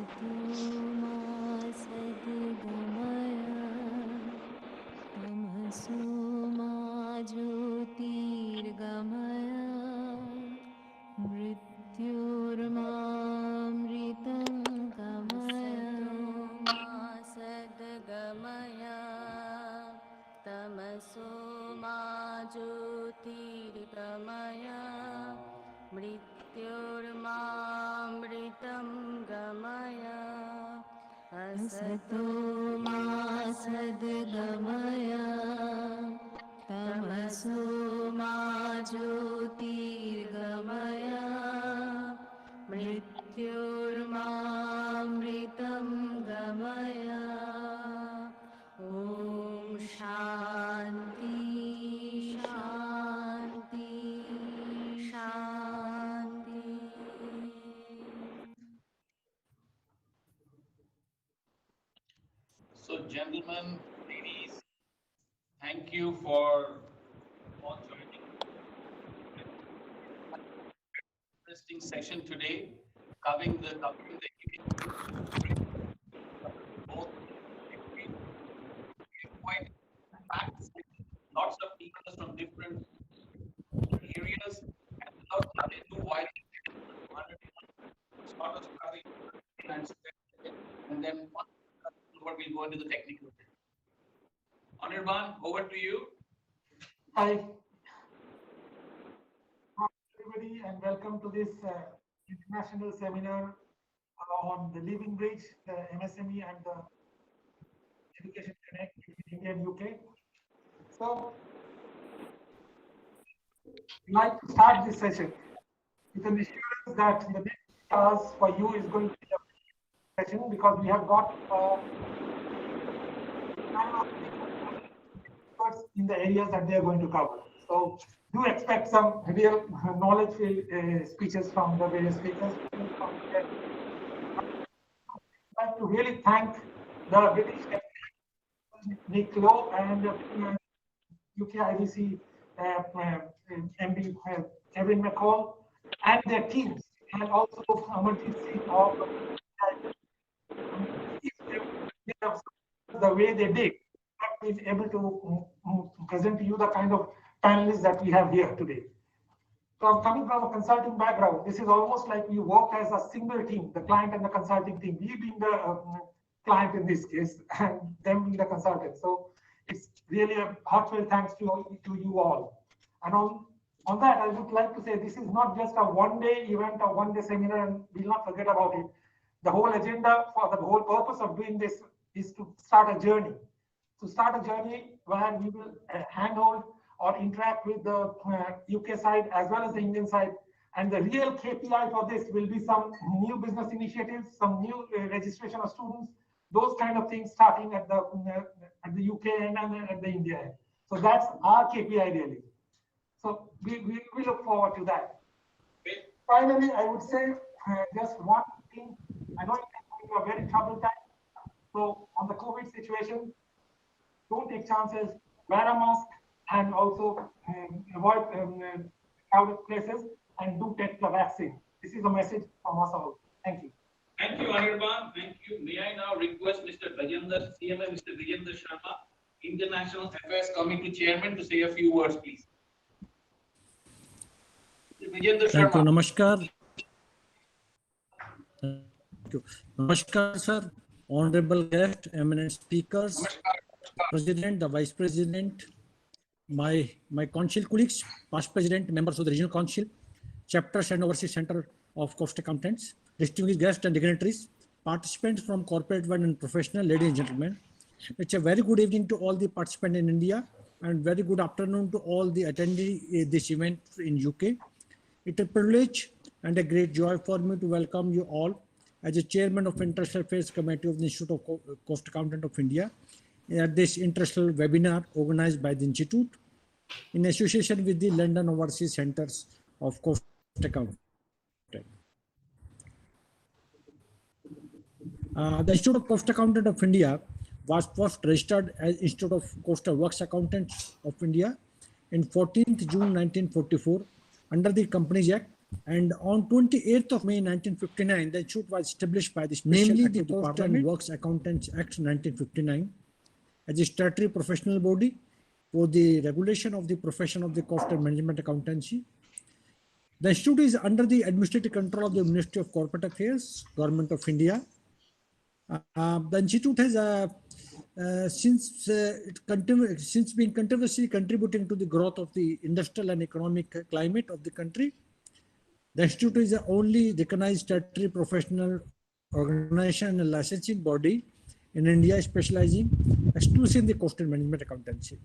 मा सद्गमय तमसो मा ज्योतिर्गमय मृत्युर्मामृतं गमय सद्गमय तमसो मा ज्योतिर्गमय मृत्युर्मामृतं गमय असतो मा सद्गमय तमसो मा ज्योतिर्गमय मृत्युर्मामृतं गमय ॐ शान्ति शान्ति शान्ति. So, gentlemen, ladies, thank you for joining. Interesting session today, covering the both quite facts, lots of people from different areas, and without nothing too wide, sort of covering and then what we'll go into the technical bit. Anirban, over to you. Hi, everybody, and welcome to this international seminar on the Living Bridge, the MSME and the Education Connect between India and UK. So, I'd like to start this session with an assurance that the next class for you is going to be a session because we have got experts in the areas that they are going to cover. So, do expect some real knowledge-filled speeches from the various speakers. I'd like to really thank the British Mccall and UK IBC MD Kevin Mccall and their teams, and also Amarjit Singh of the way they did, been able to present to you the kind of panelists that we have here today. So coming from a consulting background, this is almost like we work as a single team, the client and the consulting team, we being the client in this case, and them being the consultant. So it's really a heartfelt thanks to you all. And on that, I would like to say this is not just a one-day event or one-day seminar, and we'll not forget about it. The whole agenda for the whole purpose of doing this is to start a journey. To start a journey where we will handhold or interact with the UK side as well as the Indian side. And the real KPI for this will be some new business initiatives, some new registration of students, those kind of things starting at the UK end and at the India end. So that's our KPI really. So we look forward to that. Finally, I would say just one thing. I know it's a very troubled time. So on the COVID situation, don't take chances, wear a mask, and also avoid crowded places, and do take the vaccine. This is a message from us all. Thank you. Thank you, Anirban. Thank you. May I now request Mr. Rajendra, CMA, Mr. Rajendra Sharma, International Affairs Committee Chairman, to say a few words, please. Rajendra Thank Sharma. you. Namaskar. Thank you. Namaskar, sir. Honorable guest, eminent speakers, Namaskar. President, the Vice President, my council colleagues, past President, members of the Regional Council, chapters and overseas center of cost accountants, distinguished guests and dignitaries, participants from corporate world and professional, ladies and gentlemen. It's a very good evening to all the participants in India and very good afternoon to all the attendees this event in UK. It's a privilege and a great joy for me to welcome you all as a chairman of International Affairs Committee of the Institute of Cost Accountant of India at this international webinar organized by the Institute in association with the London Overseas Centers of Cost Accounting. The Institute of Cost Accountant of India was first registered as Institute of Cost Works Accountants of India in 14th June 1944 under the Companies Act And on 28th of May 1959, the institute was established by the Special Act of the Cost and Works Accountants Act 1959 as a statutory professional body for the regulation of the profession of the cost and management accountancy. The institute is under the administrative control of the Ministry of Corporate Affairs, Government of India. The institute has since been continuously contributing to the growth of the industrial and economic climate of the country. The institute is the only recognized statutory professional organization and licensing body in India specializing exclusively in the cost and management accountancy.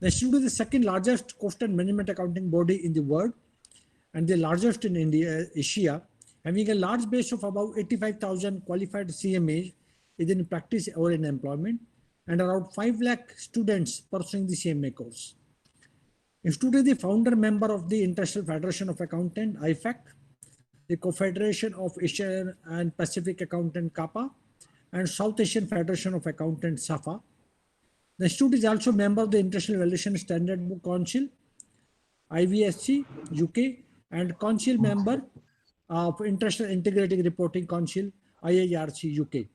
The institute is the second largest cost and management accounting body in the world and the largest in India, Asia, having a large base of about 85,000 qualified CMAs either in practice or in employment, and around 5 lakh students pursuing the CMA course. Institute is the founder member of the International Federation of Accountants, IFAC, the Confederation of Asian and Pacific Accountant, CAPA, and South Asian Federation of Accountants, SAFA. The institute is also a member of the International Valuation Standard Book Council, IVSC, UK, and council member of International Integrated Reporting Council, IIRC, UK.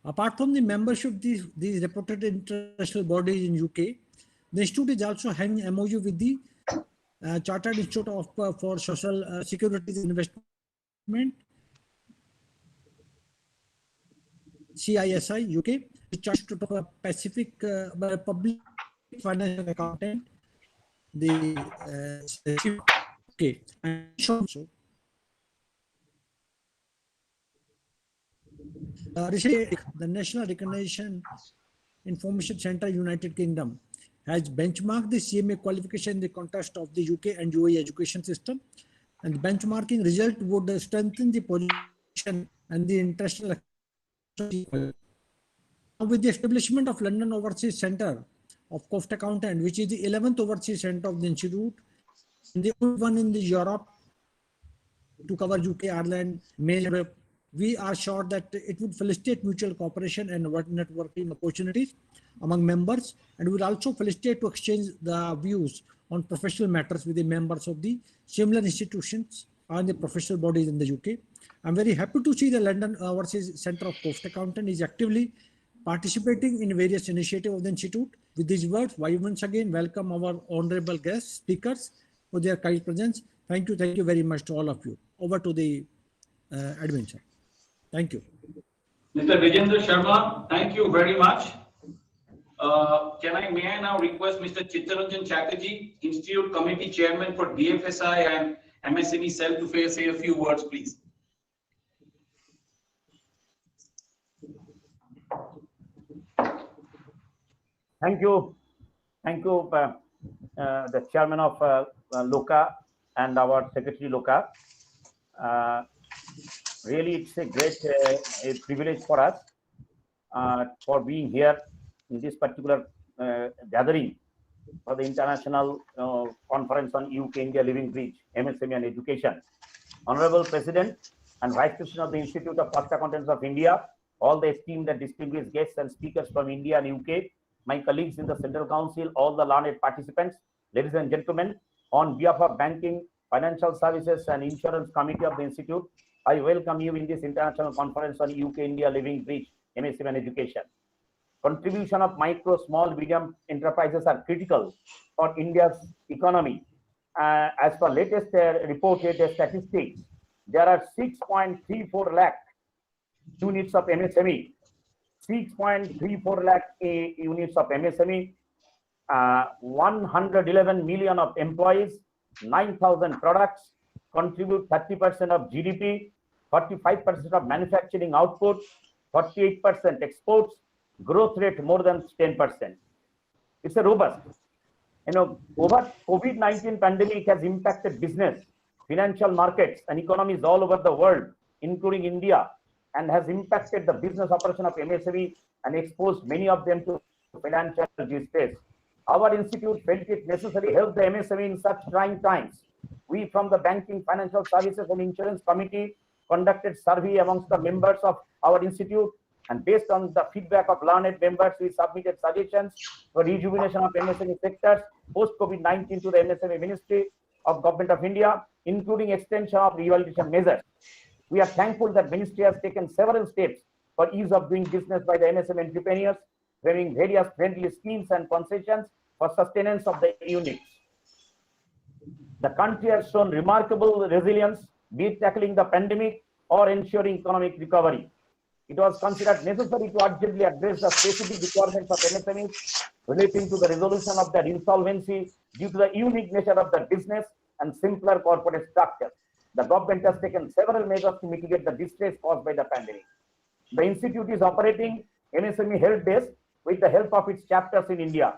Apart from the membership of these reputed international bodies in UK, the institute is also having MOU with the Chartered Institute for Social Securities Investment, CISI, UK, the Chartered Institute of Pacific Public Financial Accountant, the UK, and so. Recently, the National Recognition Information Center, United Kingdom, has benchmarked the CMA qualification in the context of the UK and UAE education system, and the benchmarking result would strengthen the position and the international. With the establishment of London Overseas Center of Cost Accountant, which is the 11th overseas center of the institute, and the only one in the Europe to cover UK, Ireland, Europe, we are sure that it would facilitate mutual cooperation and networking opportunities among members, and will also facilitate to exchange the views on professional matters with the members of the similar institutions and the professional bodies in the UK. I'm very happy to see the London Overseas Center of Cost Accountant is actively participating in various initiatives of the institute. With these words, I once again welcome our honorable guest speakers for their kind presence. Thank you very much to all of you. Over to the admin, sir. Thank you. Mr. Vijender Sharma, thank you very much. May I now request Mr. Chittaranjan Chatterjee, Institute Committee Chairman for DFSI and MSME Cell to say a few words, please. Thank you, the Chairman of LOCA and our Secretary LOCA. Really, it's a great a privilege for us for being here in this particular gathering for the International Conference on UK-India Living Bridge, MSME and Education. Honorable President and Vice President of the Institute of Cost Accountants of India, all the esteemed and distinguished guests and speakers from India and UK, my colleagues in the Central Council, all the learned participants, ladies and gentlemen, on behalf of Banking, Financial Services and Insurance Committee of the Institute, I welcome you in this International Conference on UK-India Living Bridge, MSME and Education. Contribution of micro, small, medium enterprises are critical for India's economy. As per latest reported statistics, there are 6.34 lakh units of MSME, 6.34 lakh units of MSME, 111 million of employees, 9,000 products, contribute 30% of GDP, 45% of manufacturing output, 48% exports, growth rate more than 10%. It's a robust. Over COVID-19 pandemic has impacted business, financial markets and economies all over the world, including India, and has impacted the business operation of MSME and exposed many of them to financial distress. Our institute felt it necessary to help the MSME in such trying times. We from the Banking, Financial Services and Insurance Committee conducted survey amongst the members of our institute, and based on the feedback of learned members, we submitted suggestions for rejuvenation of MSME sectors post-COVID-19 to the MSME Ministry of Government of India. including extension of rehabilitation measures. We are thankful that Ministry has taken several steps for ease of doing business by the MSME entrepreneurs, bringing various friendly schemes and concessions for sustenance of the units. The country has shown remarkable resilience, be it tackling the pandemic or ensuring economic recovery. It was considered necessary to urgently address the specific requirements of MSMEs relating to the resolution of their insolvency due to the unique nature of their business and simpler corporate structure. The government has taken several measures to mitigate the distress caused by the pandemic. The institute is operating MSME help desk with the help of its chapters in India.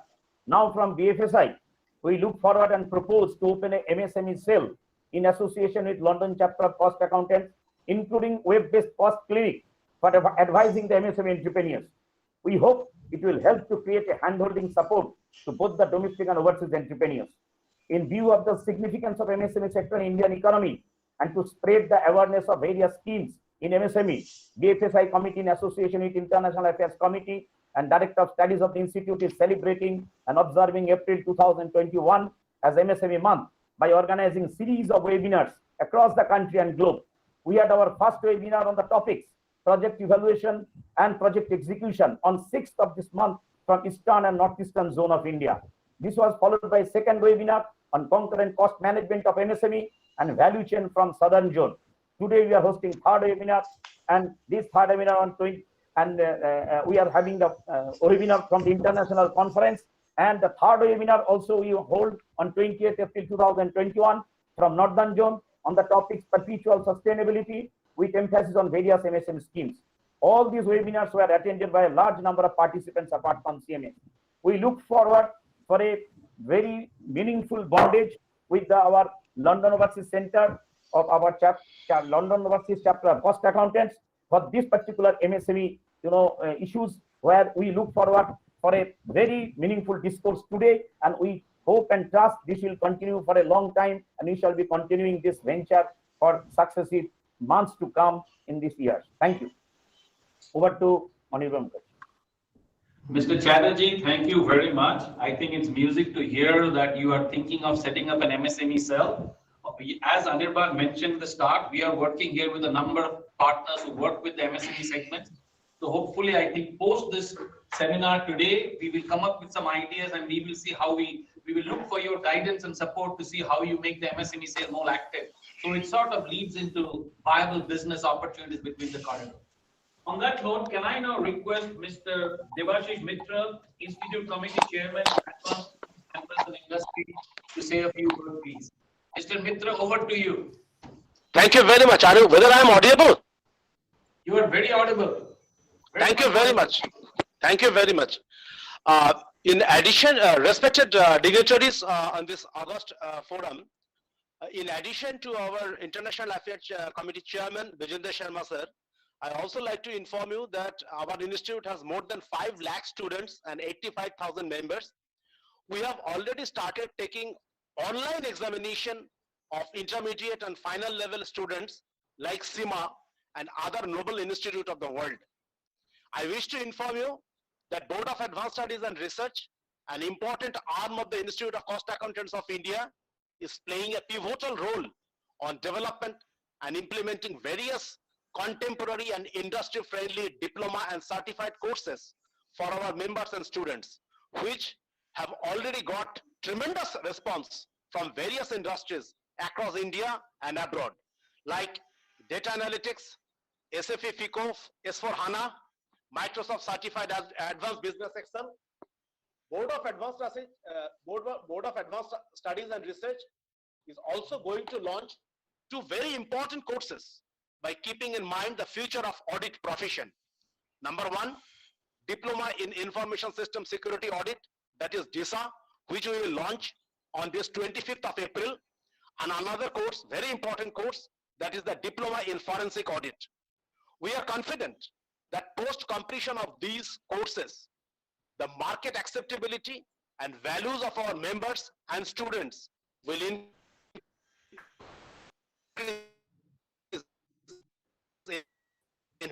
Now from BFSI, we look forward and propose to open a MSME cell in association with London chapter of cost accountants, including web-based cost clinic for advising the MSME entrepreneurs. We hope it will help to create a hand-holding support to both the domestic and overseas entrepreneurs. In view of the significance of MSME sector in Indian economy and to spread the awareness of various schemes in MSME, BFSI committee in association with International Affairs Committee and Director of Studies of the Institute is celebrating and observing April 2021 as MSME month by organizing series of webinars across the country and globe. We had our first webinar on the topics project evaluation and project execution on 6th of this month from Eastern and Northeastern zone of India. This was followed by second webinar on concurrent cost management of MSME and value chain from Southern zone. Today we are hosting third webinar, and this third webinar on 20, and we are having the webinar from the international conference, and the third webinar also we hold on 20th April 2021 from Northern zone on the topics perpetual sustainability with emphasis on various MSME schemes. All these webinars were attended by a large number of participants apart from CMA. We look forward for a very meaningful bondage with our London Overseas Center of our London Overseas Chapter of Cost Accountants for this particular MSME issues, where we look forward for a very meaningful discourse today, and we hope and trust this will continue for a long time, and we shall be continuing this venture for successive months to come in this year. Thank you. Over to Honorable Mr. Chatterjee, thank you very much. I think it's music to hear that you are thinking of setting up an MSME cell. As Anirban mentioned at the start, we are working here with a number of partners who work with the MSME segments. So hopefully, I think post this seminar today, we will come up with some ideas and we will see how we will look for your guidance and support to see how you make the MSME sale more active. So it sort of leads into viable business opportunities between the corridors. On that note, can I now request Mr. Debashish Mitra, Institute Committee Chairman, Advanced Members of Industry, to say a few words, please. Mr. Mitra, over to you. Thank you very much. Whether I am audible? You are very audible. Thank you very much. Thank you very much. In addition, respected dignitaries on this August forum, in addition to our International Affairs Committee Chairman, Vijender Sharma sir, I also like to inform you that our institute has more than 5 lakh students and 85,000 members. We have already started taking online examination of intermediate and final level students like SIMA and other noble institute of the world. I wish to inform you that Board of Advanced Studies and Research, an important arm of the Institute of Cost Accountants of India, is playing a pivotal role on development and implementing various contemporary and industry-friendly diploma and certified courses for our members and students, which have already got tremendous response from various industries across India and abroad, like data analytics, SFA FICO, S4HANA, Microsoft Certified Advanced Business Excel. Board of Advanced Studies and Research is also going to launch 2 very important courses by keeping in mind the future of audit profession. Number 1, Diploma in Information System Security Audit, that is DISA, which we will launch on this 25th of April. And another course, very important course, that is the Diploma in Forensic Audit. We are confident that post completion of these courses, the market acceptability and values of our members and students will increase in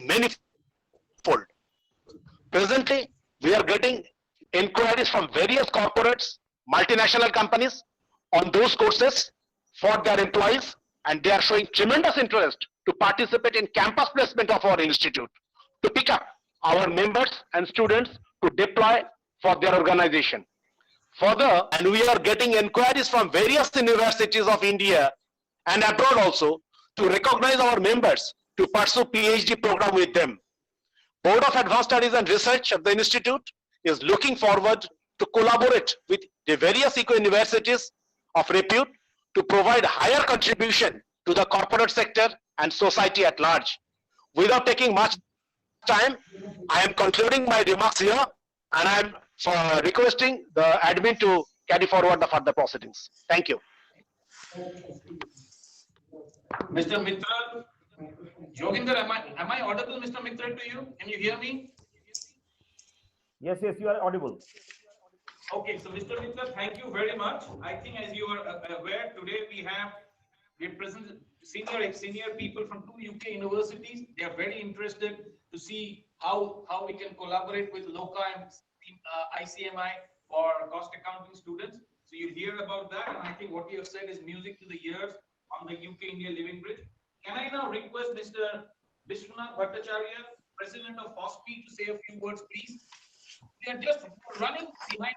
manyfold. Presently, we are getting inquiries from various corporates multinational companies on those courses for their employees, and they are showing tremendous interest to participate in campus placement of our institute, to pick up our members and students to deploy for their organization. Further, and we are getting inquiries from various universities of India and abroad also to recognize our members to pursue PhD program with them. Board of Advanced Studies and Research of the Institute is looking forward to collaborate with the various eco-universities of repute to provide higher contribution to the corporate sector and society at large. Without taking much time, I am concluding my remarks here, and I am requesting the admin to carry forward the further proceedings. Thank you. Mr. Mitra, Joginder, am I audible, Mr. Mitra, to you? Can you hear me? Yes, you are audible. Okay, so Mr. Mitra, thank you very much. I think as you are aware, today we present senior people from 2 UK universities. They are very interested to see how we can collaborate with LOCA and ICMI for cost accounting students. So you'll hear about that, and I think what you have said is music to the ears on the UK-India Living Bridge. Can I now request Mr. Vishwanath Bhattacharya, President of FOSPI, to say a few words, please? We are just running behind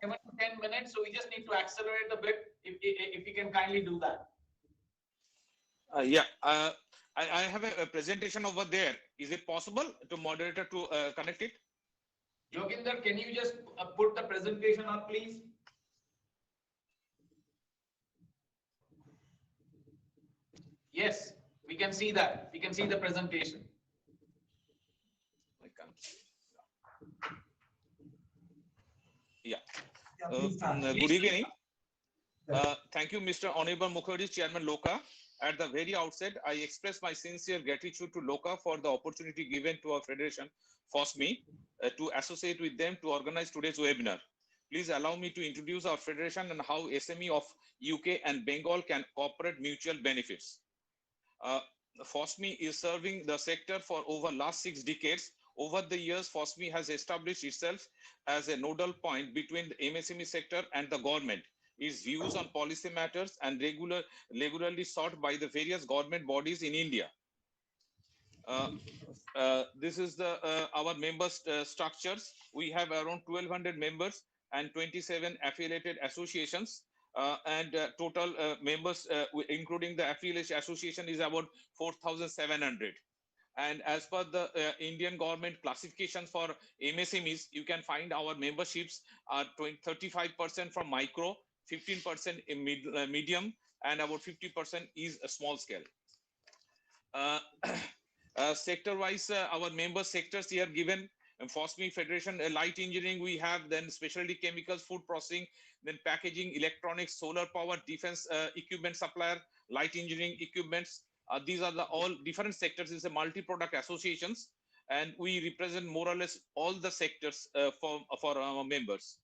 7 to 10 minutes, so we just need to accelerate a bit. If you can kindly do that. I have a presentation over there. Is it possible to moderator to connect it? Joginder, can you just put the presentation up, please? Yes, we can see that. We can see the presentation. I can't. Good evening. Thank you, Mr. Honorable Mukherjee, Chairman LOCA. At the very outset, I express my sincere gratitude to LOCA for the opportunity given to our federation, FOSME, to associate with them to organize today's webinar. Please allow me to introduce our federation and how SME of UK and Bengal can cooperate mutual benefits. FOSME is serving the sector for over last 6 decades. Over the years, FOSME has established itself as a nodal point between the MSME sector and the government. Its views on policy matters and regularly sought by the various government bodies in India. This is the our members structures. We have around 1,200 members and 27 affiliated associations. Total members, including the affiliation association, is about 4,700. And as per the Indian government classification for MSMEs, you can find our memberships are 35% from micro, 15% in medium, and about 50% is a small scale. Sector-wise, our member sectors here given. FOSME Federation, light engineering we have, then specialty chemicals, food processing, then packaging, electronics, solar power, defense equipment supplier, light engineering equipments. These are all different sectors. It's a multi-product associations, and we represent more or less all the sectors for our members.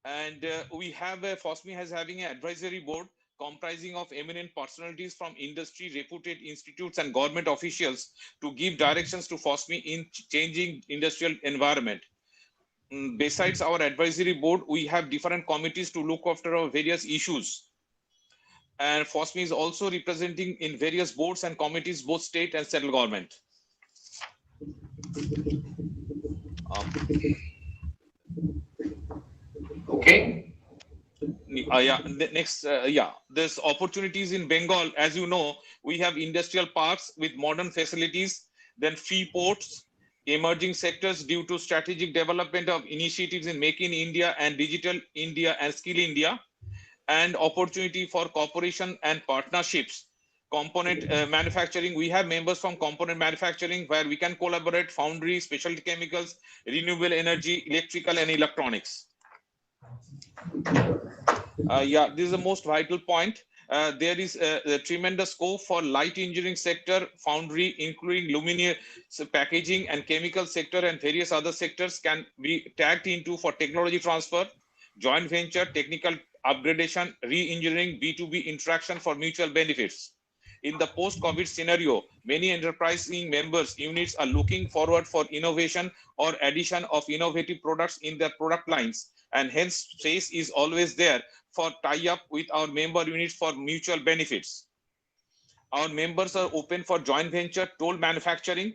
And we have FOSME has having an advisory board comprising of eminent personalities from industry, reputed institutes, and government officials to give directions to FOSME in changing industrial environment. Besides our advisory board, we have different committees to look after our various issues. And FOSME is also representing in various boards and committees, both state and central government. Okay. There's opportunities in Bengal. As you know, we have industrial parks with modern facilities, then free ports, emerging sectors due to strategic development of initiatives in Make in India and Digital India and Skill India, and opportunity for cooperation and partnerships. Component manufacturing, we have members from component manufacturing where we can collaborate, foundry, specialty chemicals, renewable energy, electrical and electronics. This is the most vital point. There is a tremendous scope for light engineering sector, foundry, including luminous packaging and chemical sector, and various other sectors can be tagged into for technology transfer, joint venture, technical upgradation, re-engineering, B2B interaction for mutual benefits. In the post-COVID scenario, many enterprising members units are looking forward for innovation or addition of innovative products in their product lines and hence space is always there for tie-up with our member units for mutual benefits. Our members are open for joint venture toll manufacturing,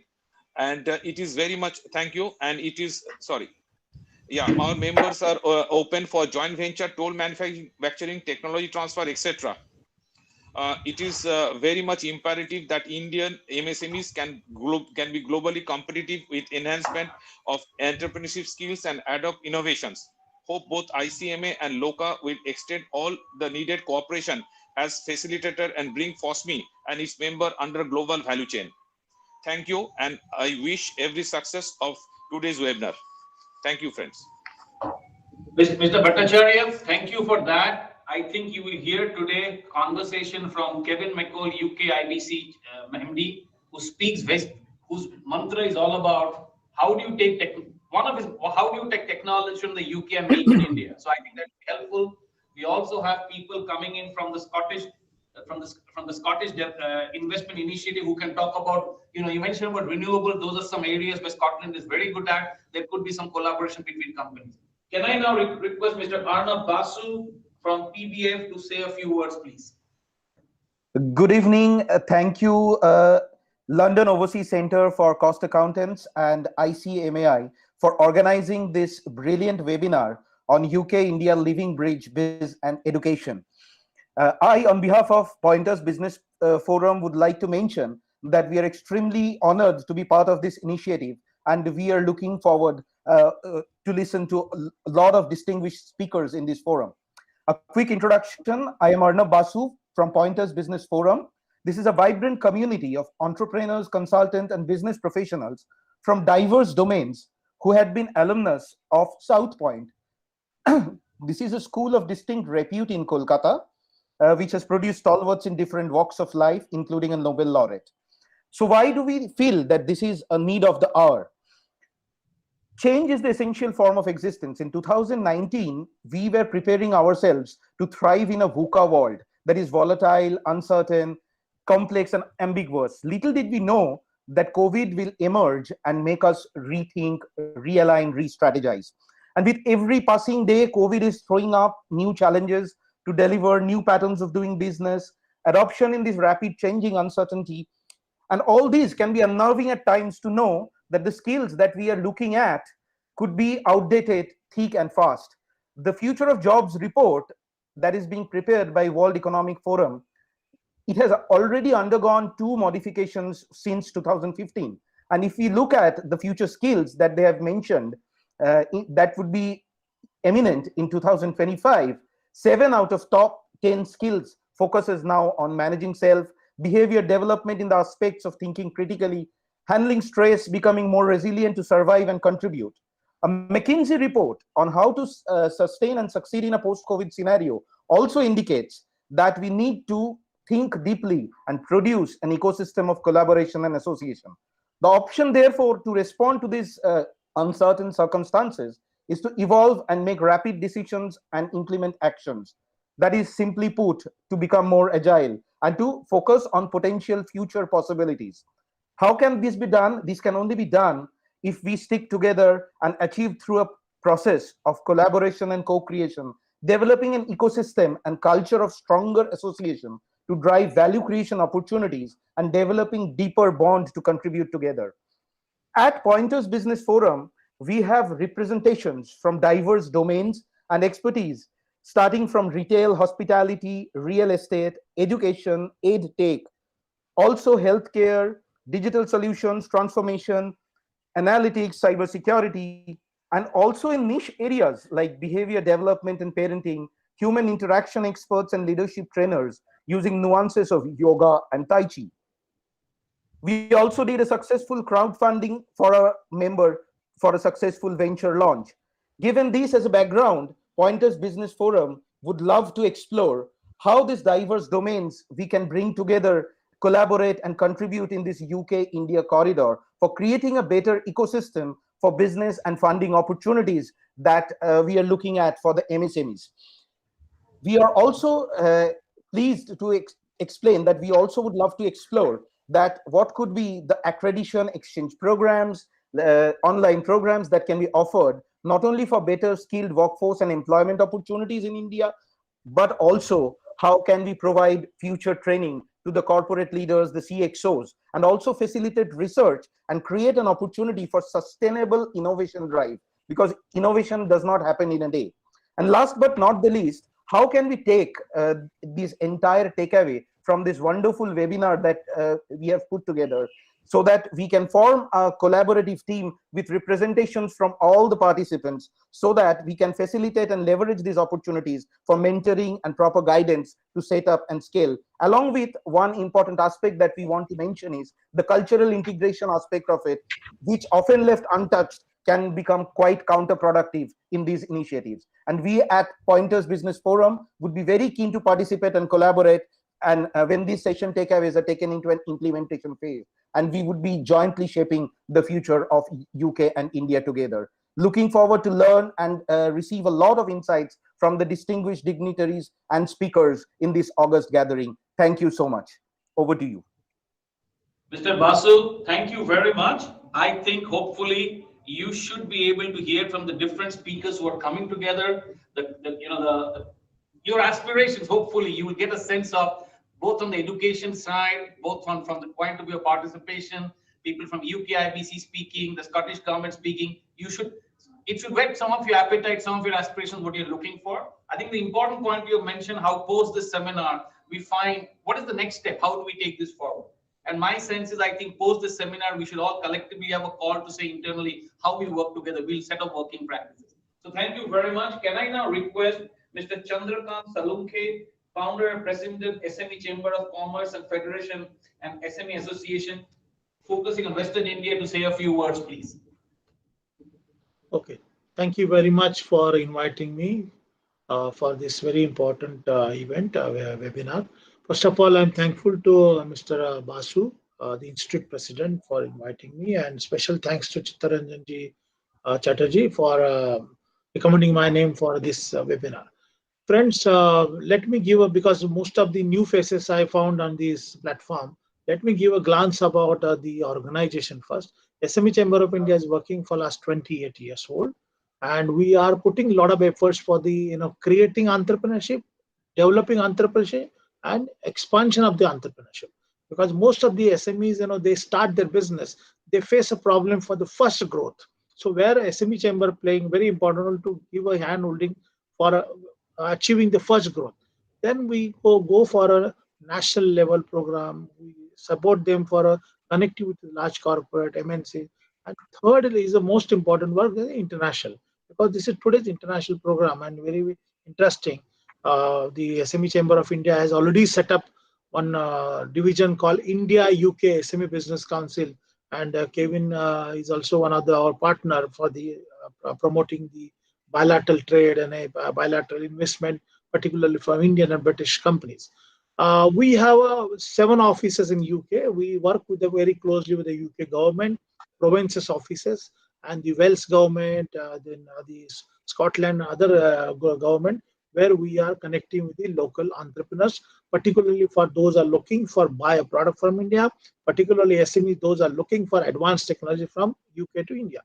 and it is very much, thank you, and it is, sorry, yeah, our members are open for joint venture toll manufacturing, technology transfer, etc. It is very much imperative that Indian MSMEs can be globally competitive with enhancement of entrepreneurship skills and ad hoc innovations. Hope both ICMA and LOCA will extend all the needed cooperation as facilitator and bring FOSME and its member under global value chain. Thank you, and I wish every success of today's webinar. Thank you, friends. Mr. Bhattacharya, thank you for that. I think you will hear today conversation from Kevin Mccall, UK IBC MD, who speaks whose mantra is all about how do you take how do you take technology from the UK and make in India. So I think that's helpful. We also have people coming in from the Scottish investment initiative who can talk about, you mentioned about renewable. Those are some areas where Scotland is very good at. There could be some collaboration between companies. Can I now request Mr. Arnab Basu from PBF to say a few words, please? Good evening. Thank you, London Overseas Centre for Cost Accountants and ICMAI for organizing this brilliant webinar on UK-India Living Bridge Biz and Education. I, on behalf of Pointers Business Forum, would like to mention that we are extremely honored to be part of this initiative, and we are looking forward to listen to a lot of distinguished speakers in this forum. A quick introduction. I am Arnab Basu from Pointers Business Forum. This is a vibrant community of entrepreneurs, consultants, and business professionals from diverse domains who had been alumnus of South Point. This is a school of distinct repute in Kolkata, which has produced stalwarts in different walks of life, including a Nobel laureate. So why do we feel that this is a need of the hour? Change is the essential form of existence. In 2019, we were preparing ourselves to thrive in a VUCA world that is volatile, uncertain, complex, and ambiguous. Little did we know that COVID will emerge and make us rethink, realign, re-strategize. And with every passing day, COVID is throwing up new challenges to deliver new patterns of doing business, adoption in this rapid changing uncertainty. And all these can be unnerving at times to know that the skills that we are looking at could be outdated, thick, and fast. The Future of Jobs report that is being prepared by World Economic Forum, it has already undergone 2 modifications since 2015. And if we look at the future skills that they have mentioned, that would be eminent in 2025, 7 out of top 10 skills focuses now on managing self, behavior development in the aspects of thinking critically, handling stress, becoming more resilient to survive and contribute. A McKinsey report on how to sustain and succeed in a post-COVID scenario also indicates that we need to think deeply and produce an ecosystem of collaboration and association. The option, therefore, to respond to these uncertain circumstances is to evolve and make rapid decisions and implement actions. That is, simply put, to become more agile and to focus on potential future possibilities. How can this be done? This can only be done if we stick together and achieve through a process of collaboration and co-creation, developing an ecosystem and culture of stronger association to drive value creation opportunities and developing deeper bond to contribute together. At Pointers Business Forum, we have representations from diverse domains and expertise, starting from retail, hospitality, real estate, education, ed tech, also healthcare, digital solutions, transformation, analytics, cybersecurity, and also in niche areas like behavior development and parenting, human interaction experts and leadership trainers using nuances of yoga and Tai Chi. We also did a successful crowdfunding for a member for a successful venture launch. Given this as a background, Pointers Business Forum would love to explore how these diverse domains we can bring together, collaborate, and contribute in this UK-India corridor for creating a better ecosystem for business and funding opportunities that we are looking at for the MSMEs. We are also pleased to explain that we also would love to explore that what could be the accreditation exchange programs, online programs that can be offered not only for better skilled workforce and employment opportunities in India, but also how can we provide future training to the corporate leaders, the CXOs, and also facilitate research and create an opportunity for sustainable innovation drive, because innovation does not happen in a day. And last but not the least, how can we take this entire takeaway from this wonderful webinar that we have put together, so that we can form a collaborative team with representations from all the participants, so that we can facilitate and leverage these opportunities for mentoring and proper guidance to set up and scale. Along with one important aspect that we want to mention is the cultural integration aspect of it, which often left untouched can become quite counterproductive in these initiatives. And we at Pointers Business Forum would be very keen to participate and collaborate, and when these session takeaways are taken into an implementation phase, and we would be jointly shaping the future of UK and India together. Looking forward to learn and receive a lot of insights from the distinguished dignitaries and speakers in this August gathering. Thank you so much. Over to you. Mr. Basu, thank you very much. I think hopefully you should be able to hear from the different speakers who are coming together, your aspirations. Hopefully you will get a sense of both on the education side, both from the point of view of participation, people from UK IBC speaking, the Scottish government speaking. It should whet some of your appetite, some of your aspirations, what you're looking for. I think the important point you mentioned, how post this seminar, we find what is the next step, how do we take this forward? And my sense is, I think post this seminar, we should all collectively have a call to say internally how we work together. We'll set up working practices. So thank you very much. Can I now request Mr. Chandrakant Salunke, founder and president, SME Chamber of Commerce and Federation and SME Association, focusing on Western India, to say a few words, please. Okay, thank you very much for inviting me for this very important event, webinar. First of all, I'm thankful to Mr. Basu, the Institute President, for inviting me, and special thanks to Chittaranjanji Chatterjee for recommending my name for this webinar. Friends, let me give because most of the new faces I found on this platform, let me give a glance about the organization first. SME Chamber of India is working for last 28 years old, and we are putting a lot of efforts for the creating entrepreneurship, developing entrepreneurship, and expansion of the entrepreneurship. Because most of the SMEs, they start their business, they face a problem for the first growth. So where SME Chamber playing very important role to give a hand holding for achieving the first growth. Then we go for a national level program. We support them for a connectivity with large corporate MNC. And thirdly is the most important work, is international, because this is today's international program and very interesting. The SME Chamber of India has already set up one division called India UK SME Business Council, and Kevin is also one of our partner for the promoting the bilateral trade and a bilateral investment, particularly from Indian and British companies. We have 7 offices in UK. We work very closely with the UK government, provinces offices, and the Wales government, then the Scotland, other government, where we are connecting with the local entrepreneurs, particularly for those are looking for buy a product from India, particularly SME, those are looking for advanced technology from UK to India.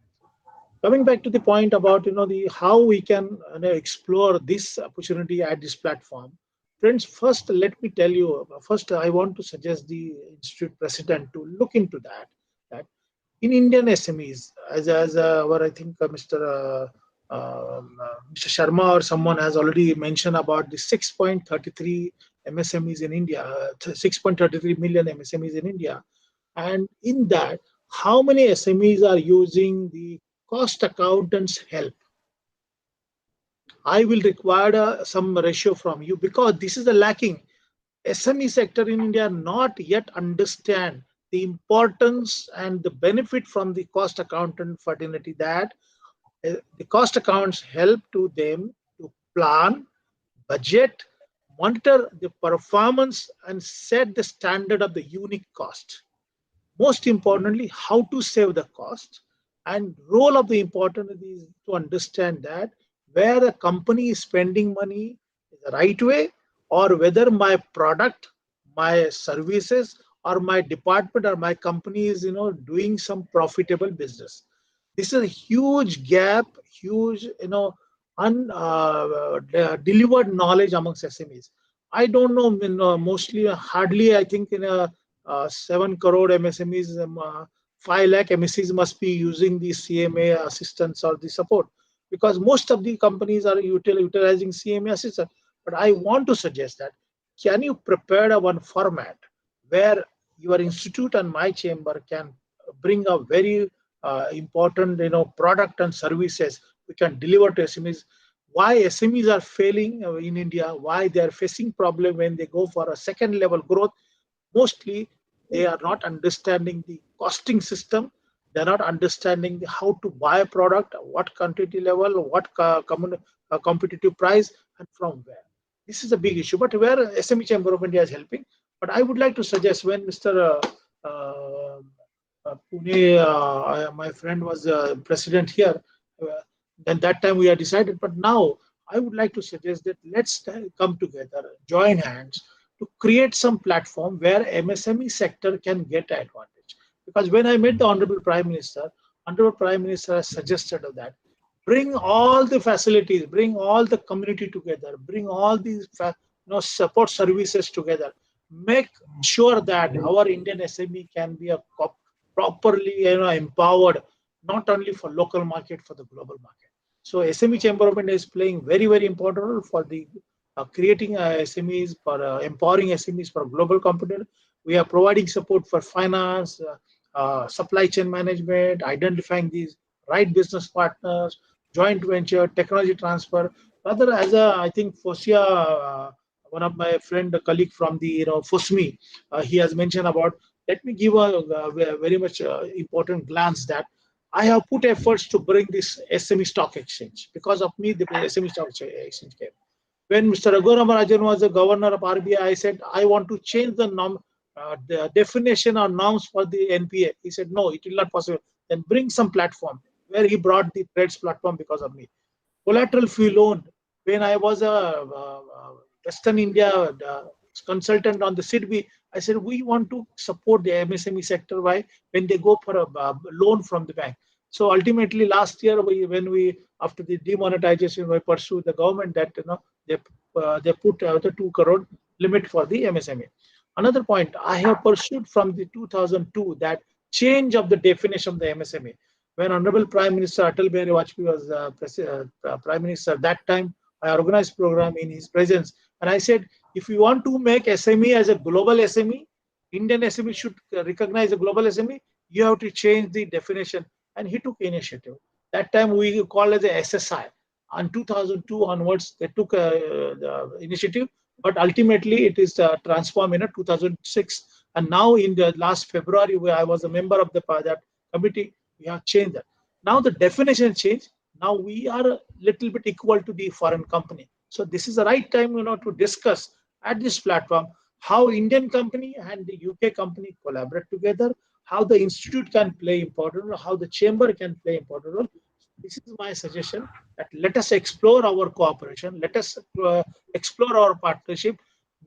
Coming back to the point about how we can explore this opportunity at this platform, friends. First, let me tell you. First, I want to suggest the institute president to look into that. That in Indian SMEs, as our I think Mr. Sharma or someone has already mentioned about the 6.33 MSMEs in India, 6.33 million MSMEs in India, and in that, how many SMEs are using the cost accountant's help? I will require some ratio from you, because this is the lacking. SME sector in India not yet understand the importance and the benefit from the cost accountant fraternity, that the cost accounts help to them to plan, budget, monitor the performance, and set the standard of the unique cost. Most importantly, how to save the cost. And role of the important is to understand that where the company is spending money the right way, or whether my product, my services, or my department or my company is doing some profitable business. This is a huge gap, huge, delivered knowledge amongst SMEs. I don't know, mostly, hardly, I think in a 7 crore MSMEs, 5 lakh MSCs must be using the CMA assistance or the support, because most of the companies are utilizing CMA assistance. But I want to suggest that, can you prepare a one format where your institute and my chamber can bring a very important, product and services we can deliver to SMEs. Why SMEs are failing in India, why they are facing problem when they go for a second level growth. Mostly they are not understanding the costing system. They're not understanding how to buy a product, what quantity level, what competitive price, and from where. This is a big issue, but where SME Chamber of India is helping. But I would like to suggest, when Mr. Pune, my friend, was president here, then that time we had decided. But now I would like to suggest that let's come together, join hands to create some platform where MSME sector can get advantage. Because when I met the Honorable Prime Minister has suggested that bring all the facilities, bring all the community together, bring all these support services together, make sure that our Indian SME can be a properly empowered, not only for local market, for the global market. So SME Chamber of India is playing very, very important role for the creating SMEs, for empowering SMEs for global competition. We are providing support for finance, supply chain management, identifying these right business partners, joint venture, technology transfer. Rather, as I think Fosia, one of my friend, a colleague from the FOSMI, he has mentioned about. Let me give a very much important glance that I have put efforts to bring this SME stock exchange. Because of me, the SME stock exchange came. When Mr. Raghuramajan was the governor of RBI, I said, I want to change the definition or norms for the NPA. He said, no, it will not possible. Then bring some platform, where he brought the trades platform because of me. Collateral free loan. When I was a Western India consultant on the SIDBI, I said, we want to support the MSME sector. Why? When they go for a loan from the bank. So ultimately, last year, when we after the demonetization, we pursued the government that they put the 2 crore limit for the MSME. Another point I have pursued from the 2002, that change of the definition of the MSME. When Honorable Prime Minister Atal Bihari Vajpayee was Prime Minister, that time I organized program in his presence, and I said, if you want to make SME as a global SME, Indian SME should recognize a global SME, you have to change the definition. And he took initiative. That time we called it the SSI. On 2002 onwards, they took the initiative, but ultimately it is transformed in 2006. And now in the last February, where I was a member of that committee, we have changed that. Now the definition changed. Now we are a little bit equal to the foreign company. So this is the right time, to discuss at this platform how Indian company and the UK company collaborate together, how the institute can play important role, how the chamber can play important role. This is my suggestion, that let us explore our cooperation, let us explore our partnership,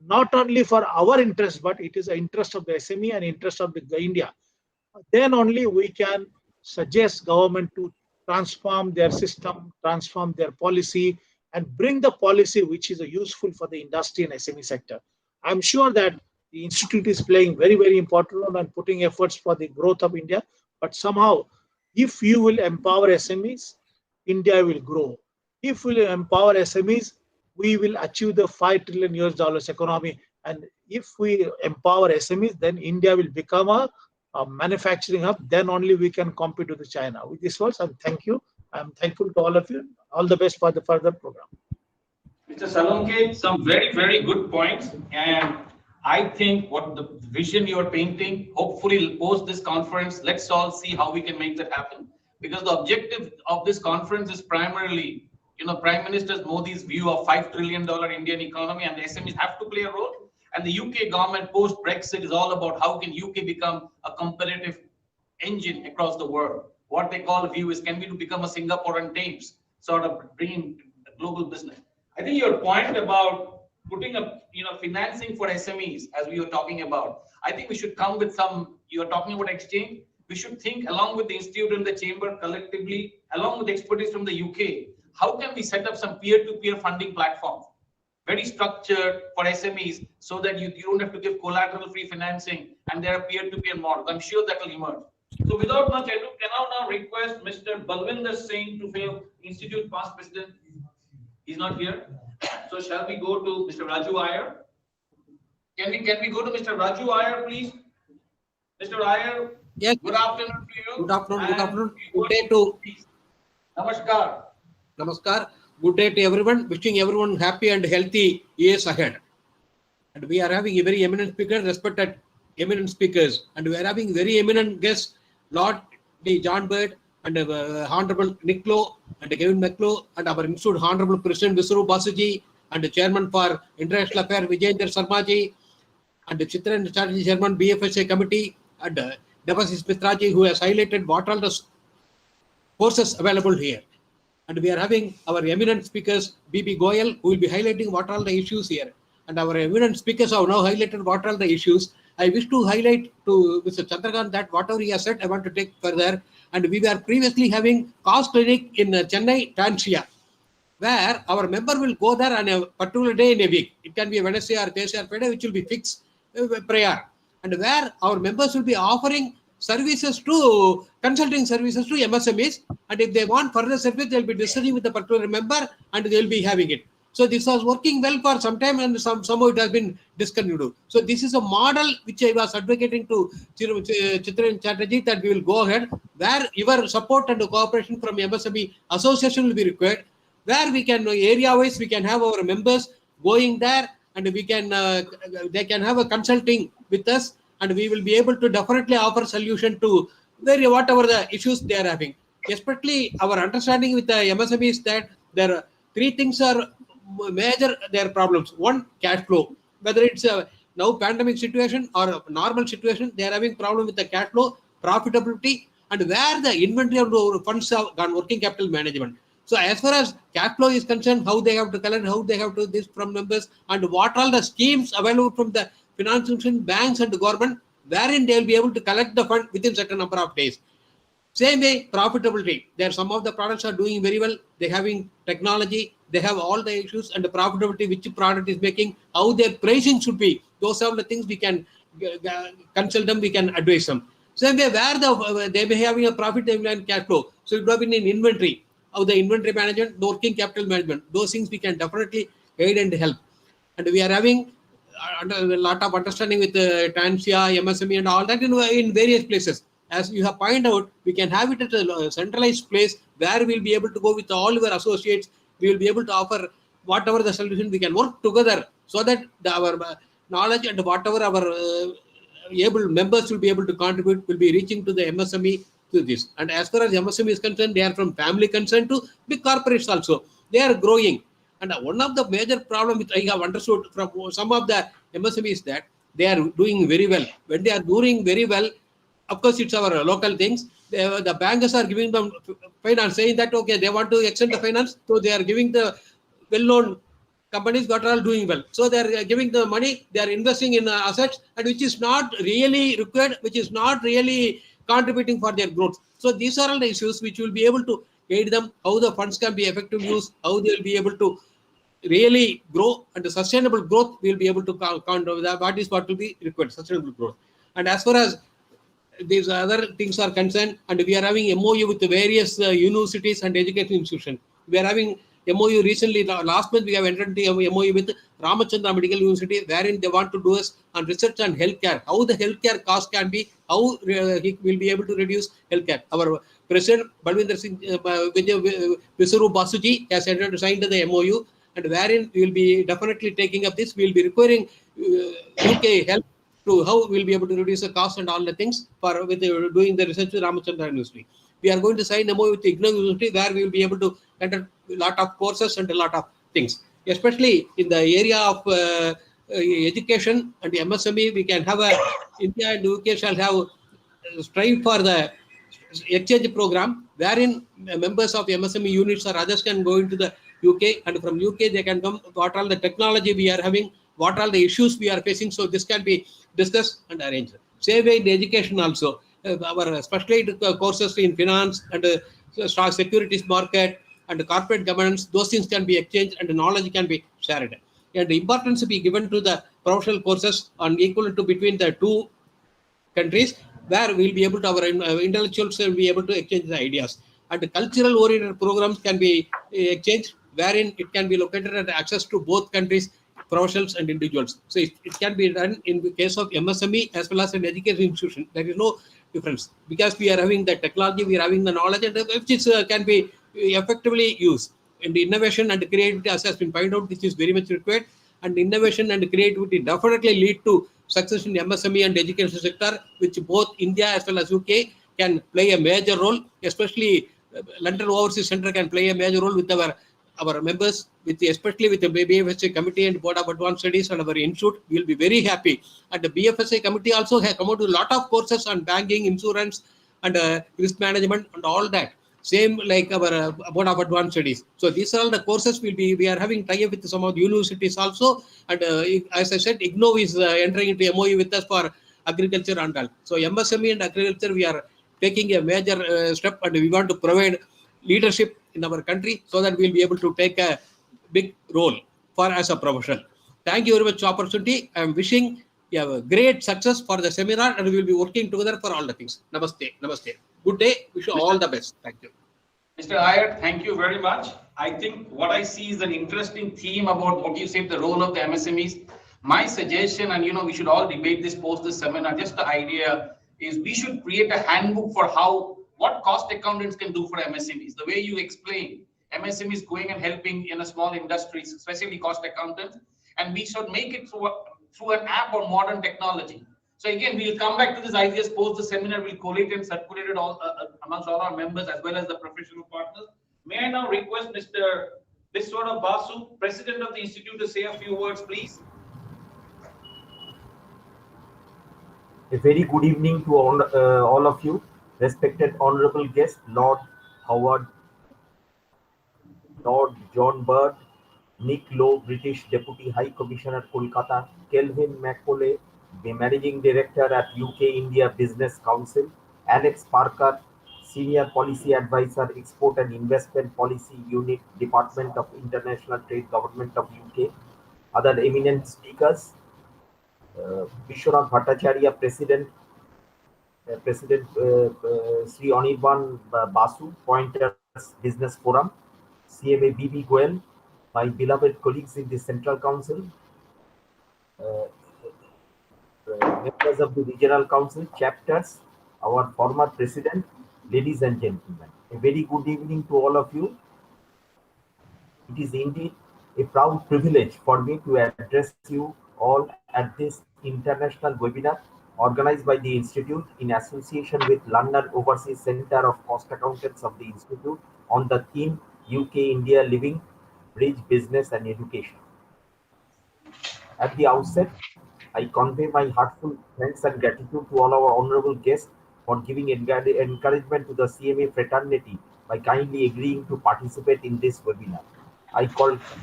not only for our interest, but it is the interest of the SME and interest of the India. Then only we can suggest government to transform their system, transform their policy, and bring the policy which is useful for the industry and SME sector. I'm sure that the institute is playing very, very important role and putting efforts for the growth of India. But somehow, if you will empower SMEs, India will grow. If we will empower SMEs, we will achieve the $5 trillion economy. And if we empower SMEs, then India will become a manufacturing hub. Then only we can compete with China. With this words, and thank you. I'm thankful to all of you. All the best for the further program. Mr. Salunke, some very, very good points. And I think what the vision you're painting, hopefully post this conference, let's all see how we can make that happen. Because the objective of this conference is primarily, Prime Minister Modi's view of $5 trillion Indian economy, and the SMEs have to play a role. And the UK government post-Brexit is all about how can UK become a competitive engine across the world. What they call view is, can we become a Singapore and Thames, sort of bringing global business. I think your point about putting up, financing for SMEs, as we were talking about, I think we should come with some, you're talking about exchange, we should think along with the institute and the chamber collectively, along with expertise from the UK, how can we set up some peer-to-peer funding platform, very structured for SMEs, so that you don't have to give collateral-free financing and there are peer-to-peer models. I'm sure that will emerge. So without much ado, can I now request Mr. Balwinder Singh to fill Institute Past President? He's not here. So shall we go to Mr. Raju Iyer? Can we go to Mr. Raju Iyer, please? Mr. Iyer, yes. Good afternoon to you. Good afternoon. Good afternoon. Good day to Namaskar. Namaskar. Good day to everyone. Wishing everyone happy and healthy years ahead. And we are having a very eminent speaker, respected eminent speakers, and we are having very eminent guests, Lord D. John Bird and Honorable Nick Lowe and Kevin McCall and our Institute Honorable President Visuru Basuji and the Chairman for International Affairs Vijayendra Sarmaji and the Chitran Chatterjee Chairman BFSA Committee and Devasis Mitraji, who has highlighted what all the courses available here. And we are having our eminent speakers, B.B. Goyal, who will be highlighting what are the issues here. And our eminent speakers have now highlighted what are the issues. I wish to highlight to Mr. Chandrakant that whatever he has said, I want to take further. And we were previously having cost clinic in Chennai, Tansia, where our member will go there on a particular day in a week. It can be a Wednesday or Thursday or Friday, which will be fixed prior. And where our members will be offering services to, consulting services to MSMEs. And if they want further service, they'll be discussing with the particular member and they'll be having it. So this was working well for some time and somehow it has been discontinued. So this is a model which I was advocating to Chitran Chatterjee that we will go ahead, where your support and cooperation from MSME association will be required, where we can, area-wise, we can have our members going there and we can, they can have a consulting with us and we will be able to definitely offer solution to whatever the issues they are having. Especially our understanding with the MSME is that there are three things are major their problems. One, cash flow. Whether it's a now pandemic situation or a normal situation, they are having problem with the cash flow, profitability, and where the inventory of funds have gone, working capital management. So as far as cash flow is concerned, how they have to collect, how they have to this from members, and what all the schemes available from the financial institution, banks and the government, wherein they will be able to collect the fund within certain number of days. Same way, profitability. There some of the products are doing very well. They're having technology. They have all the issues and the profitability, which product is making, how their pricing should be. Those are the things we can consult them, we can advise them. Same way, where they may be having a profit, they will have cash flow. So it will have been in inventory, how the inventory management, the working capital management. Those things we can definitely guide and help. And we are having a lot of understanding with Tansia, MSME and all that in various places. As you have pointed out, we can have it at a centralized place where we'll be able to go with all our associates. We will be able to offer whatever the solution, we can work together so that our knowledge and whatever our able members will be able to contribute will be reaching to the MSME to this. And as far as MSME is concerned, they are from family concern to big corporates also. They are growing. And one of the major problems which I have understood from some of the MSME is that they are doing very well. When they are doing very well, of course, it's our local things. The bankers are giving them finance, saying that, okay, they want to extend the finance. So they are giving the well-known companies that are all doing well. So they are giving the money, they are investing in assets, and which is not really required, which is not really contributing for their growth. So these are all the issues which will be able to guide them, how the funds can be effectively used, how they will be able to really grow, and the sustainable growth we will be able to count over that. What will be required, sustainable growth. And as far as these other things are concerned, and we are having MOU with the various universities and education institutions. We are having MOU recently, last month we have entered into MOU with Ramachandra Medical University, wherein they want to do us on research on healthcare, how the healthcare cost can be, how he will be able to reduce healthcare. Our President Balwinder Singh Visuru Basuji has signed the MOU, and wherein we will be definitely taking up this. We will be requiring UK help to how we'll be able to reduce the cost and all the things for with doing the research with Ramachandra University. We are going to sign a MOU with IGNOU University, where we will be able to conduct a lot of courses and a lot of things, especially in the area of education and MSME. We can have India and UK shall have strive for the exchange program, wherein members of MSME units or others can go into the UK, and from UK they can come what all the technology we are having, what all the issues we are facing. So this can be discussed and arranged. Same way in education also, our special aid courses in finance and stock securities market and corporate governance, those things can be exchanged and knowledge can be shared. And the importance be given to the professional courses on equal to between the two countries, where we'll be able to, our intellectuals will be able to exchange the ideas. And the cultural oriented programs can be exchanged, wherein it can be located at access to both countries, professionals and individuals. So it can be done in the case of MSME as well as an education institution. There is no difference because we are having the technology, we are having the knowledge, and which can be effectively used. And the innovation and creativity, as has been pointed out, which is very much required. And innovation and creativity definitely lead to success in MSME and education sector, which both India as well as UK can play a major role, especially London Overseas Center can play a major role with our members, with especially with the BFSA committee and Board of Advanced Studies and our institute. We will be very happy. And the BFSA committee also has come out with a lot of courses on banking, insurance, and risk management and all that. Same like our Board of Advanced Studies. So these are all the courses we are having tie-up with some of the universities also. And as I said, IGNOU is entering into MOU with us for agriculture and all. So MSME and agriculture, we are taking a major step, and we want to provide leadership in our country so that we'll be able to take a big role for as a professional. Thank you very much for the opportunity. I am wishing you have a great success for the seminar, and we will be working together for all the things. Namaste. Namaste. Good day. Wish you all the best. Thank you. Mr. Iyer, thank you very much. I think what I see is an interesting theme about what you said, the role of the MSMEs. My suggestion, and we should all debate this post the seminar, just the idea is we should create a handbook for what cost accountants can do for MSMEs. The way you explain, MSMEs going and helping in a small industries, especially cost accountants, and we should make it through an app or modern technology. So again, we'll come back to this ideas post the seminar. We'll collate and circulate it all amongst all our members as well as the professional partners. May I now request Mr. Biswara Basu, President of the Institute, to say a few words, please. A very good evening to all of you, respected honorable guest, Lord Howard, Lord John Bird, Nick Lowe, British Deputy High Commissioner, Kolkata, Kelvin Macaulay, the Managing Director at UK India Business Council, Alex Parker, Senior Policy Advisor, Export and Investment Policy Unit, Department of International Trade, Government of UK, other eminent speakers, Vishwanath Bhattacharya, President Sri Anirban Basu, Pointers Business Forum, CMA BB Goel, my beloved colleagues in the Central Council, members of the Regional Council, chapters, our former President, ladies and gentlemen. A very good evening to all of you. It is indeed a proud privilege for me to address you all at this international webinar organized by the Institute in association with London Overseas Center of Cost Accountants of the Institute on the theme UK India Living Bridge Business and Education. At the outset, I convey my heartfelt thanks and gratitude to all our honorable guests for giving encouragement to the CMA fraternity by kindly agreeing to participate in this webinar. I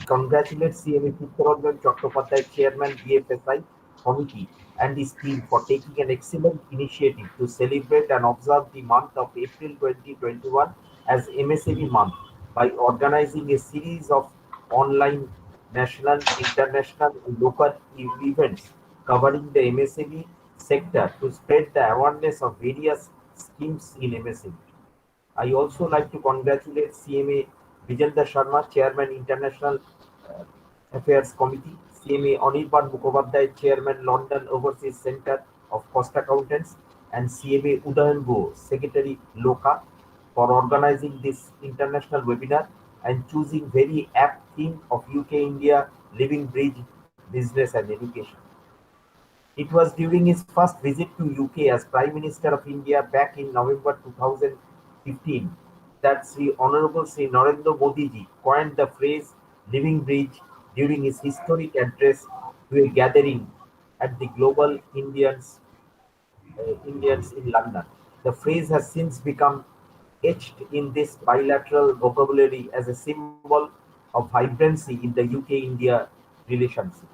congratulate CMA Chittaranjan Chattopadhyay, Chairman BFSI Committee and his team for taking an excellent initiative to celebrate and observe the month of April 2021 as MSME month by organizing a series of online, national, international, and local events covering the MSME sector to spread the awareness of various schemes in MSME. I also like to congratulate CMA Vijender Sharma, Chairman International Affairs Committee, CMA Anirban Mukhopadhyay, Chairman London Overseas Center of Cost Accountants, and CMA Udayan Go, Secretary LOCA, for organizing this international webinar and choosing very apt theme of UK India Living Bridge Business and Education. It was during his first visit to UK as Prime Minister of India back in November 2015 that Honorable Sri Narendra Modi ji coined the phrase Living Bridge during his historic address to a gathering at the Global Indians in London. The phrase has since become etched in this bilateral vocabulary as a symbol of vibrancy in the UK-India relationship.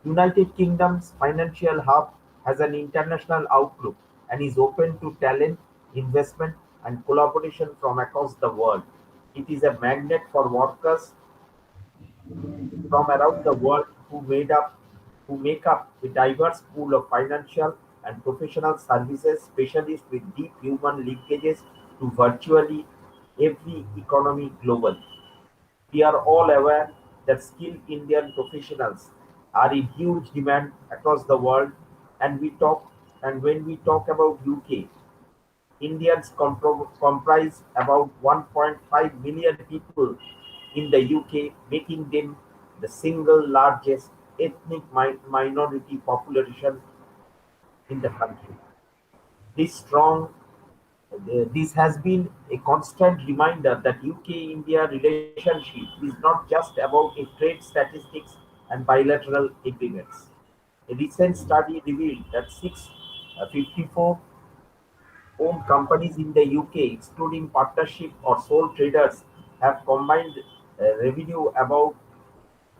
United Kingdom's financial hub has an international outlook and is open to talent, investment, and collaboration from across the world. It is a magnet for workers from around the world who make up a diverse pool of financial and professional services specialists with deep human linkages to virtually every economy globally. We are all aware that skilled Indian professionals are in huge demand across the world, and when we talk about UK, Indians comprise about 1.5 million people in the UK, making them the single largest ethnic minority population in the country. This strong this has been a constant reminder that UK-India relationship is not just about a trade statistics and bilateral agreements. A recent study revealed that 654 owned companies in the UK, excluding partnership or sole traders, have combined revenue about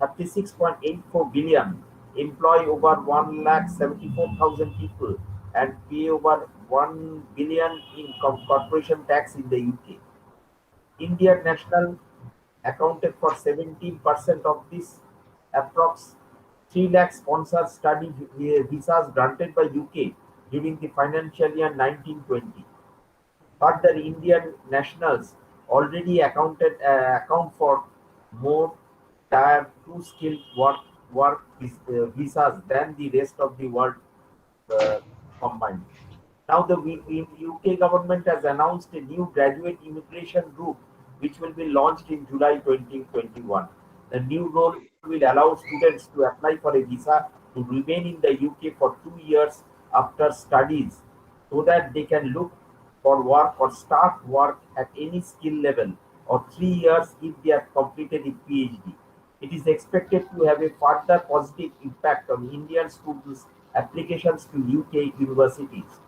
36.84 billion, employ over 1,74,000 people, and pay over 1 billion in corporation tax in the UK. Indian national accounted for 17% of this, approx 3 lakh sponsored study visas granted by UK during the financial year 1920. Further, Indian nationals already account for more Tier 2 skilled work visas than the rest of the world uh, combined. Now, the UK government has announced a new graduate immigration route, which will be launched in July 2021. The new rule will allow students to apply for a visa to remain in the UK for 2 years after studies, so that they can look for work or start work at any skill level, or 3 years if they have completed a PhD. It is expected to have a further positive impact on Indian students' applications to UK universities.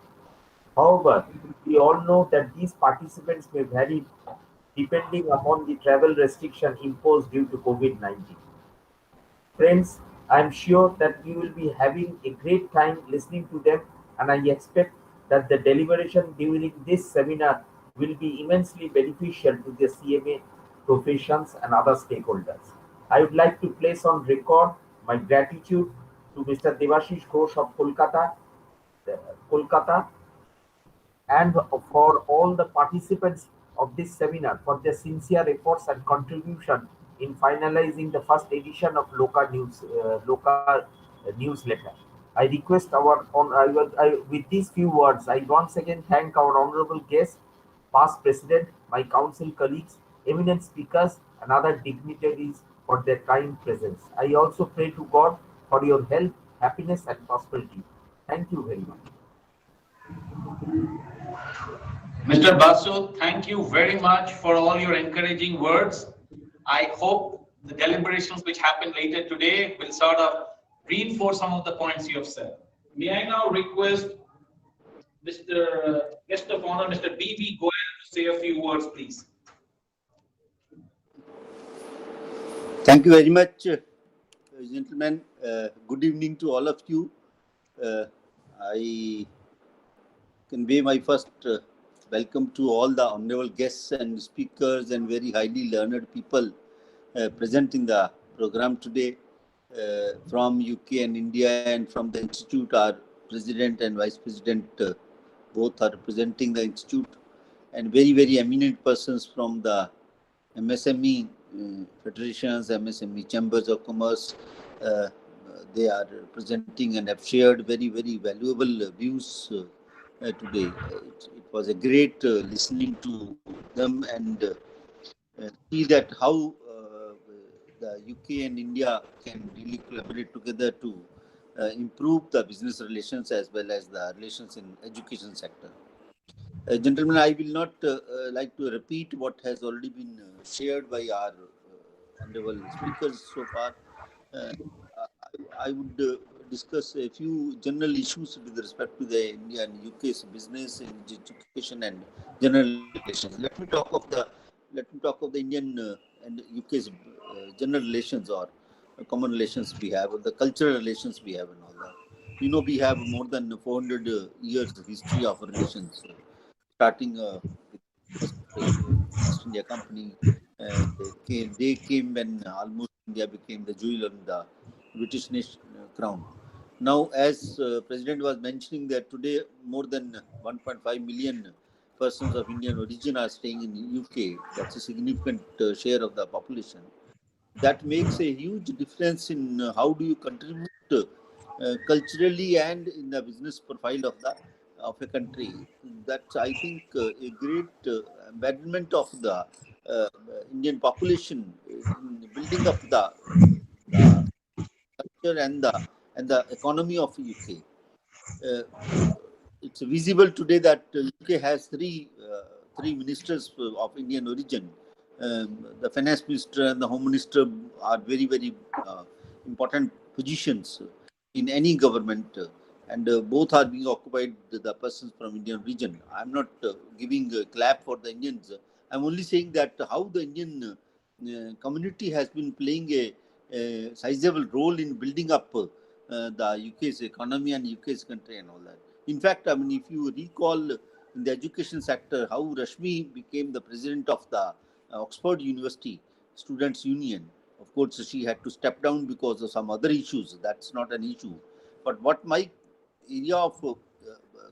However, we all know that these participants may vary depending upon the travel restriction imposed due to COVID-19. Friends, I am sure that we will be having a great time listening to them, and I expect that the deliberation during this seminar will be immensely beneficial to the CMA professions and other stakeholders. I would like to place on record my gratitude to Mr. Devashish Ghosh of Kolkata, and for all the participants of this seminar for their sincere efforts and contribution in finalizing the first edition of local newsletter. I request with these few words, I once again thank our honorable guests, past president, my council colleagues, eminent speakers, and other dignitaries for their kind presence. I also pray to God for your health, happiness, and prosperity. Thank you very much. Mr. Basu, thank you very much for all your encouraging words. I hope the deliberations which happen later today will sort of reinforce some of the points you have said. May I now request Mr. Guest of Honor, Mr. B.B. Goyal, to say a few words, please. Thank you very much, gentlemen. Good evening to all of you. I convey my first welcome to all the honorable guests and speakers and very highly learned people present in the program today from UK and India, and from the Institute. Our President and Vice President both are representing the Institute, and very, very eminent persons from the MSME federations, MSME chambers of commerce. They are presenting and have shared very, very valuable views today. It was a great listening to them and see that how the UK and India can really collaborate together to improve the business relations as well as the relations in education sector. Gentlemen, I will not like to repeat what has already been shared by our honorable speakers so far. I would discuss a few general issues with respect to the India and UK's business and education and general relations. Let me talk of the Indian and UK's general relations, or common relations we have, or the cultural relations we have, and all that. You know, we have more than 400 years history of relations, starting with first East India Company. They came when almost India became the jewel on the British nation, crown. Now, as President was mentioning that today more than 1.5 million persons of Indian origin are staying in UK. That's a significant share of the population. That makes a huge difference in how do you contribute culturally and in the business profile of a country. That's, I think, a great embedment of the Indian population in building up the culture and the economy of UK. Uh, it's visible today that UK has three ministers of Indian origin. The finance minister and the home minister are very important positions in any government, and both are being occupied the persons from Indian region. I'm not giving a clap for the Indians. I'm only saying that how the Indian community has been playing a sizable role in building up the UK's economy and UK's country and all that. In fact, I mean, if you recall in the education sector, how Rashmi became the president of the Oxford University Students' Union. Of course, she had to step down because of some other issues. That's not an issue. But what my area of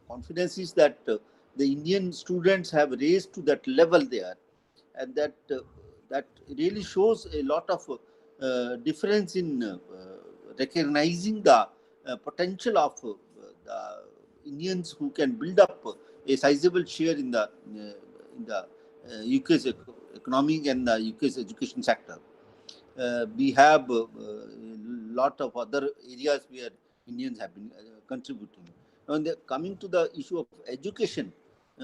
confidence is that the Indian students have raised to that level there, and that really shows a lot of difference in recognizing the potential of the Indians who can build up a sizable share in the UK's economic and the UK's education sector. We have a lot of other areas where Indians have been contributing. Now, coming to the issue of education,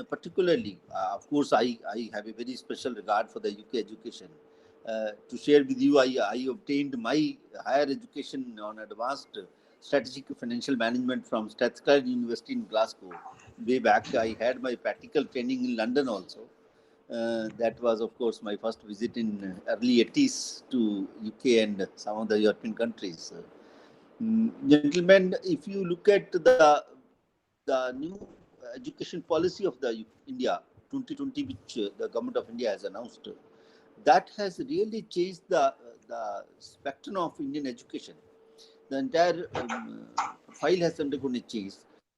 particularly, of course, I have a very special regard for the UK education. To share with you, I obtained my higher education on advanced strategic financial management from Strathclyde University in Glasgow. Way back, I had my practical training in London also. That was, of course, my first visit in early 80s to UK and some of the European countries. Gentlemen, if you look at the new education policy of the India 2020, which the government of India has announced, that has really changed the spectrum of Indian education. The entire profile has undergone a change.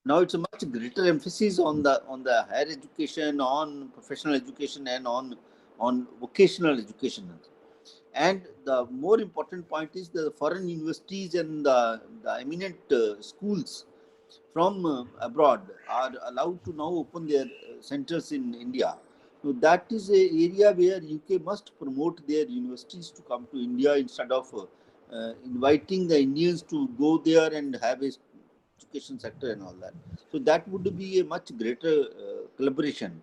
Now it's a much greater emphasis on the higher education, on professional education, and on vocational education. And the more important point is the foreign universities and the eminent schools from abroad are allowed to now open their centers in India. So that is an area where UK must promote their universities to come to India instead of inviting the Indians to go there and have a education sector and all that. So that would be a much greater collaboration.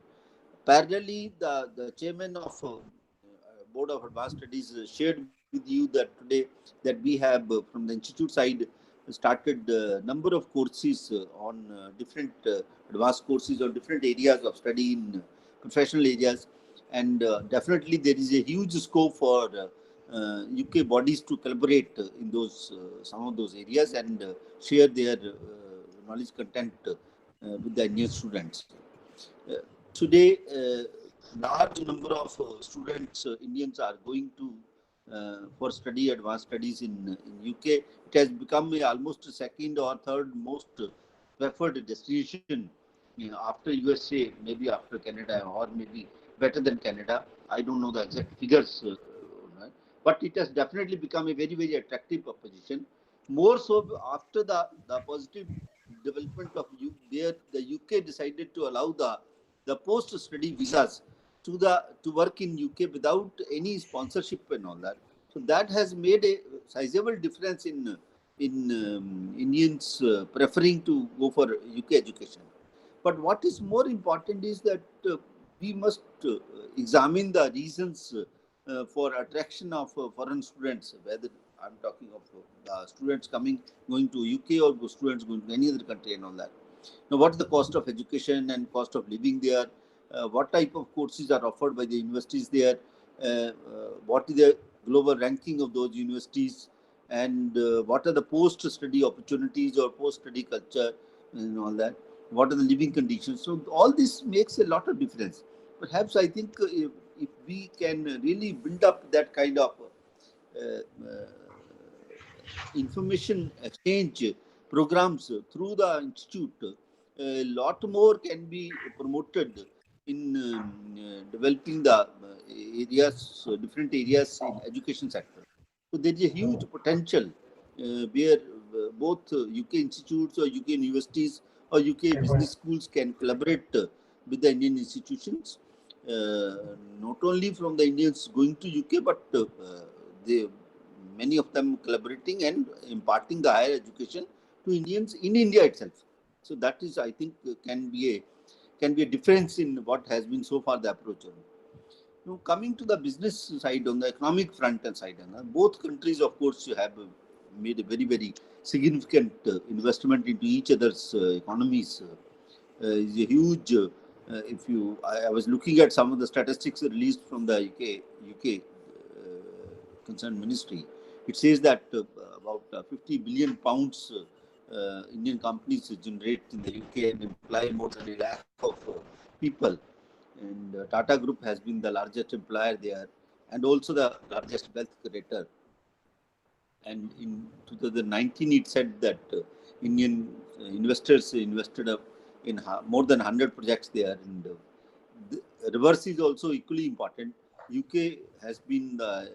Parallelly, the chairman of Board of Advanced Studies shared with you that today that we have from the institute side started a number of courses on different advanced courses on different areas of study in professional areas, and definitely there is a huge scope for UK bodies to collaborate in those some of those areas and share their knowledge content with the Indian students. Today, large number of students, Indians, are going to for study, advanced studies in UK. It has become almost second or third most preferred destination after USA, maybe after Canada, or maybe better than Canada. I don't know the exact figures, but it has definitely become a very attractive proposition. More so after the positive development of where the UK decided to allow the post-study visas to work in UK without any sponsorship and all that. So that has made a sizable difference in Indians preferring to go for UK education. But what is more important is that we must examine the reasons for attraction of foreign students, whether I'm talking of students going to UK or students going to any other country and all that. Now, what is the cost of education and cost of living there? What type of courses are offered by the universities there? What is the global ranking of those universities? and what are the post-study opportunities or post-study culture and all that. What are the living conditions? So all this makes a lot of difference. Perhaps I think if we can really build up that kind of information exchange programs through the institute, a lot more can be promoted in developing the areas, different areas in education sector. So there is a huge potential where both UK institutes or UK universities or UK business schools can collaborate with the Indian institutions, not only from the Indians going to UK, but they many of them collaborating and imparting the higher education to Indians in India itself. So that is, I think, can be a difference in what has been so far the approach. Now, coming to the business side, on the economic front and side, both countries, of course, have made a very, very significant investment into each other's economies. Is a huge. I was looking at some of the statistics released from the UK concerned ministry. It says that about 50 billion pounds Indian companies generate in the UK and employ more than a lakh of people. And Tata Group has been the largest employer there and also the largest wealth creator. And in 2019, it said that Indian investors invested in more than 100 projects there. And the reverse is also equally important. UK has been the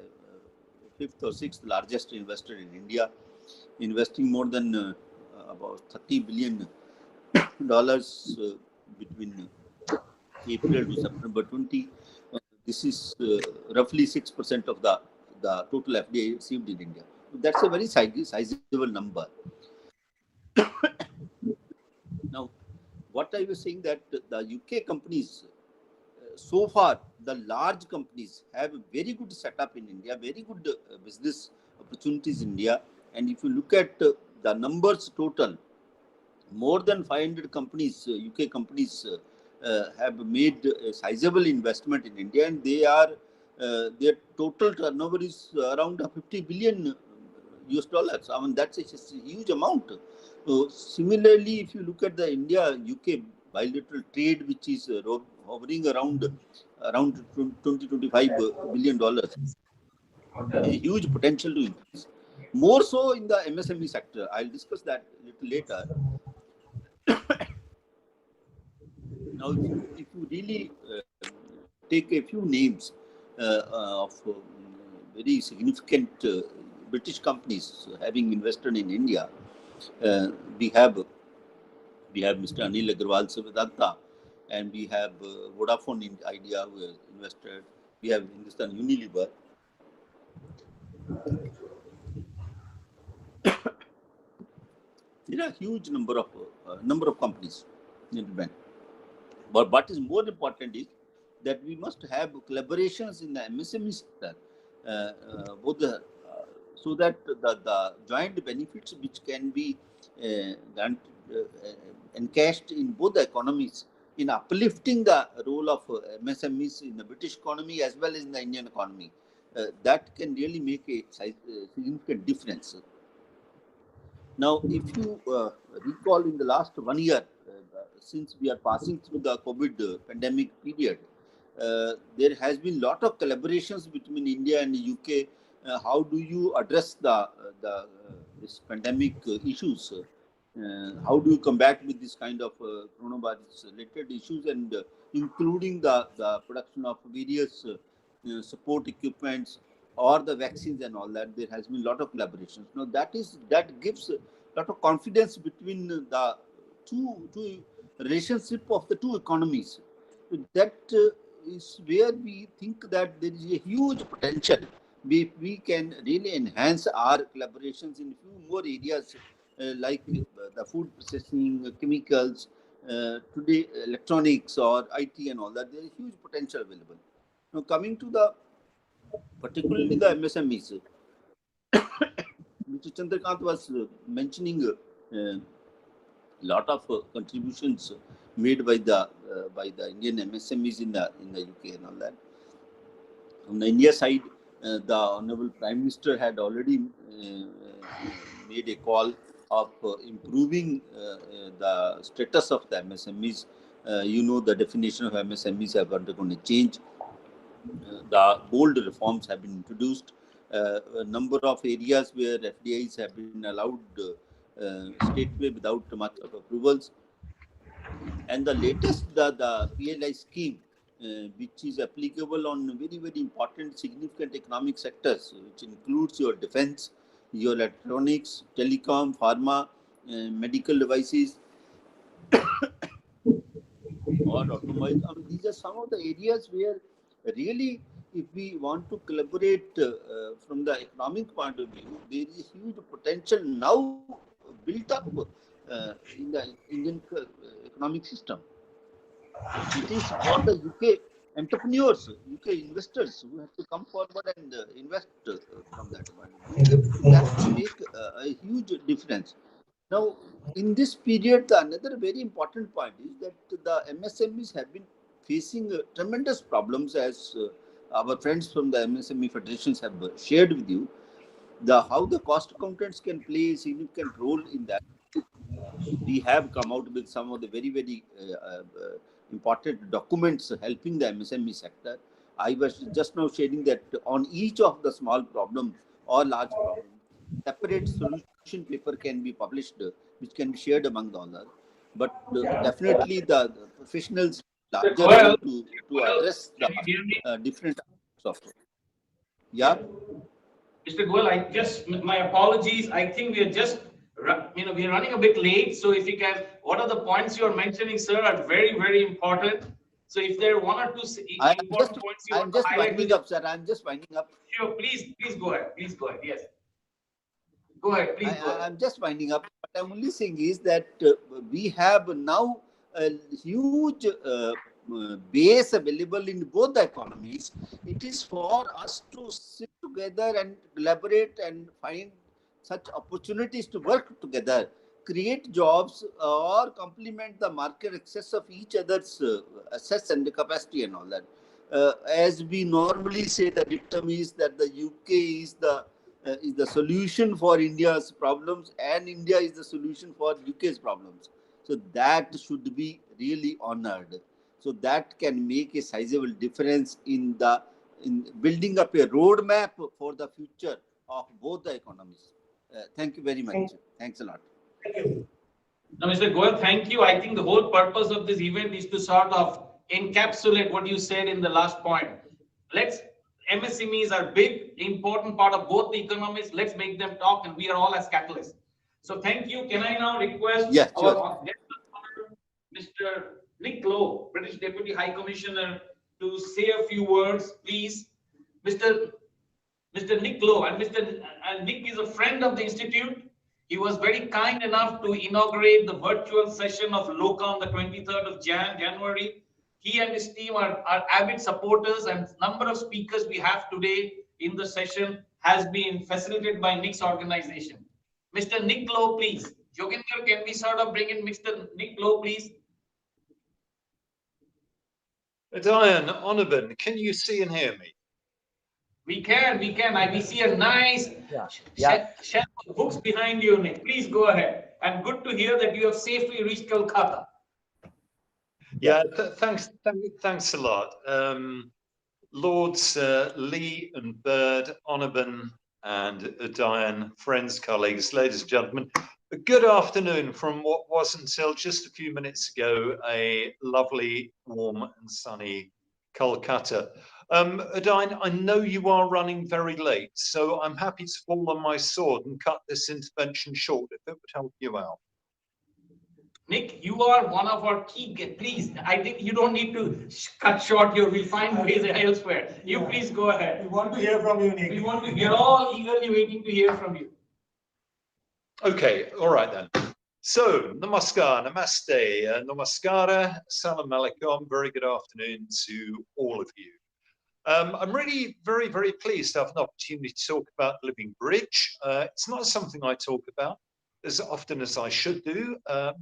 fifth or sixth largest investor in India, investing more than about $30 billion between April to September 20. This is roughly 6% of the total FDI received in India. That's a very sizable number. Now, what I was saying that the UK companies, so far, the large companies have a very good setup in India, very good business opportunities in India. And if you look at the numbers total, more than 500 companies, UK companies, have made a sizable investment in India, and their total turnover is around 50 billion US dollars. I mean, that's a huge amount. Similarly, if you look at the India-UK bilateral trade, which is hovering around $20-25 billion, a huge potential to increase. More so in the MSME sector. I'll discuss that a little later. Now, if you really take a few names of very significant British companies having invested in India, we have Mr. Anil Agarwal Vedanta, and we have Vodafone Idea who has invested. We have Hindustan Unilever. There are a huge number of companies. But what is more important is that we must have collaborations in the MSME sector, so that the joint benefits which can be encashed in both the economies in uplifting the role of MSMEs in the British economy as well as in the Indian economy, that can really make a significant difference. Now, if you recall, in the last 1 year, since we are passing through the COVID pandemic period, there has been a lot of collaborations between India and the UK. How do you address this pandemic issues? How do you combat with this kind of coronavirus-related issues, and including the production of various support equipments or the vaccines and all that? There has been a lot of collaborations. Now, that gives a lot of confidence between the two relationship of the two economies. That is where we think that there is a huge potential. We can really enhance our collaborations in a few more areas, like the food processing, chemicals, today electronics or IT and all that. There is huge potential available. Now, coming to particularly the MSMEs, Mr. Chandrakant was mentioning a lot of contributions made by the Indian MSMEs in the UK and all that. On the India side, the Honorable Prime Minister had already made a call of improving the status of the MSMEs. You know, the definition of MSMEs have undergone a change. The bold reforms have been introduced. A number of areas where FDIs have been allowed straightway without much of approvals. And the latest, the PLI scheme, which is applicable on very, very important, significant economic sectors, which includes your defense, your electronics, telecom, pharma, medical devices, or automobiles. I mean, these are some of the areas where really, if we want to collaborate from the economic point of view, there is huge potential now built up in the Indian economic system. It is for the UK entrepreneurs, UK investors who have to come forward and invest from that point of view. That will make a huge difference. Now, in this period, another very important point is that the MSMEs have been facing tremendous problems, as our friends from the MSME federations have shared with you. How the cost accountants can play a significant role in that. We have come out with some of the very, very important documents helping the MSME sector. I was just now sharing that on each of the small problems or large problems, separate solution paper can be published, which can be shared among the others. But definitely the professionals larger role to address the different aspects of it. Yeah. Mr. Goel, my apologies. I think we are just, we're running a bit late. So if you can, what are the points you're mentioning, sir, are very, very important. So if there are one or two important points you want to highlight. I'm just winding up, sir. I'm just winding up. Sure, please go ahead. Please go ahead. Yes. Go ahead, please go ahead. I'm just winding up. What I'm only saying is that we have now a huge base available in both the economies. It is for us to sit together and collaborate and find such opportunities to work together, create jobs, or complement the market access of each other's assets and the capacity and all that. As we normally say, the dictum is that the UK is the solution for India's problems, and India is the solution for UK's problems. So that should be really honored. So that can make a sizable difference in building up a roadmap for the future of both the economies. Thank you very much. Thanks a lot. Now, Mr. Goel, thank you. I think the whole purpose of this event is to sort of encapsulate what you said in the last point. MSMEs are big, important part of both the economies. Let's make them talk, and we are all as catalysts. So thank you. Can I now request our Mr. Nick Lowe, British Deputy High Commissioner, to say a few words, please. Mr. Nick Lowe, and Nick is a friend of the Institute. He was very kind enough to inaugurate the virtual session of LOCA on the 23rd of January. He and his team are avid supporters, and number of speakers we have today in the session has been facilitated by Nick's organization. Mr. Nick Lowe, please. Joginder, can we sort of bring in Mr. Nick Lowe, please? Diane, Onabin, can you see and hear me? We can. We see a nice shelf of books behind you, Nick. Please go ahead. And good to hear that you have safely reached Kolkata. Yeah, thanks a lot. Lords Lee and Bird, Onabin and Diane, friends, colleagues, ladies and gentlemen, a good afternoon from what was until just a few minutes ago a lovely, warm and sunny Kolkata. Diane, I know you are running very late, so I'm happy to fall on my sword and cut this intervention short if it would help you out. Nick, you are one of our key guests. Please, I think you don't need to cut short here. We'll find ways elsewhere. You please go ahead. We want to hear from you, Nick. We're all eagerly waiting to hear from you. Okay, all right then. So, namaskar, namaste, namaskara, salam alaikum. Very good afternoon to all of you. I'm really very, very pleased to have an opportunity to talk about the Living Bridge. It's not something I talk about as often as I should do.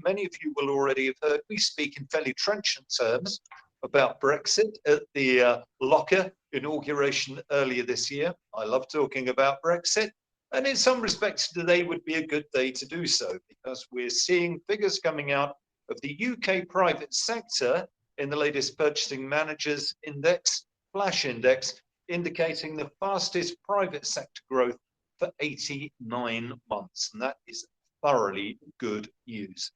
Many of you will already have heard me speak in fairly trenchant terms about Brexit at the Locker inauguration earlier this year. I love talking about Brexit. And in some respects, today would be a good day to do so, because we're seeing figures coming out of the UK private sector in the latest Purchasing Managers Index, Flash Index, indicating the fastest private sector growth for 89 months. And that is thoroughly good news.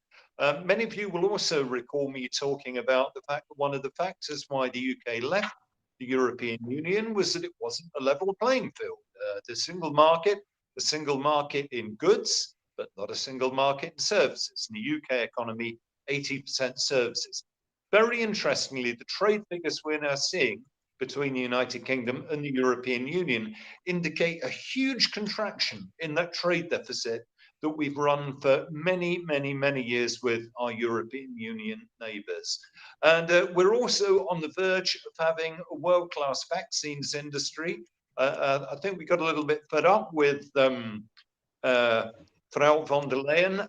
Many of you will also recall me talking about the fact that one of the factors why the UK left the European Union was that it wasn't a level playing field. The single market in goods, but not a single market in services. In the UK economy, 80% services. Very interestingly, the trade figures we're now seeing between the United Kingdom and the European Union indicate a huge contraction in that trade deficit that we've run for many, many, many years with our European Union neighbours. And we're also on the verge of having a world-class vaccines industry. I think we got a little bit fed up with Frau von der Leyen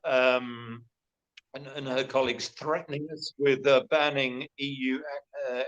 and her colleagues threatening us with banning EU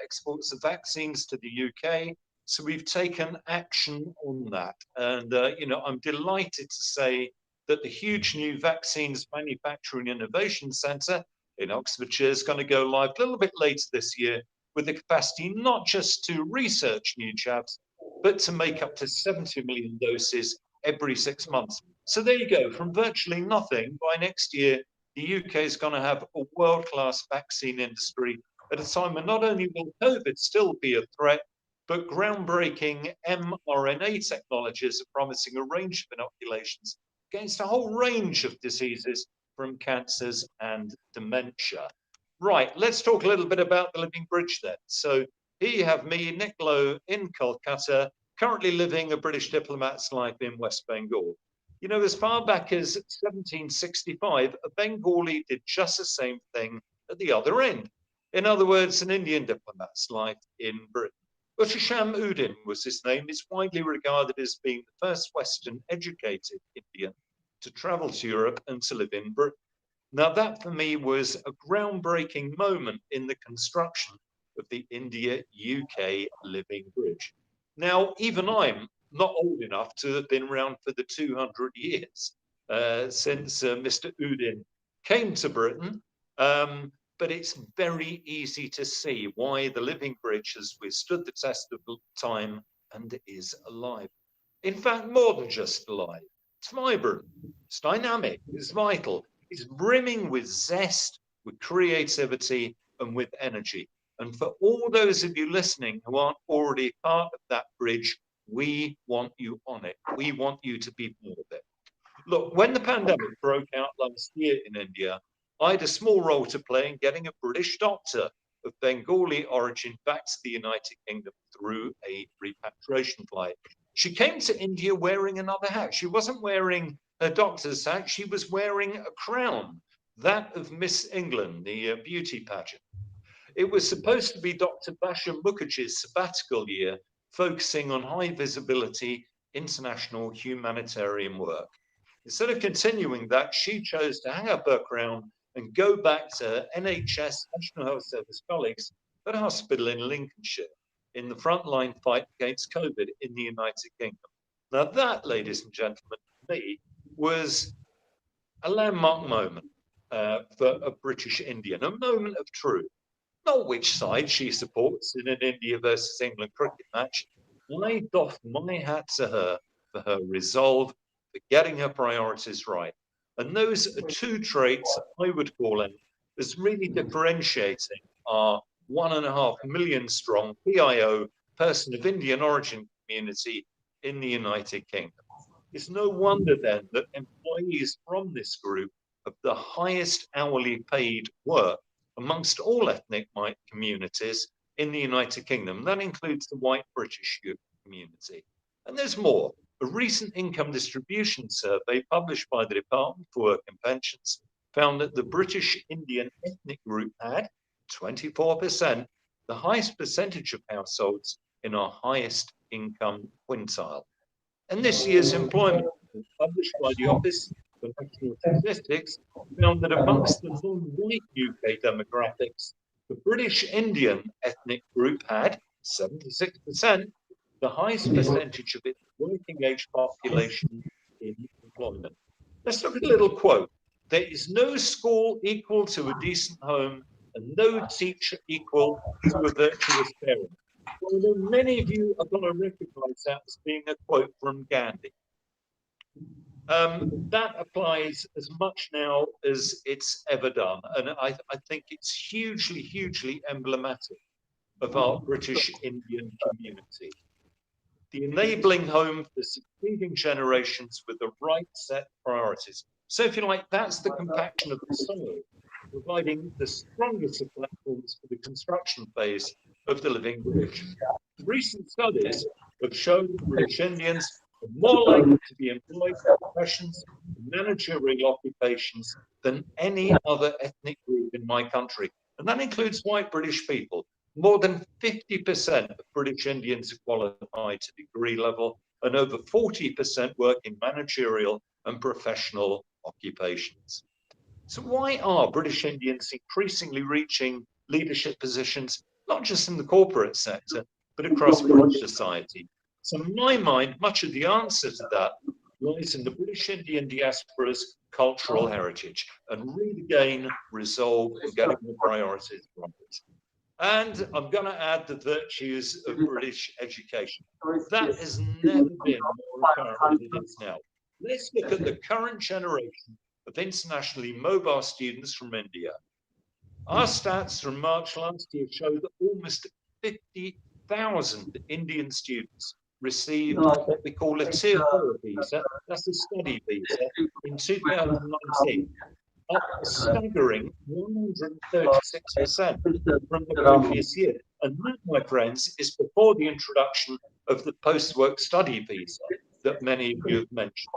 exports of vaccines to the UK. So we've taken action on that. And, you know, I'm delighted to say that the huge new Vaccines Manufacturing Innovation Centre in Oxfordshire is going to go live a little bit later this year with the capacity not just to research new jabs, but to make up to 70 million doses every 6 months. So there you go, from virtually nothing, by next year, the UK is going to have a world-class vaccine industry at a time when not only will COVID still be a threat, but groundbreaking mRNA technologies are promising a range of inoculations against a whole range of diseases, from cancers and dementia. Right, let's talk a little bit about the Living Bridge then. So here you have me, Nick Lowe, in Kolkata, currently living a British diplomat's life in West Bengal. You know, as far back as 1765, a Bengali did just the same thing at the other end. In other words, an Indian diplomat's life in Britain. Uttasham Udin was his name. He's widely regarded as being the first Western educated Indian to travel to Europe and to live in Britain. Now that for me was a groundbreaking moment in the construction of the India-UK Living Bridge. Now, even I'm not old enough to have been around for the 200 years since Mr. Udin came to Britain. But it's very easy to see why the Living Bridge has withstood the test of time and is alive. In fact, more than just alive. It's vibrant, it's dynamic, it's vital, it's brimming with zest, with creativity, and with energy. And for all those of you listening who aren't already part of that bridge, we want you on it. We want you to be part of it. Look, when the pandemic broke out last year in India, I had a small role to play in getting a British doctor of Bengali origin back to the United Kingdom through a repatriation flight. She came to India wearing another hat. She wasn't wearing her doctor's hat, she was wearing a crown, that of Miss England, the beauty pageant. It was supposed to be Dr. Bashar Mukherjee's sabbatical year, focusing on high visibility international humanitarian work. Instead of continuing that, she chose to hang up her crown and go back to her NHS National Health Service colleagues at a hospital in Lincolnshire in the frontline fight against COVID in the United Kingdom. Now that, ladies and gentlemen, for me, was a landmark moment for a British Indian, a moment of truth. Not which side she supports in an India versus England cricket match. I doff my hat to her for her resolve, for getting her priorities right. And those are two traits I would call in as really differentiating our 1.5 million strong PIO, person of Indian origin community in the United Kingdom. It's no wonder then that employees from this group have the highest hourly paid work amongst all ethnic communities in the United Kingdom. That includes the white British community. And there's more. A recent income distribution survey published by the Department for Work and Pensions found that the British Indian ethnic group had 24%, the highest percentage of households in our highest income quintile. And this year's employment report published by the Office for National Statistics found that amongst the non-white UK demographics, the British Indian ethnic group had 76%, the highest percentage of its working age population in employment. Let's look at a little quote. There is no school equal to a decent home and no teacher equal to a virtuous parent. Well, I know many of you are going to recognize that as being a quote from Gandhi. That applies as much now as it's ever done. And I think it's hugely, hugely emblematic of our British Indian community. The enabling home for succeeding generations with the right set priorities. So if you like, that's the compaction of the soil, providing the strongest of platforms for the construction phase of the living bridge. Recent studies have shown that British Indians are more likely to be employed in professions and managerial occupations than any other ethnic group in my country. And that includes white British people. More than 50% of British Indians are qualified to degree level, and over 40% work in managerial and professional occupations. So why are British Indians increasingly reaching leadership positions, not just in the corporate sector, but across British society? So in my mind, much of the answer to that lies in the British Indian diaspora's cultural heritage, and read again, resolve, and getting the priorities right. And I'm going to add the virtues of British education. That has never been more apparent than it is now. Let's look at the current generation of internationally mobile students from India. Our stats from March last year show that almost 50,000 Indian students received what we call a Tier 4 visa, that's a study visa, in 2019. Up a staggering 136% from the previous year. And that, my friends, is before the introduction of the post-work study visa that many of you have mentioned.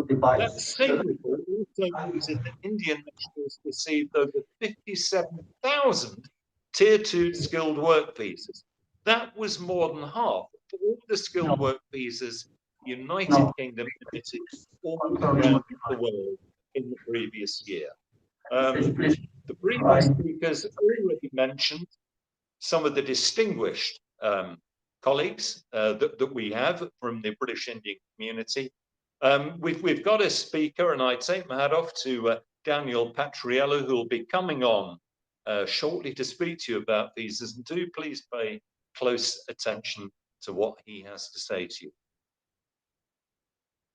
That same report also noted that Indian nationals received over 57,000 Tier 2 skilled work visas. That was more than half of all the skilled work visas the United Kingdom emitted all around the world in the previous year. The previous speakers already mentioned some of the distinguished colleagues that we have from the British Indian community. We've got a speaker, and I take my hat off to Daniel Patriello, who will be coming on shortly to speak to you about visas. And do please pay close attention to what he has to say to you.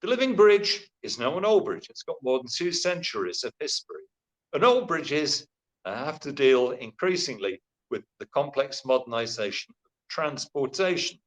The Living Bridge is now an old bridge. It's got more than 2 centuries of history. And old bridges have to deal increasingly with the complex modernization of transportation.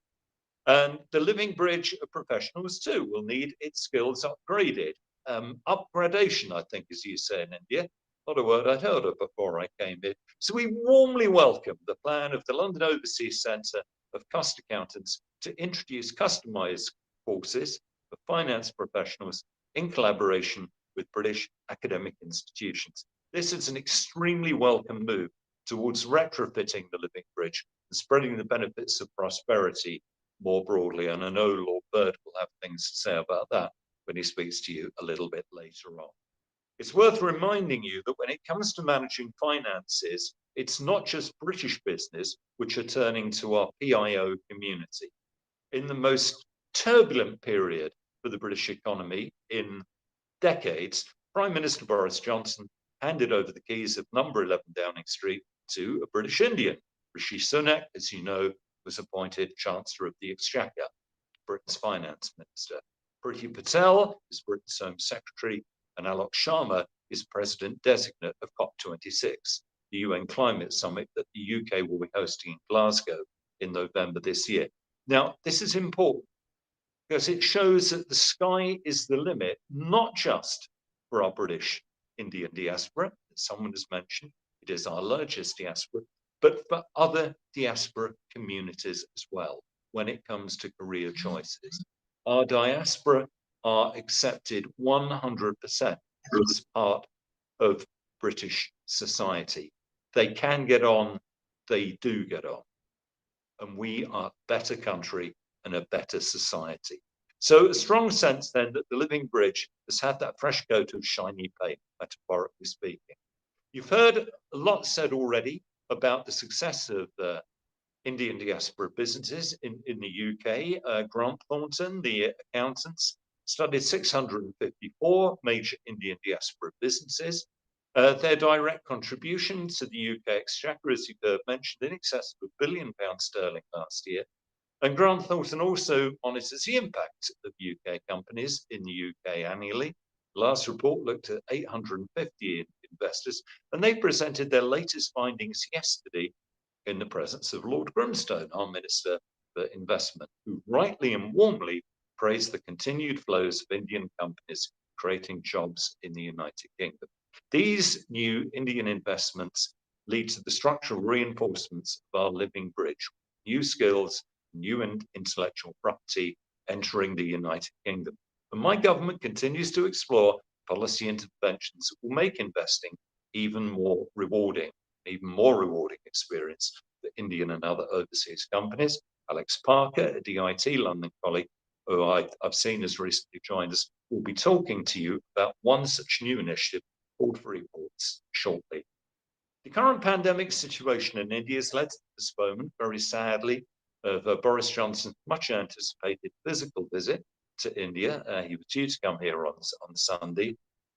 And the Living Bridge of professionals too will need its skills upgraded. Upgradation, I think, as you say in India, not a word I'd heard of before I came here. So we warmly welcome the plan of the London Overseas Centre of Cost Accountants to introduce customized courses for finance professionals in collaboration with British academic institutions. This is an extremely welcome move towards retrofitting the Living Bridge and spreading the benefits of prosperity more broadly. And I know Lord Bird will have things to say about that when he speaks to you a little bit later on. It's worth reminding you that when it comes to managing finances, it's not just British business which are turning to our PIO community. In the most turbulent period for the British economy in decades, Prime Minister Boris Johnson handed over the keys of number 11 Downing Street to a British Indian. Rishi Sunak, as you know, was appointed Chancellor of the Exchequer, Britain's finance minister. Priti Patel is Britain's Home Secretary, and Alok Sharma is President Designate of COP26, the UN climate summit that the UK will be hosting in Glasgow in November this year. Now, this is important because it shows that the sky is the limit, not just for our British Indian diaspora, as someone has mentioned, it is our largest diaspora, but for other diaspora communities as well when it comes to career choices. Our diaspora are accepted 100% as part of British society. They can get on, they do get on. And we are a better country and a better society. So a strong sense then that the Living Bridge has had that fresh coat of shiny paint, metaphorically speaking. You've heard a lot said already about the success of Indian diaspora businesses in the UK. Grant Thornton, the accountants, studied 654 major Indian diaspora businesses. Their direct contribution to the UK exchequer, as you've mentioned, in excess of £1 billion last year. And Grant Thornton also monitors the impact of UK companies in the UK annually. The last report looked at 850 investors, and they presented their latest findings yesterday in the presence of Lord Grimstone, our Minister for Investment, who rightly and warmly praised the continued flows of Indian companies creating jobs in the United Kingdom. These new Indian investments lead to the structural reinforcements of our living bridge, new skills, new and intellectual property entering the United Kingdom. And my government continues to explore policy interventions that will make investing even more rewarding experience for Indian and other overseas companies. Alex Parker, a DIT London colleague, who I've seen has recently joined us, will be talking to you about one such new initiative called Freeports shortly. The current pandemic situation in India has led to the postponement, very sadly, of Boris Johnson's much anticipated physical visit to India. He was due to come here on Sunday.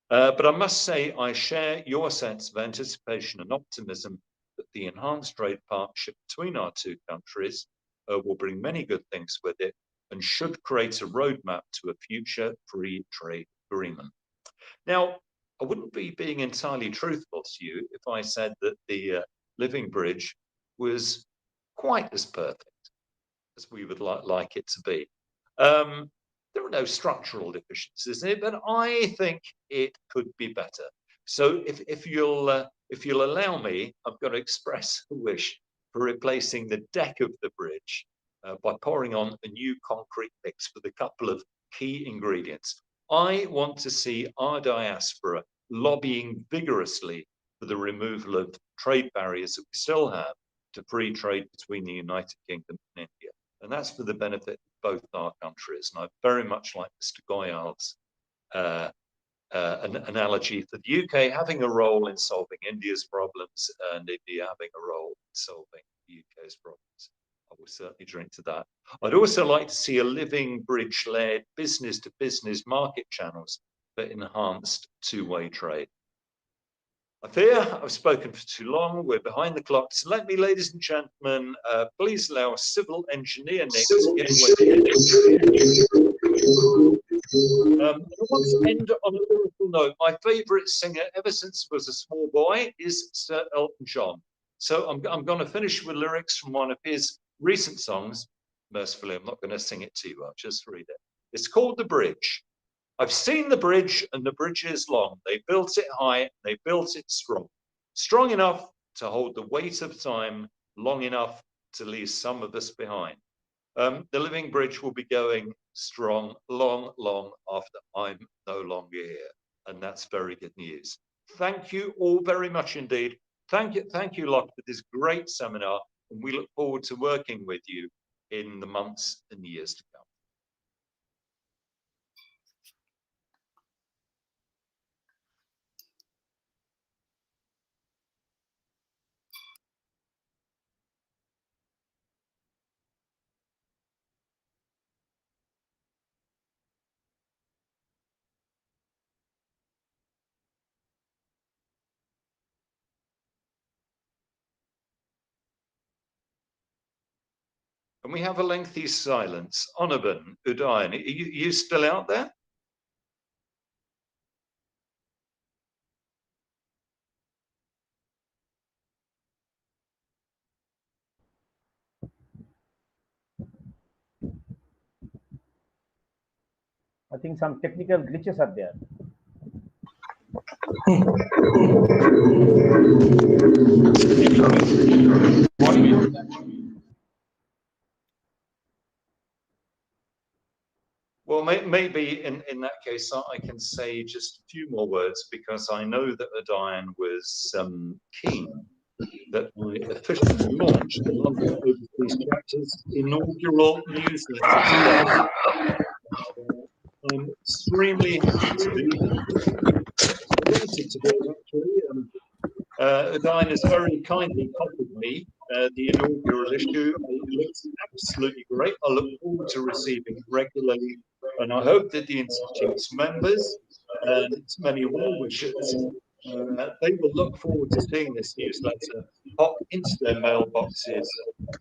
But I must say, I share your sense of anticipation and optimism that the enhanced trade partnership between our two countries will bring many good things with it and should create a roadmap to a future free trade agreement. Now, I wouldn't be being entirely truthful to you if I said that the Living Bridge was quite as perfect as we would like it to be. There are no structural deficiencies in it, but I think it could be better. So if you'll allow me, I've got to express a wish for replacing the deck of the bridge by pouring on a new concrete mix with a couple of key ingredients. I want to see our diaspora lobbying vigorously for the removal of trade barriers that we still have to free trade between the United Kingdom and India. And that's for the benefit of both our countries. And I very much like Mr. Goyal's an analogy for the UK having a role in solving India's problems and India having a role in solving the UK's problems. I will certainly drink to that. I'd also like to see a Living Bridge-led business-to-business market channels for enhanced two-way trade. I fear I've spoken for too long. We're behind the clock. So let me, ladies and gentlemen, please allow a civil engineer next to get I want to end on a lyrical note. My favourite singer ever since I was a small boy is Sir Elton John. So I'm going to finish with lyrics from one of his recent songs. Mercifully, I'm not going to sing it to you. I'll just read it. It's called The Bridge. I've seen the bridge, and the bridge is long. They built it high, they built it strong. Strong enough to hold the weight of time, long enough to leave some of us behind. The Living Bridge will be going strong, long, long after I'm no longer here. And that's very good news. Thank you all very much indeed. Thank you, Locke, for this great seminar. And we look forward to working with you in the months and years to come. And we have a lengthy silence. Onurban, Udayan, are you still out there? I think some technical glitches are there. Well, maybe in that case, I can say just a few more words because I know that Udayan was keen that we officially launched the London Overseas Chapter's inaugural newsletter today. I'm extremely happy to be delighted to be actually. Udayan has very kindly copied me the inaugural issue. It looks absolutely great. I look forward to receiving regularly And I hope that the Institute's members and its many well-wishers, they will look forward to seeing this newsletter pop into their mailboxes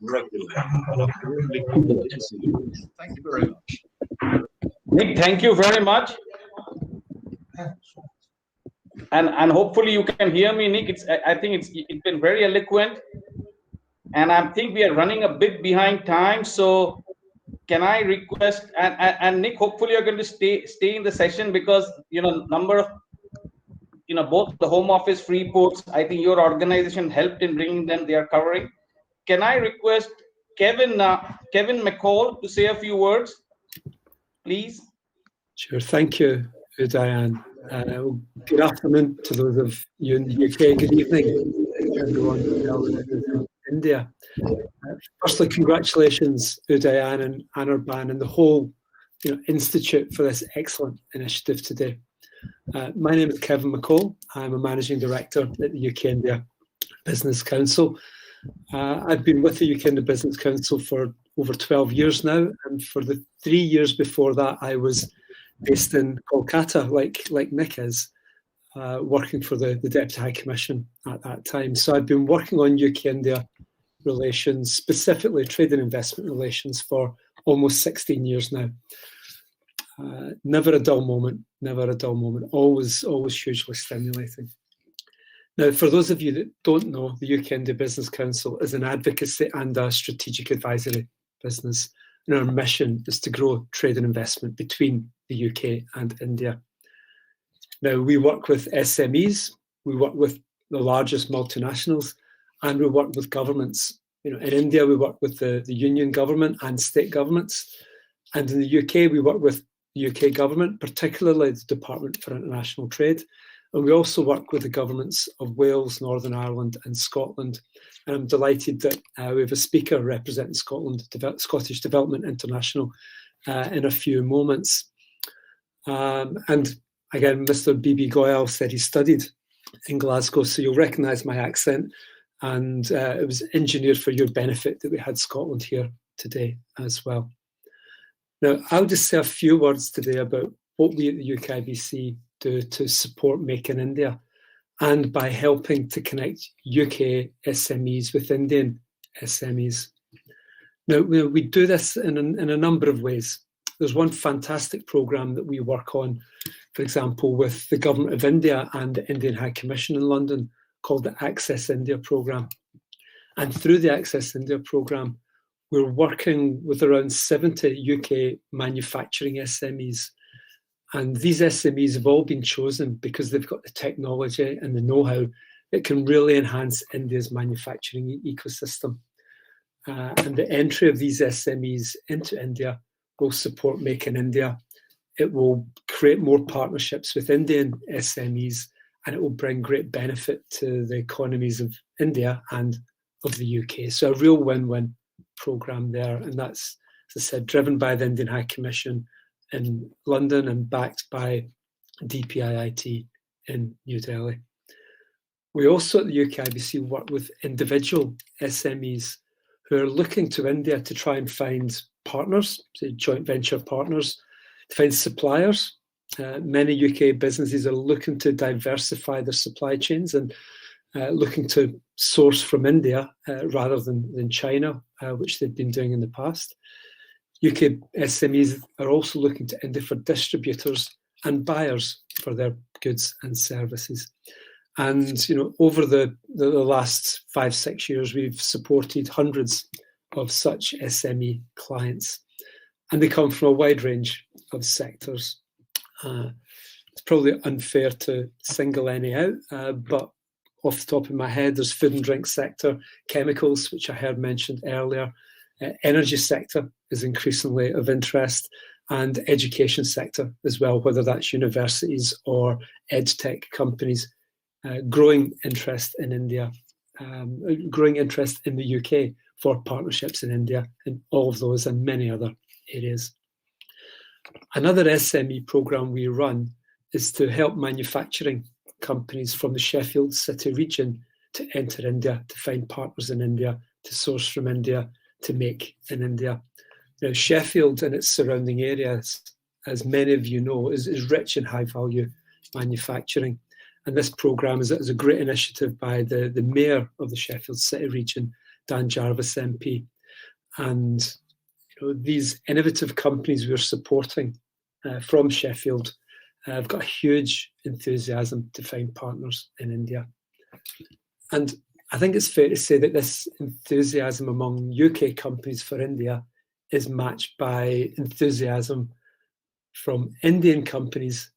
regularly. And I really hope to see you. Thank you very much. Nick, thank you very much. And hopefully you can hear me, Nick. I think it's been very eloquent, and I think we are running a bit behind time. So can I request, and Nick, hopefully you're going to stay in the session, because number of both the Home Office free ports, I think your organization helped in bringing them. They are covering. Can I request Kevin Mccall to say a few words, please? Sure. Thank you, Diane. Good afternoon to those of you in the UK. Good evening, everyone in India. Firstly, congratulations, Diane and Anirban and the whole Institute for this excellent initiative today. My name is Kevin Mccall. I'm a Managing Director at the UK India Business Council. I've been with the UK India Business Council for over 12 years now, and for the 3 years before that, I was based in Kolkata, like Nick is, working for the Deputy High Commission at that time. So I've been working on UK-India relations, specifically trade and investment relations, for almost 16 years now. Never a dull moment, always hugely stimulating. Now, for those of you that don't know, the UK India Business Council is an advocacy and a strategic advisory business, and our mission is to grow trade and investment between the UK and India. Now, we work with SMEs, we work with the largest multinationals, and we work with governments. In India, we work with the union government and state governments, and in the UK, we work with the UK government, particularly the Department for International Trade, and we also work with the governments of Wales, Northern Ireland, and Scotland. And I'm delighted that we have a speaker representing Scottish Development International in a few moments. And again, Mr. B.B. Goyal said he studied in Glasgow, so you'll recognise my accent. And it was engineered for your benefit that we had Scotland here today as well. Now, I'll just say a few words today about what we at the UKIBC do to support Make in India, and by helping to connect UK SMEs with Indian SMEs. Now, we do this in a number of ways. There's one fantastic programme that we work on, for example, with the Government of India and the Indian High Commission in London, called the Access India programme. And through the Access India programme, we're working with around 70 UK manufacturing SMEs. And these SMEs have all been chosen because they've got the technology and the know-how that can really enhance India's manufacturing ecosystem. And the entry of these SMEs into India will support Make in India. It will create more partnerships with Indian SMEs, and it will bring great benefit to the economies of India and of the UK. So a real win-win programme there. And that's, as I said, driven by the Indian High Commission in London and backed by DPIIT in New Delhi. We also at the UKIBC work with individual SMEs who are looking to India to try and find partners, say joint venture partners, to find suppliers. Many UK businesses are looking to diversify their supply chains and looking to source from India rather than China, which they've been doing in the past. UK SMEs are also looking to India for distributors and buyers for their goods and services. And over the last 5-6 years, we've supported hundreds of such SME clients, and they come from a wide range of sectors. It's probably unfair to single any out, but off the top of my head, there's food and drink sector, chemicals, which I heard mentioned earlier, energy sector is increasingly of interest, and education sector as well, whether that's universities or edtech companies. Growing interest in India, growing interest in the UK for partnerships in India, in all of those and many other areas. Another SME programme we run is to help manufacturing companies from the Sheffield City region to enter India, to find partners in India, to source from India, to make in India. Now, Sheffield and its surrounding areas as many of you know, is rich in high-value manufacturing. And this programme is a great initiative by the Mayor of the Sheffield City region, Dan Jarvis MP. And these innovative companies we're supporting from Sheffield have got a huge enthusiasm to find partners in India. And I think it's fair to say that this enthusiasm among UK companies for India is matched by enthusiasm from Indian companies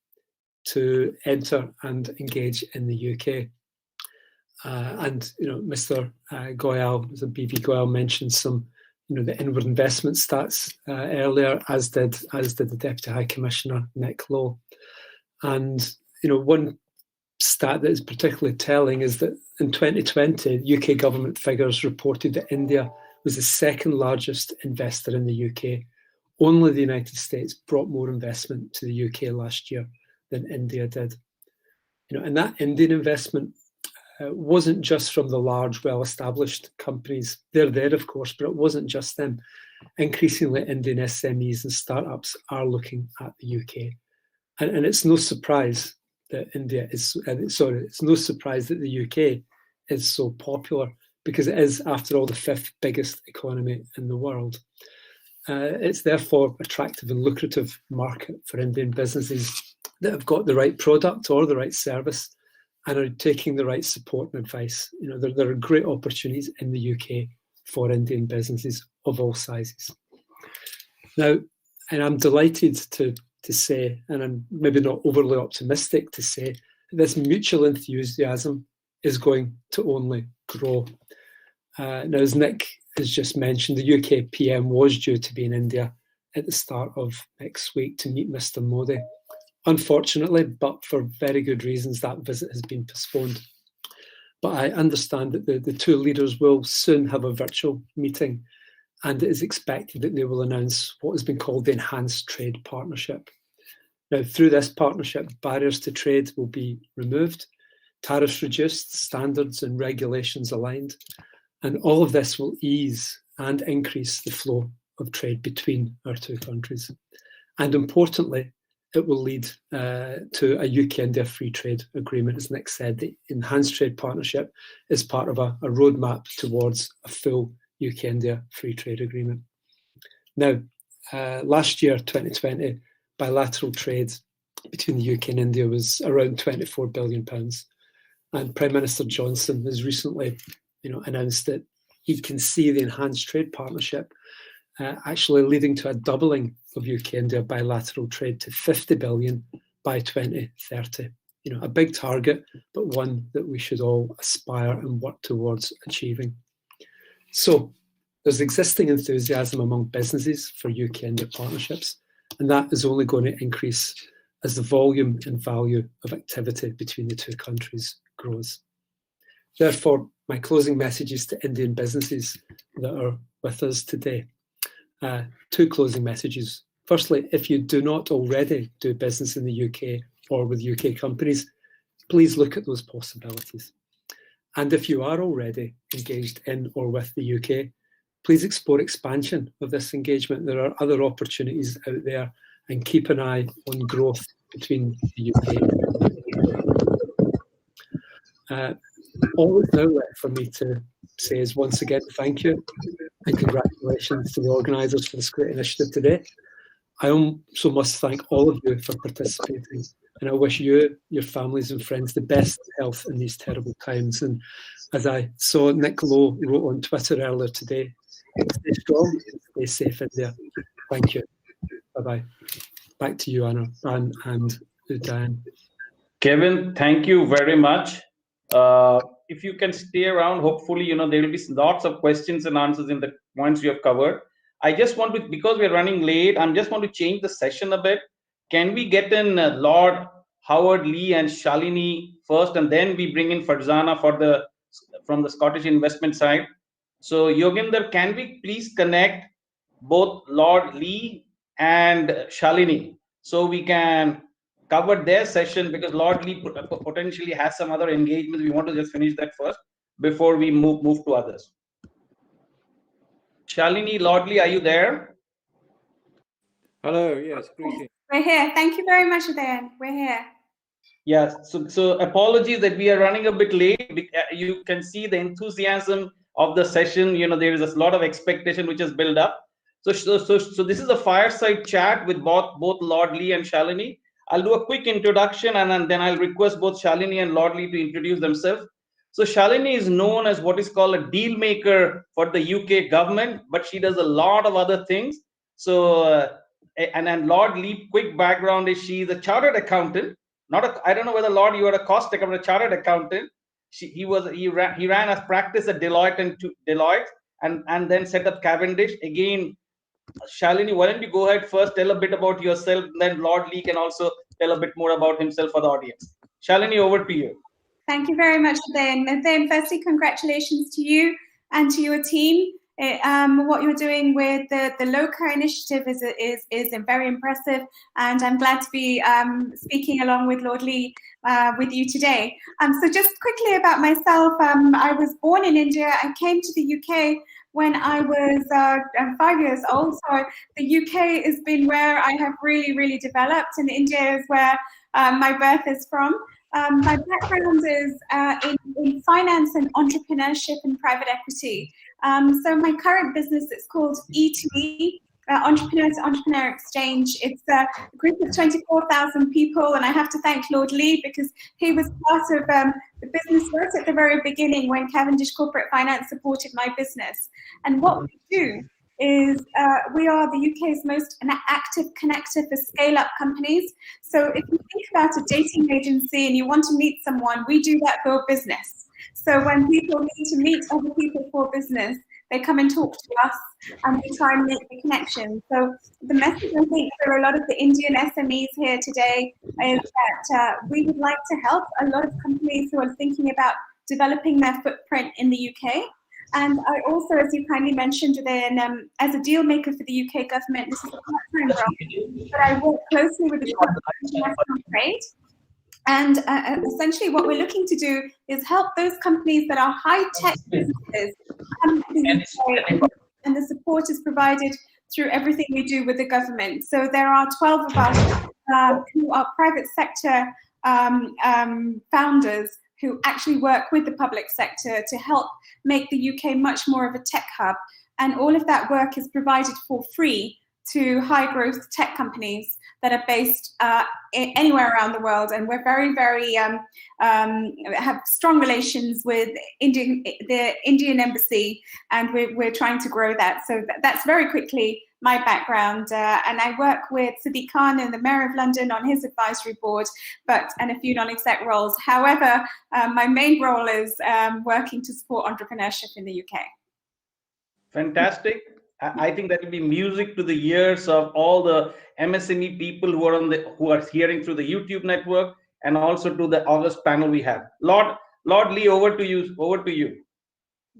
to enter and engage in the UK. And Mr. Goyal, Mr. BV Goyal, mentioned some, the inward investment stats earlier, as did the Deputy High Commissioner Nick Lowe. And one stat that is particularly telling is that in 2020, UK government figures reported that India was the second largest investor in the UK. Only the United States brought more investment to the UK last year than India did. And that Indian investment wasn't just from the large, well-established companies. They're there, of course, but it wasn't just them. Increasingly, Indian SMEs and startups are looking at the UK. And it's no surprise that it's no surprise that the UK is so popular, because it is, after all, the 5th biggest economy in the world. It's therefore attractive and lucrative market for Indian businesses that have got the right product or the right service and are taking the right support and advice. There are great opportunities in the UK for Indian businesses of all sizes. Now, and I'm delighted to say, and I'm maybe not overly optimistic to say, that this mutual enthusiasm is going to only grow. Now, as Nick has just mentioned, the UK PM was due to be in India at the start of next week to meet Mr. Modi. Unfortunately, but for very good reasons, that visit has been postponed. But I understand that the two leaders will soon have a virtual meeting, and it is expected that they will announce what has been called the Enhanced Trade Partnership. Now, through this partnership, barriers to trade will be removed, tariffs reduced, standards and regulations aligned, and all of this will ease and increase the flow of trade between our two countries. And importantly, it will lead to a UK-India free trade agreement. As Nick said, the Enhanced Trade Partnership is part of a roadmap towards a full UK-India free trade agreement. Now, last year, 2020, bilateral trade between the UK and India was around £24 billion. And Prime Minister Johnson has recently announced that he can see the Enhanced Trade Partnership actually leading to a doubling of UK-India bilateral trade to 50 billion by 2030. A big target, but one that we should all aspire and work towards achieving. So there's existing enthusiasm among businesses for UK-India partnerships, and that is only going to increase as the volume and value of activity between the two countries grows. Therefore, my closing messages to Indian businesses that are with us today. Two closing messages. Firstly, if you do not already do business in the UK or with UK companies, please look at those possibilities. And if you are already engaged in or with the UK, please explore expansion of this engagement. There are other opportunities out there, and keep an eye on growth between the UK. All that's now left for me to say is once again thank you and congratulations to the organisers for this great initiative today. I also must thank all of you for participating, and I wish you, your families and friends the best health in these terrible times. And as I saw Nick Lowe wrote on Twitter earlier today, stay strong, stay safe in there. Thank you. Bye-bye. Back to you, Anna and Diane. Kevin, thank you very much. If you can stay around, hopefully, there will be lots of questions and answers in the points you have covered. I just want to, because we're running late, I just want to change the session a bit. Can we get in Lord Howard Lee and Shalini first, and then we bring in Farzana from the Scottish investment side? So Yoginder, can we please connect both Lord Lee and Shalini so we can cover their session, because Lord Lee potentially has some other engagements. We want to just finish that first before we move to others. Shalini, Lord Lee, are you there? Hello, yes, greetings. We're here. Thank you very much, Udayan. We're here. Yes, so apologies that we are running a bit late. You can see the enthusiasm of the session. You know, there is a lot of expectation which is built up. So this is a fireside chat with both Lord Lee and Shalini. I'll do a quick introduction, and then I'll request both Shalini and Lord Lee to introduce themselves. So Shalini is known as what is called a deal maker for the UK government, but she does a lot of other things. So and then Lord Lee, quick background is she's a chartered accountant. I don't know whether Lord you are a cost accountant, a chartered accountant. He ran a practice at Deloitte and then set up Cavendish. Again, Shalini, why don't you go ahead first, tell a bit about yourself, then Lord Lee can also tell a bit more about himself for the audience. Shalini, over to you. Thank you very much, Udayan. Udayan, firstly, congratulations to you and to your team. What you're doing with the LOCA initiative is very impressive, and I'm glad to be speaking along with Lord Lee with you today. So just quickly about myself, I was born in India. I came to the UK when I was 5 years old. So the UK has been where I have really developed, and India is where my birth is from. My background is in finance and entrepreneurship and private equity. So my current business is called E2E, Entrepreneur to Entrepreneur Exchange. It's a group of 24,000 people, and I have to thank Lord Lee because he was part of the business right at the very beginning when Cavendish Corporate Finance supported my business. And what we do is we are the UK's most active connector for scale-up companies. So if you think about a dating agency and you want to meet someone, we do that for business. So when people need to meet other people for business, they come and talk to us and we try and make the connection. So the message I think for a lot of the Indian SMEs here today is that we would like to help a lot of companies who are thinking about developing their footprint in the UK. And I also, as you kindly mentioned today, and as a deal maker for the UK government, this is a part-time role, but I work closely with the Department of International Trade. And essentially what we're looking to do is help those companies that are high-tech businesses come to the UK, and the support is provided through everything we do with the government. So there are 12 of us who are private sector founders who actually work with the public sector to help make the UK much more of a tech hub. And all of that work is provided for free to high growth tech companies that are based anywhere around the world. And we're very have strong relations with the Indian embassy, and we're trying to grow that. So that's very quickly my background. And I work with Sadiq Khan and the Mayor of London on his advisory board, and a few non-exec roles. However, my main role is working to support entrepreneurship in the UK. Fantastic. I think that will be music to the ears of all the MSME people who are hearing through the YouTube network, and also to the August panel we have. Lord Lee, over to you. Over to you.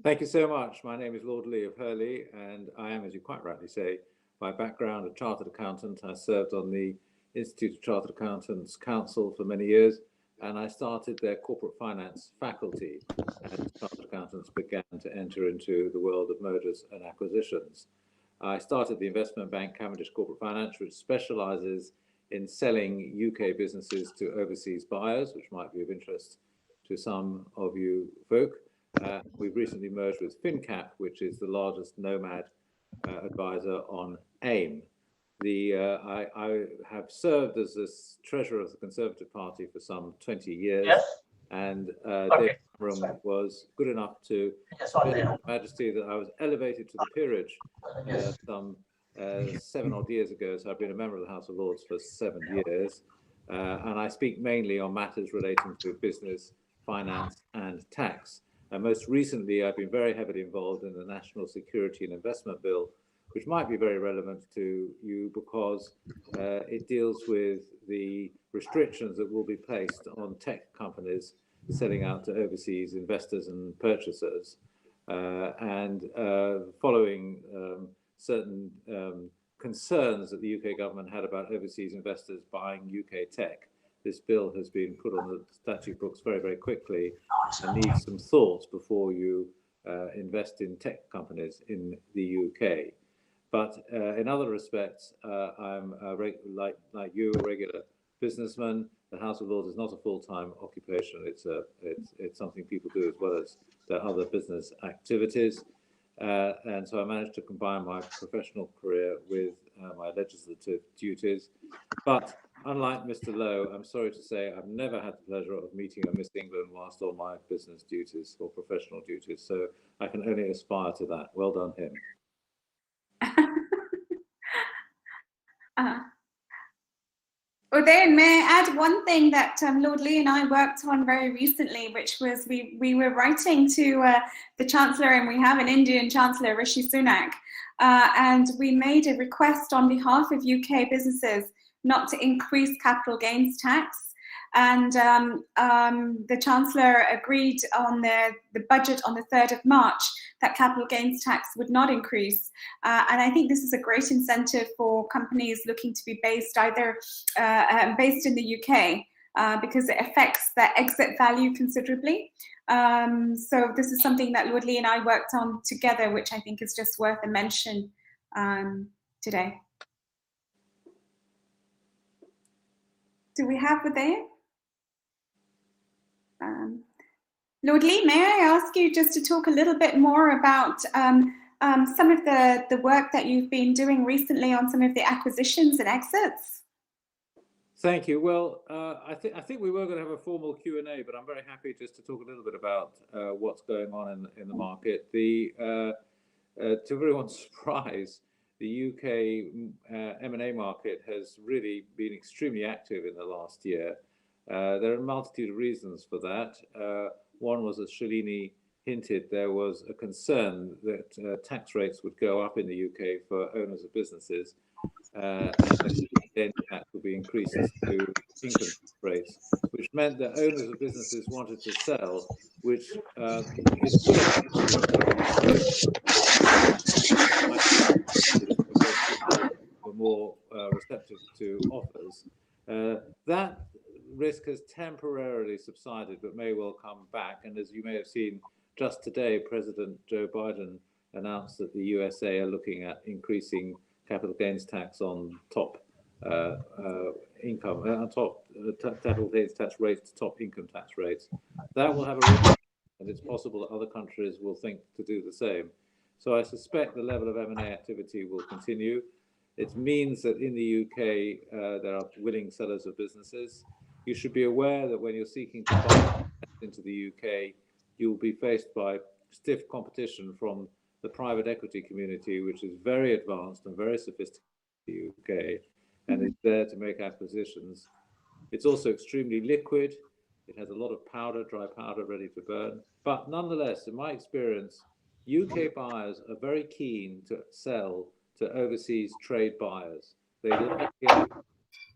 Thank you so much. My name is Lord Lee of Hurley, and I am, as you quite rightly say, by background a chartered accountant. I served on the Institute of Chartered Accountants Council for many years, and I started their corporate finance faculty as chartered accountants began to enter into the world of mergers and acquisitions. I started the investment bank Cavendish Corporate Finance, which specializes in selling UK businesses to overseas buyers, which might be of interest to some of you folk. We've recently merged with FinCap, which is the largest nomad advisor on AIM. I have served as the treasurer of the Conservative Party for some 20 years, yes. And David Cameron was good enough to say to Majesty that I was elevated to the peerage some 7 odd years ago. So I've been a member of the House of Lords for 7 years, and I speak mainly on matters relating to business, finance, and tax. And most recently, I've been very heavily involved in the National Security and Investment Bill, which might be very relevant to you because it deals with the restrictions that will be placed on tech companies selling out to overseas investors and purchasers. Following certain concerns that the UK government had about overseas investors buying UK tech, this bill has been put on the statute books very quickly and needs some thought before you invest in tech companies in the UK. But in other respects, I'm like you, a regular businessman. The House of Lords is not a full-time occupation. It's something people do as well as their other business activities. And so I managed to combine my professional career with my legislative duties. But unlike Mr. Lowe, I'm sorry to say I've never had the pleasure of meeting a Miss England whilst on my business duties or professional duties. So I can only aspire to that. Well done, him. Udayan, may I add one thing that Lord Lee and I worked on very recently, which was we were writing to the Chancellor, and we have an Indian Chancellor, Rishi Sunak, and we made a request on behalf of UK businesses not to increase capital gains tax. And the Chancellor agreed on the budget on the 3rd of March that capital gains tax would not increase. And I think this is a great incentive for companies looking to be based either based in the UK because it affects their exit value considerably. So this is something that Lord Lee and I worked on together, which I think is just worth a mention today. Do we have Udayan? Lord Lee, may I ask you just to talk a little bit more about some of the work that you've been doing recently on some of the acquisitions and exits? Thank you. Well, I think we were going to have a formal Q&A, but I'm very happy just to talk a little bit about what's going on in the market. To everyone's surprise, the UK M&A market has really been extremely active in the last year. There are a multitude of reasons for that. One was, as Shalini hinted, there was a concern that tax rates would go up in the UK for owners of businesses, and then tax would be increased to income rates, which meant that owners of businesses wanted to sell, which is were more receptive to offers. That risk has temporarily subsided, but may well come back. And as you may have seen just today, President Joe Biden announced that the USA are looking at increasing capital gains tax on top income, capital gains tax rates to top income tax rates. That will have a risk, and it's possible that other countries will think to do the same. So I suspect the level of M&A activity will continue. It means that in the UK, there are willing sellers of businesses. You should be aware that when you're seeking to buy into the UK, you'll be faced by stiff competition from the private equity community, which is very advanced and very sophisticated in the UK, and is there to make acquisitions. It's also extremely liquid. It has a lot of powder, dry powder, ready to burn. But nonetheless, in my experience, UK buyers are very keen to sell to overseas trade buyers. They like it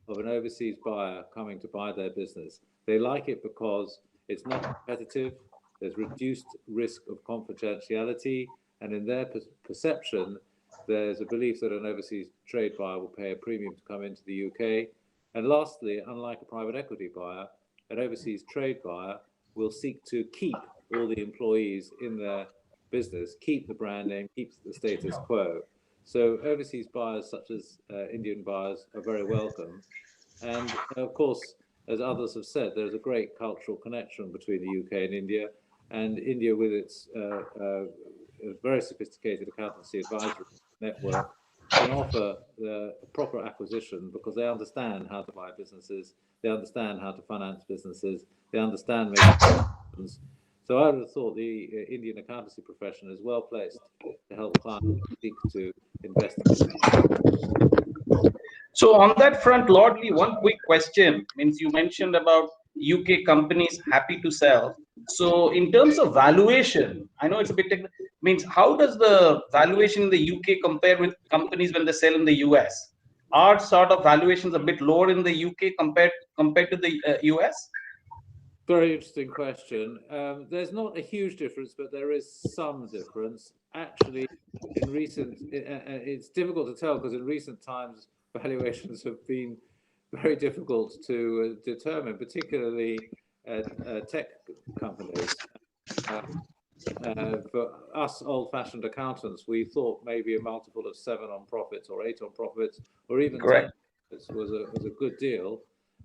of an overseas buyer coming to buy their business. They like it because it's not competitive, there's reduced risk of confidentiality, and in their perception, there's a belief that an overseas trade buyer will pay a premium to come into the UK. And lastly, unlike a private equity buyer, an overseas trade buyer will seek to keep all the employees in their business, keep the brand name, keep the status quo. So overseas buyers, such as Indian buyers, are very welcome. And of course, as others have said, there's a great cultural connection between the UK and India with its very sophisticated accountancy advisory network can offer the proper acquisition because they understand how to buy businesses, they understand how to finance businesses, they understand making decisions. So I would have thought the Indian accountancy profession is well placed to help clients seek to invest in. So on that front, Lord Lee, one quick question. Means you mentioned about UK companies happy to sell. So in terms of valuation, I know it's a bit technical. Means how does the valuation in the UK compare with companies when they sell in the US? Are sort of valuations a bit lower in the UK compared to the US? Very interesting question. There's not a huge difference, but there is some difference. Actually, in recent, it's difficult to tell because in recent times, valuations have been very difficult to determine, particularly tech companies. For us old-fashioned accountants, we thought maybe a multiple of 7 on profits or 8 on profits or even 10 was a good deal.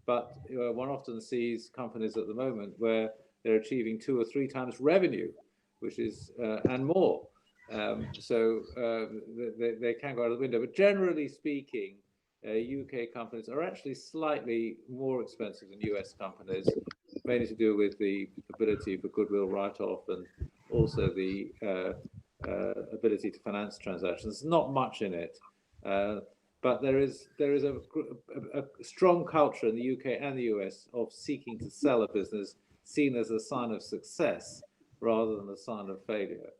But one often sees companies at the moment where they're achieving 2 or 3 times revenue, which is and more. So they can go out of the window. But generally speaking, UK companies are actually slightly more expensive than US companies, mainly to do with the ability for goodwill write-off and also the ability to finance transactions. Not much in it, but there is a strong culture in the UK and the US of seeking to sell a business seen as a sign of success rather than a sign of failure.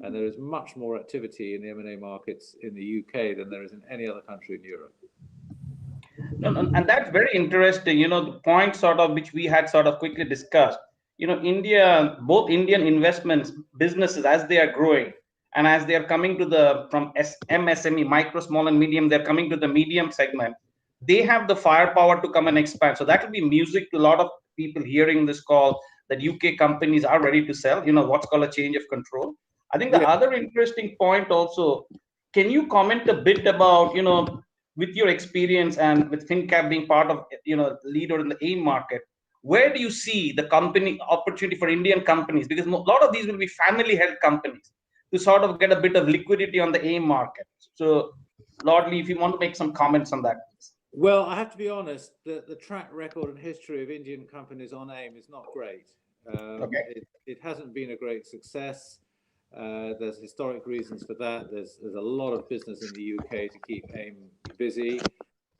And there is much more activity in the M&A markets in the UK than there is in any other country in Europe. And that's very interesting. The point sort of which we had sort of quickly discussed. India, both Indian investments businesses, as they are growing and as they are coming to from MSME, micro, small and medium, they're coming to the medium segment. They have the firepower to come and expand. So that will be music to a lot of people hearing this call, that UK companies are ready to sell, what's called a change of control. I think the other interesting point also, can you comment a bit about, with your experience and with FinCap being part of, leader in the AIM market, where do you see the company opportunity for Indian companies? Because a lot of these will be family-held companies to sort of get a bit of liquidity on the AIM market. So, Lordly, if you want to make some comments on that. Well, I have to be honest, the track record and history of Indian companies on AIM is not great. It hasn't been a great success. There's historic reasons for that. There's a lot of business in the UK to keep AIM busy.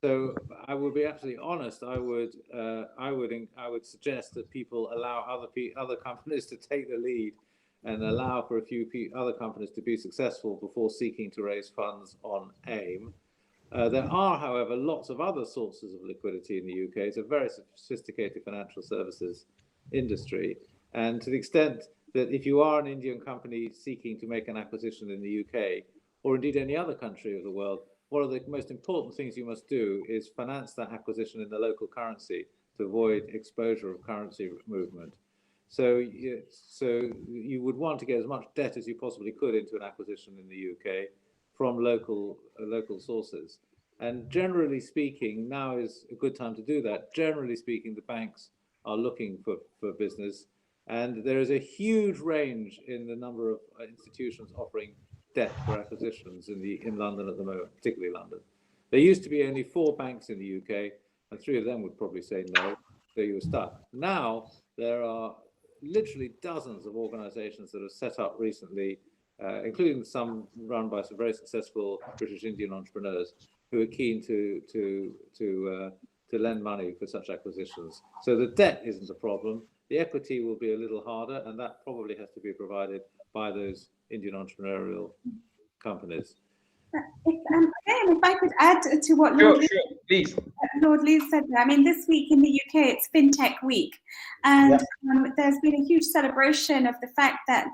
So I will be absolutely honest. I would suggest that people allow other companies to take the lead and allow for a few other companies to be successful before seeking to raise funds on AIM. There are, however, lots of other sources of liquidity in the UK. It's a very sophisticated financial services industry, and to the extent that if you are an Indian company seeking to make an acquisition in the UK, or indeed any other country of the world, one of the most important things you must do is finance that acquisition in the local currency to avoid exposure of currency movement. So you would want to get as much debt as you possibly could into an acquisition in the UK from local sources. And generally speaking, now is a good time to do that. Generally speaking, the banks are looking for business. And there is a huge range in the number of institutions offering debt for acquisitions in London at the moment, particularly London. There used to be only 4 banks in the UK, and 3 of them would probably say no, so you were stuck. Now there are literally dozens of organizations that have set up recently, including some run by some very successful British Indian entrepreneurs who are keen to lend money for such acquisitions. So the debt isn't a problem. The equity will be a little harder, and that probably has to be provided by those Indian entrepreneurial companies. If I could add to what Lord Lee said there. I mean, this week in the UK, it's FinTech Week. And there's been a huge celebration of the fact that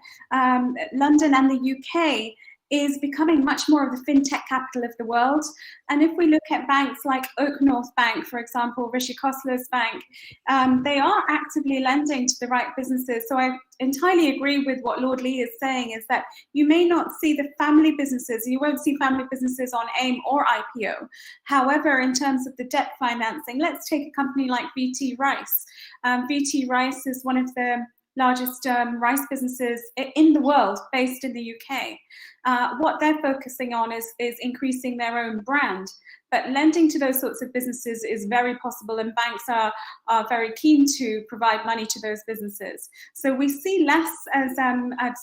London and the UK is becoming much more of the fintech capital of the world. And if we look at banks like Oak North Bank, for example, Rishi Khosla's bank, they are actively lending to the right businesses. So I entirely agree with what Lord Lee is saying, is that you may not see the family businesses, you won't see family businesses on AIM or IPO. However, in terms of the debt financing, let's take a company like VT Rice. VT Rice is one of the largest rice businesses in the world, based in the UK. What they're focusing on is increasing their own brand. But lending to those sorts of businesses is very possible, and banks are very keen to provide money to those businesses. So we see less, as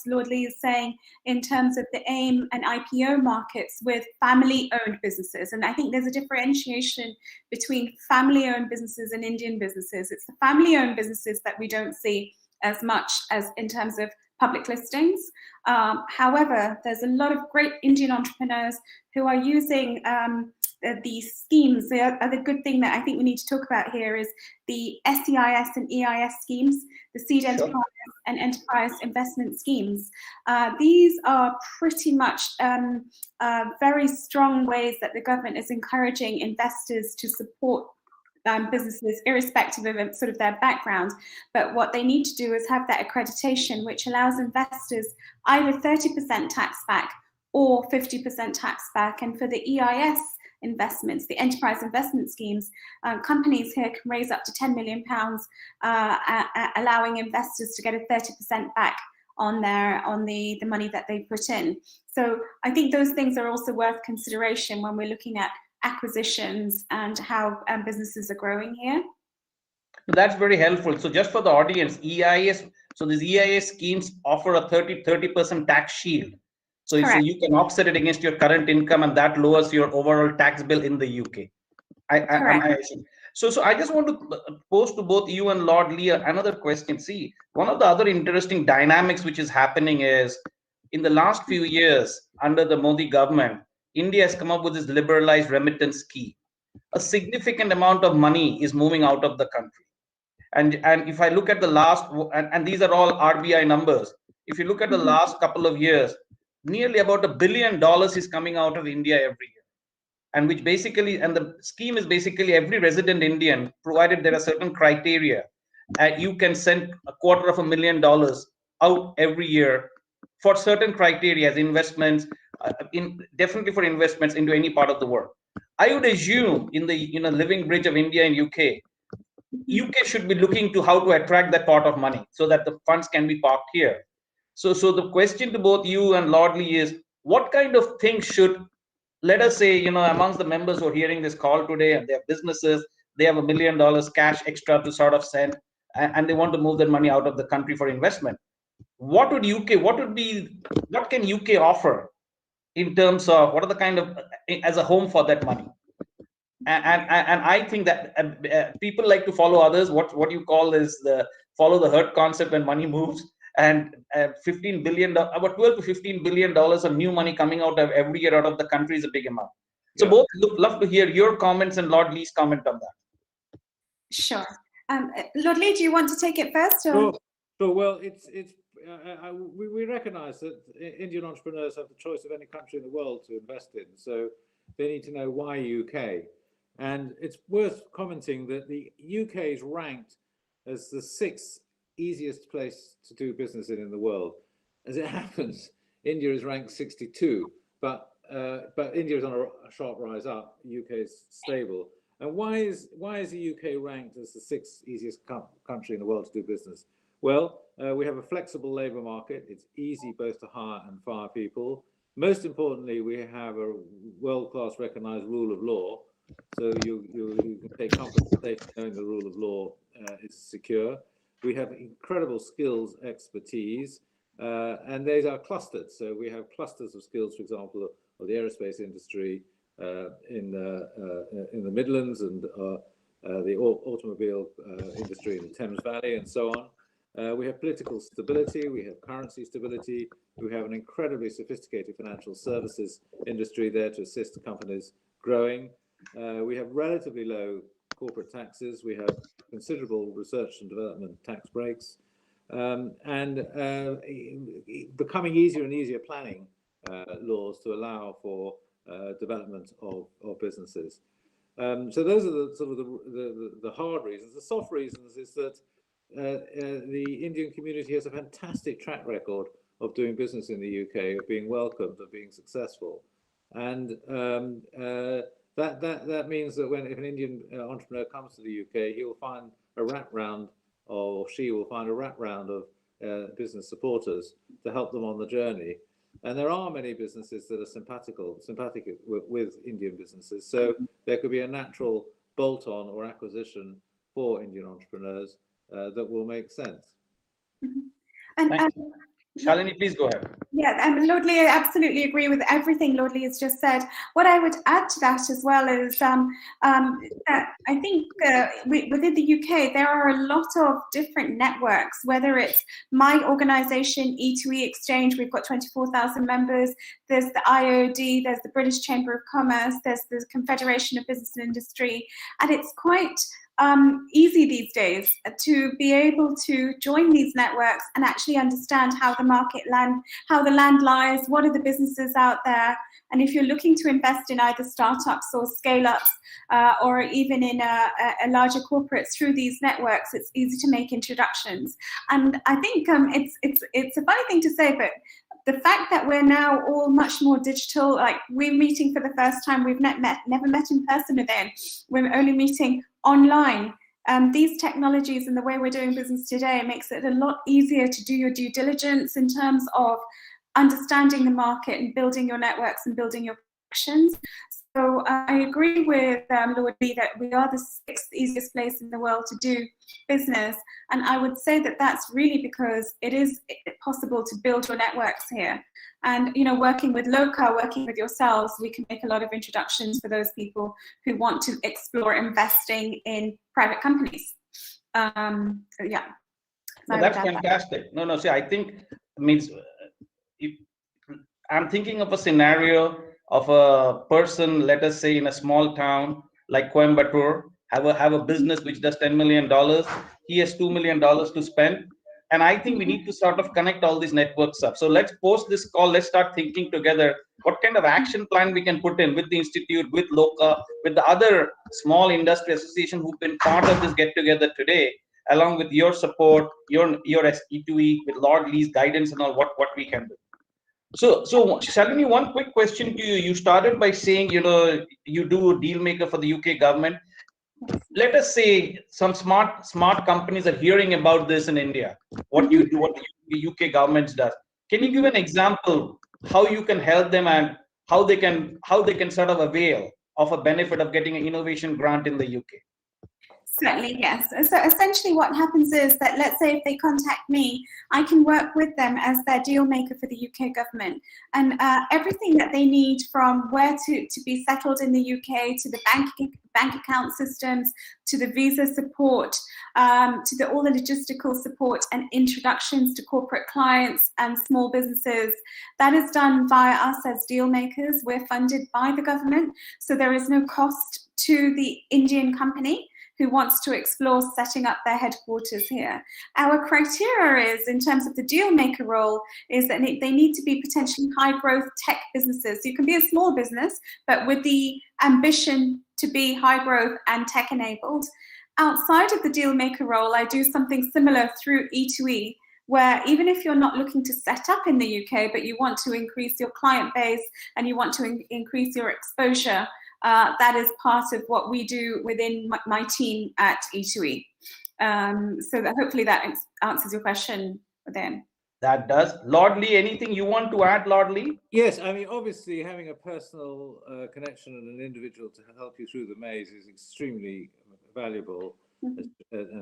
Lord Lee is saying, in terms of the AIM and IPO markets with family-owned businesses. And I think there's a differentiation between family-owned businesses and Indian businesses. It's the family-owned businesses that we don't see as much as in terms of public listings. However, there's a lot of great Indian entrepreneurs who are using these schemes. The other good thing that I think we need to talk about here is the SEIS and EIS schemes, the Seed Enterprise and Enterprise Investment Schemes. These are pretty much very strong ways that the government is encouraging investors to support businesses, irrespective of sort of their background. But what they need to do is have that accreditation, which allows investors either 30% tax back or 50% tax back. And for the EIS investments, the enterprise investment schemes, companies here can raise up to £10 million, allowing investors to get a 30% back on the money that they put in. So I think those things are also worth consideration when we're looking at acquisitions and how businesses are growing here. That's very helpful. So just for the audience, EIS, so these EIS schemes offer a 30% tax shield. So you can offset it against your current income, and that lowers your overall tax bill in the UK. So I just want to pose to both you and Lord Lee another question. See, one of the other interesting dynamics which is happening is, in the last few years under the Modi government, India has come up with this liberalized remittance scheme. A significant amount of money is moving out of the country. And if I look at the last, and these are all RBI numbers, if you look at the last couple of years, nearly about $1 billion is coming out of India every year. And which basically, and the scheme is basically every resident Indian, provided there are certain criteria, you can send $250,000 out every year for certain criteria as investments, definitely for investments into any part of the world. I would assume in the living bridge of India and UK should be looking to how to attract that pot of money so that the funds can be parked here. So the question to both you and Lord Lee is, what kind of things should, let us say, amongst the members who are hearing this call today, and they have businesses, they have $1 million cash extra to sort of send, and they want to move their money out of the country for investment. What can UK offer in terms of what are the kind of, as a home for that money? And I think that people like to follow others. What you call is follow the herd concept when money moves. And $15 billion, about $12 to $15 billion of new money coming out of every year out of the country is a big amount. So both love to hear your comments and Lord Lee's comment on that. Sure. Lord Lee, do you want to take it first? Or? Sure. Well, we recognise that Indian entrepreneurs have the choice of any country in the world to invest in. So they need to know why UK. And it's worth commenting that the UK is ranked as the 6th easiest place to do business in the world. As it happens, India is ranked 62, but India is on a sharp rise up. UK is stable. And why is the UK ranked as the 6th easiest country in the world to do business? Well, we have a flexible labour market. It's easy both to hire and fire people. Most importantly, we have a world-class recognised rule of law. So you can take comfort knowing the rule of law is secure. We have incredible skills, expertise, and these are clustered. So we have clusters of skills, for example, of the aerospace industry in the Midlands, and the automobile industry in the Thames Valley, and so on. We have political stability, we have currency stability, we have an incredibly sophisticated financial services industry there to assist companies growing. We have relatively low corporate taxes, we have considerable research and development tax breaks, and becoming easier and easier planning laws to allow for development of businesses. So those are the sort of the hard reasons. The soft reasons is that the Indian community has a fantastic track record of doing business in the UK, of being welcomed, of being successful, and that means that if an Indian entrepreneur comes to the UK, he will find a wraparound, or she will find a wraparound of business supporters to help them on the journey. And there are many businesses that are sympathetic with Indian businesses. So there could be a natural bolt-on or acquisition for Indian entrepreneurs that will make sense. Shalini, please go ahead. Yeah, Lord Lee, I absolutely agree with everything Lord Lee has just said. What I would add to that as well is I think within the UK, there are a lot of different networks, whether it's my organisation, E2E Exchange, we've got 24,000 members, there's the IOD, there's the British Chamber of Commerce, there's the Confederation of Business and Industry, and it's quite easy these days to be able to join these networks and actually understand how the how the land lies, what are the businesses out there. And if you're looking to invest in either startups or scale-ups, or even in a larger corporates through these networks, it's easy to make introductions. And I think it's a funny thing to say, but the fact that we're now all much more digital, like we're meeting for the first time, we've never met in person again, we're only meeting online. These technologies and the way we're doing business today makes it a lot easier to do your due diligence in terms of understanding the market and building your networks and building your connections. So I agree with Lord Lee that we are the 6th easiest place in the world to do business. And I would say that that's really because it is possible to build your networks here. And, you know, working with Loka, working with yourselves, we can make a lot of introductions for those people who want to explore investing in private companies. Yeah. No, that's fantastic. No, see, I think means I'm thinking of a scenario of a person, let us say in a small town like Coimbatore, have a business which does $10 million. He has $2 million to spend. And I think we need to sort of connect all these networks up. So let's post this call. Let's start thinking together what kind of action plan we can put in with the Institute, with Loka, with the other small industry association who've been part of this get together today, along with your support, your E2E, with Lord Lee's guidance and all what we can do. So Shalini, one quick question to you. You started by saying, you know, you do a deal maker for the UK government. Let us say some smart companies are hearing about this in India, what you do, what the UK government does. Can you give an example how you can help them and how they can sort of avail of a benefit of getting an innovation grant in the UK? Certainly, yes. So essentially what happens is that, let's say if they contact me, I can work with them as their deal maker for the UK government. And everything that they need, from where to be settled in the UK, to the bank account systems, to the visa support, to all the logistical support and introductions to corporate clients and small businesses, that is done via us as deal makers. We're funded by the government, so there is no cost to the Indian company who wants to explore setting up their headquarters here. Our criteria is, in terms of the deal maker role, is that they need to be potentially high growth tech businesses. You can be a small business, but with the ambition to be high growth and tech enabled. Outside of the deal maker role, I do something similar through E2E, where even if you're not looking to set up in the UK, but you want to increase your client base and you want to increase your exposure, that is part of what we do within my team at E2E. So that hopefully that answers your question then. That does. Lord Lee, anything you want to add, Lord Lee? Yes, I mean, obviously having a personal connection and an individual to help you through the maze is extremely valuable. And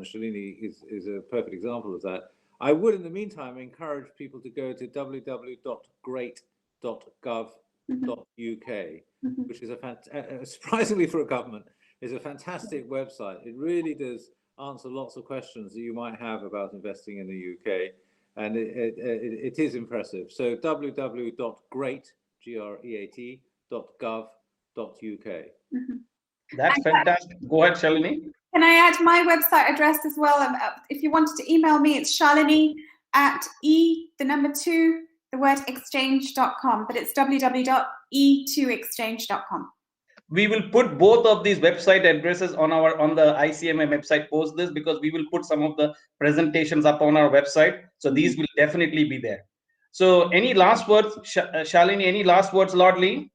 Shalini is a perfect example of that. I would, in the meantime, encourage people to go to www.great.gov.uk, which is surprisingly for a government, is a fantastic website. It really does answer lots of questions that you might have about investing in the UK, and it is impressive. So www.great.gov.uk. That's fantastic. Go ahead, Shalini. Can I add my website address as well? If you wanted to email me, it's shalini@exchange.com, but it's www.e2exchange.com. We will put both of these website addresses on the ICMA website post this, because we will put some of the presentations up on our website. So these will definitely be there. So any last words, Shalini, any last words, Lord Lee?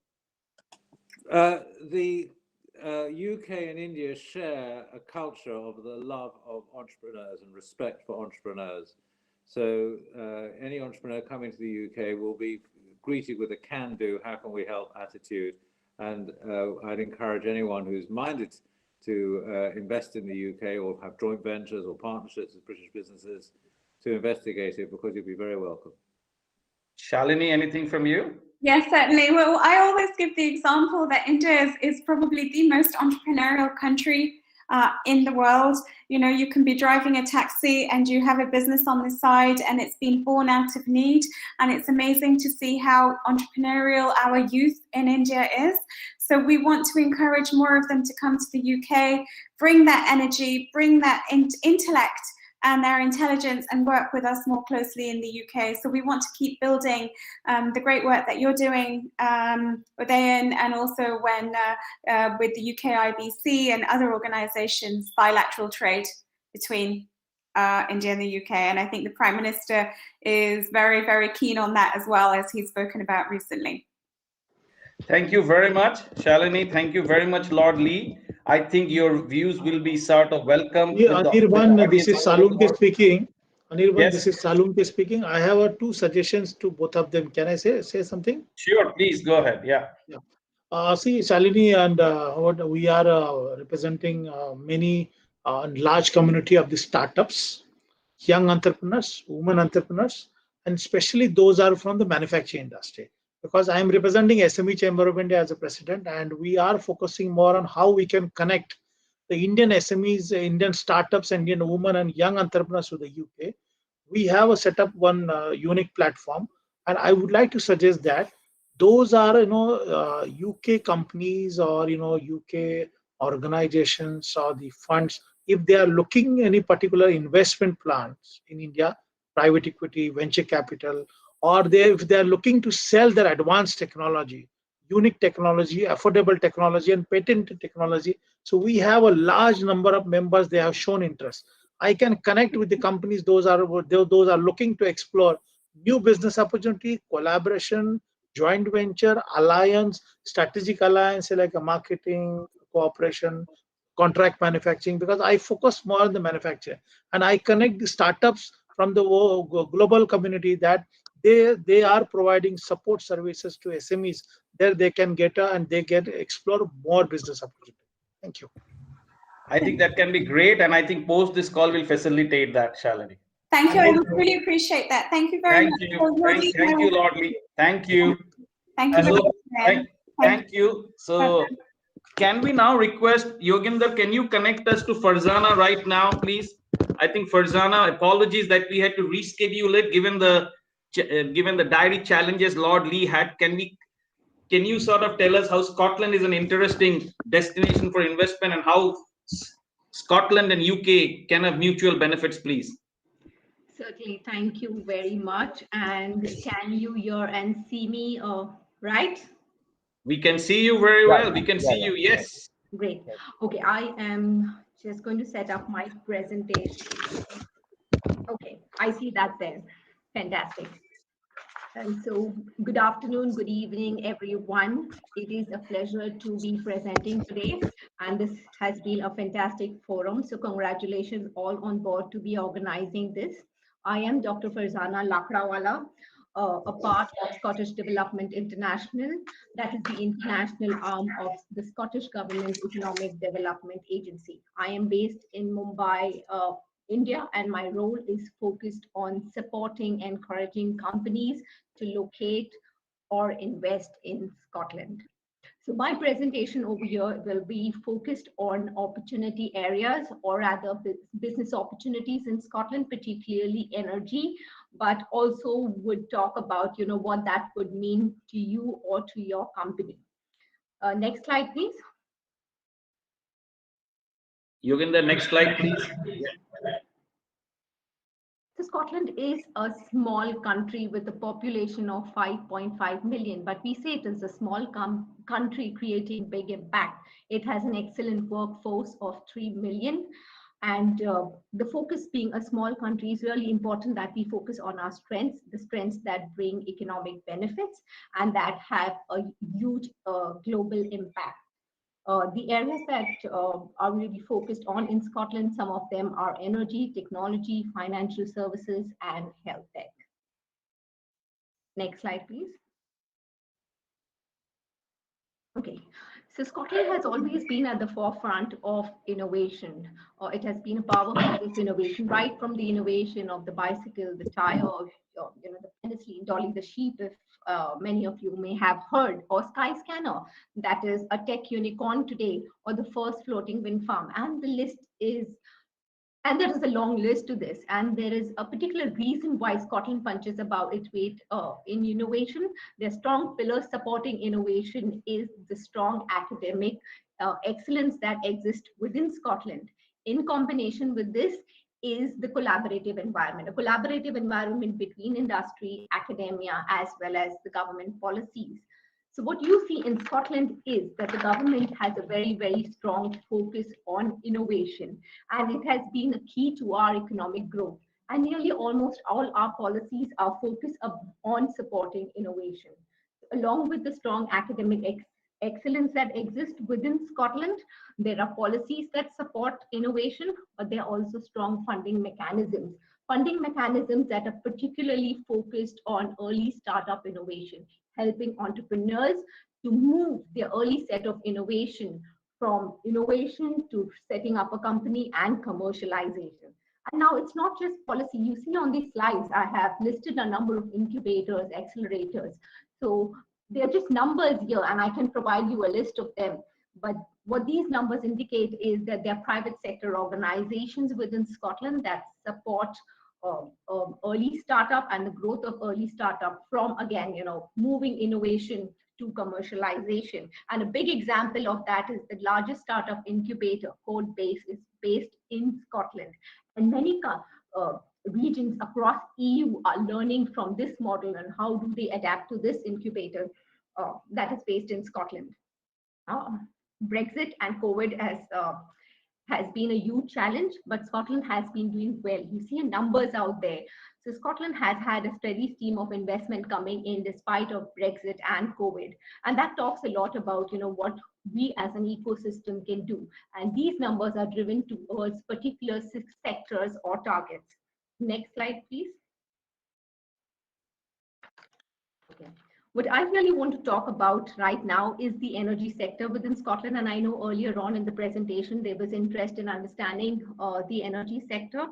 The UK and India share a culture of the love of entrepreneurs and respect for entrepreneurs. So any entrepreneur coming to the UK will be greeted with a can-do, how can we help attitude. And I'd encourage anyone who's minded to invest in the UK or have joint ventures or partnerships with British businesses to investigate it, because you'll be very welcome. Shalini, anything from you? Yes, certainly. Well, I always give the example that India is probably the most entrepreneurial country in the world. You know, you can be driving a taxi and you have a business on the side, and it's been born out of need. And it's amazing to see how entrepreneurial our youth in India is. So we want to encourage more of them to come to the UK, bring that energy, bring that intellect and their intelligence and work with us more closely in the UK. So we want to keep building the great work that you're doing, Udayan, and also with the UK IBC and other organizations, bilateral trade between India and the UK. And I think the Prime Minister is very, very keen on that as well, as he's spoken about recently. Thank you very much, Shalini. Thank you very much, Lord Lee. I think your views will be sort of welcome. Anirban, this is Salunke speaking. Anirban, Yes. this is Salunke speaking. I have two suggestions to both of them. Can I say something? Sure, please go ahead. Yeah. See, Shalini and we are representing many large community of the startups, young entrepreneurs, women entrepreneurs, and especially those are from the manufacturing industry. Because I am representing SME Chamber of India as a president, and we are focusing more on how we can connect the Indian SMEs, Indian startups, Indian women and young entrepreneurs to the UK. We have set up one unique platform, and I would like to suggest that those are UK companies or UK organizations or the funds, if they are looking any particular investment plans in India, private equity, venture capital, or if they are looking to sell their advanced technology, unique technology, affordable technology, and patented technology. So we have a large number of members. They have shown interest. I can connect with the companies. Those are looking to explore new business opportunity, collaboration, joint venture, alliance, strategic alliance like a marketing, cooperation, contract manufacturing. Because I focus more on the manufacturing, and I connect the startups from the global community that they are providing support services to SMEs. There they can get and they get explore more business opportunity. Thank you. I think that can be great, and I think post this call will facilitate that, Shalini. Thank you. I really appreciate that. Thank you very much. Thank you, Lord Lee. Thank you. Thank you. Thank you. So, can we now request Yoginder? Can you connect us to Farzana right now, please? I think Farzana. Apologies that we had to reschedule it given the diary challenges Lord Lee had. Can you sort of tell us how Scotland is an interesting destination for investment and how Scotland and UK can have mutual benefits, please? Certainly, thank you very much. And can you hear and see me, right? We can see you very well. We can see you, yes. Great. Okay, I am just going to set up my presentation. Okay, I see that there. Fantastic. And so, good afternoon, good evening, everyone. It is a pleasure to be presenting today, and this has been a fantastic forum. So, congratulations all on board to be organizing this. I am Dr. Farzana Lakrawala, a part of Scottish Development International, that is the international arm of the Scottish Government Economic Development Agency. I am based in Mumbai, India, and my role is focused on supporting, encouraging companies to locate or invest in Scotland. So my presentation over here will be focused on opportunity areas or rather business opportunities in Scotland, particularly energy, but also would talk about what that would mean to you or to your company. Next slide, please. Yoginder, next slide, please. So Scotland is a small country with a population of 5.5 million, but we say it is a small country creating big impact. It has an excellent workforce of 3 million. And the focus being a small country is really important that we focus on our strengths, the strengths that bring economic benefits and that have a huge global impact. The areas that are really focused on in Scotland, some of them are energy, technology, financial services, and health tech. Next slide, please. Okay, so Scotland has always been at the forefront of innovation. It has been a powerhouse of innovation, right from the innovation of the bicycle, the tire, the penicillin, Dolly the sheep, if many of you may have heard, or Skyscanner, that is a tech unicorn today, or the first floating wind farm. And the list is And there is a long list to this, and there is a particular reason why Scotland punches above its weight in innovation. Their strong pillars supporting innovation is the strong academic excellence that exists within Scotland. In combination with this is the collaborative environment, a collaborative environment between industry, academia, as well as the government policies. So what you see in Scotland is that the government has a very, very strong focus on innovation, and it has been a key to our economic growth. And nearly almost all our policies are focused on supporting innovation. Along with the strong academic excellence that exists within Scotland, there are policies that support innovation, but there are also strong funding mechanisms. Funding mechanisms that are particularly focused on early startup innovation, helping entrepreneurs to move their early set of innovation from innovation to setting up a company and commercialization. And now it's not just policy. You see on these slides, I have listed a number of incubators, accelerators. So they're just numbers here, and I can provide you a list of them. But what these numbers indicate is that there are private sector organizations within Scotland that support early startup and the growth of early startup from, again, moving innovation to commercialization. And a big example of that is the largest startup incubator, Codebase, is based in Scotland. And many regions across EU are learning from this model and how do they adapt to this incubator that is based in Scotland. Brexit and COVID has been a huge challenge, but Scotland has been doing well. You see numbers out there. So Scotland has had a steady stream of investment coming in despite of Brexit and COVID. And that talks a lot about what we as an ecosystem can do. And these numbers are driven towards particular sectors or targets. Next slide, please. Okay. What I really want to talk about right now is the energy sector within Scotland. And I know earlier on in the presentation, there was interest in understanding the energy sector.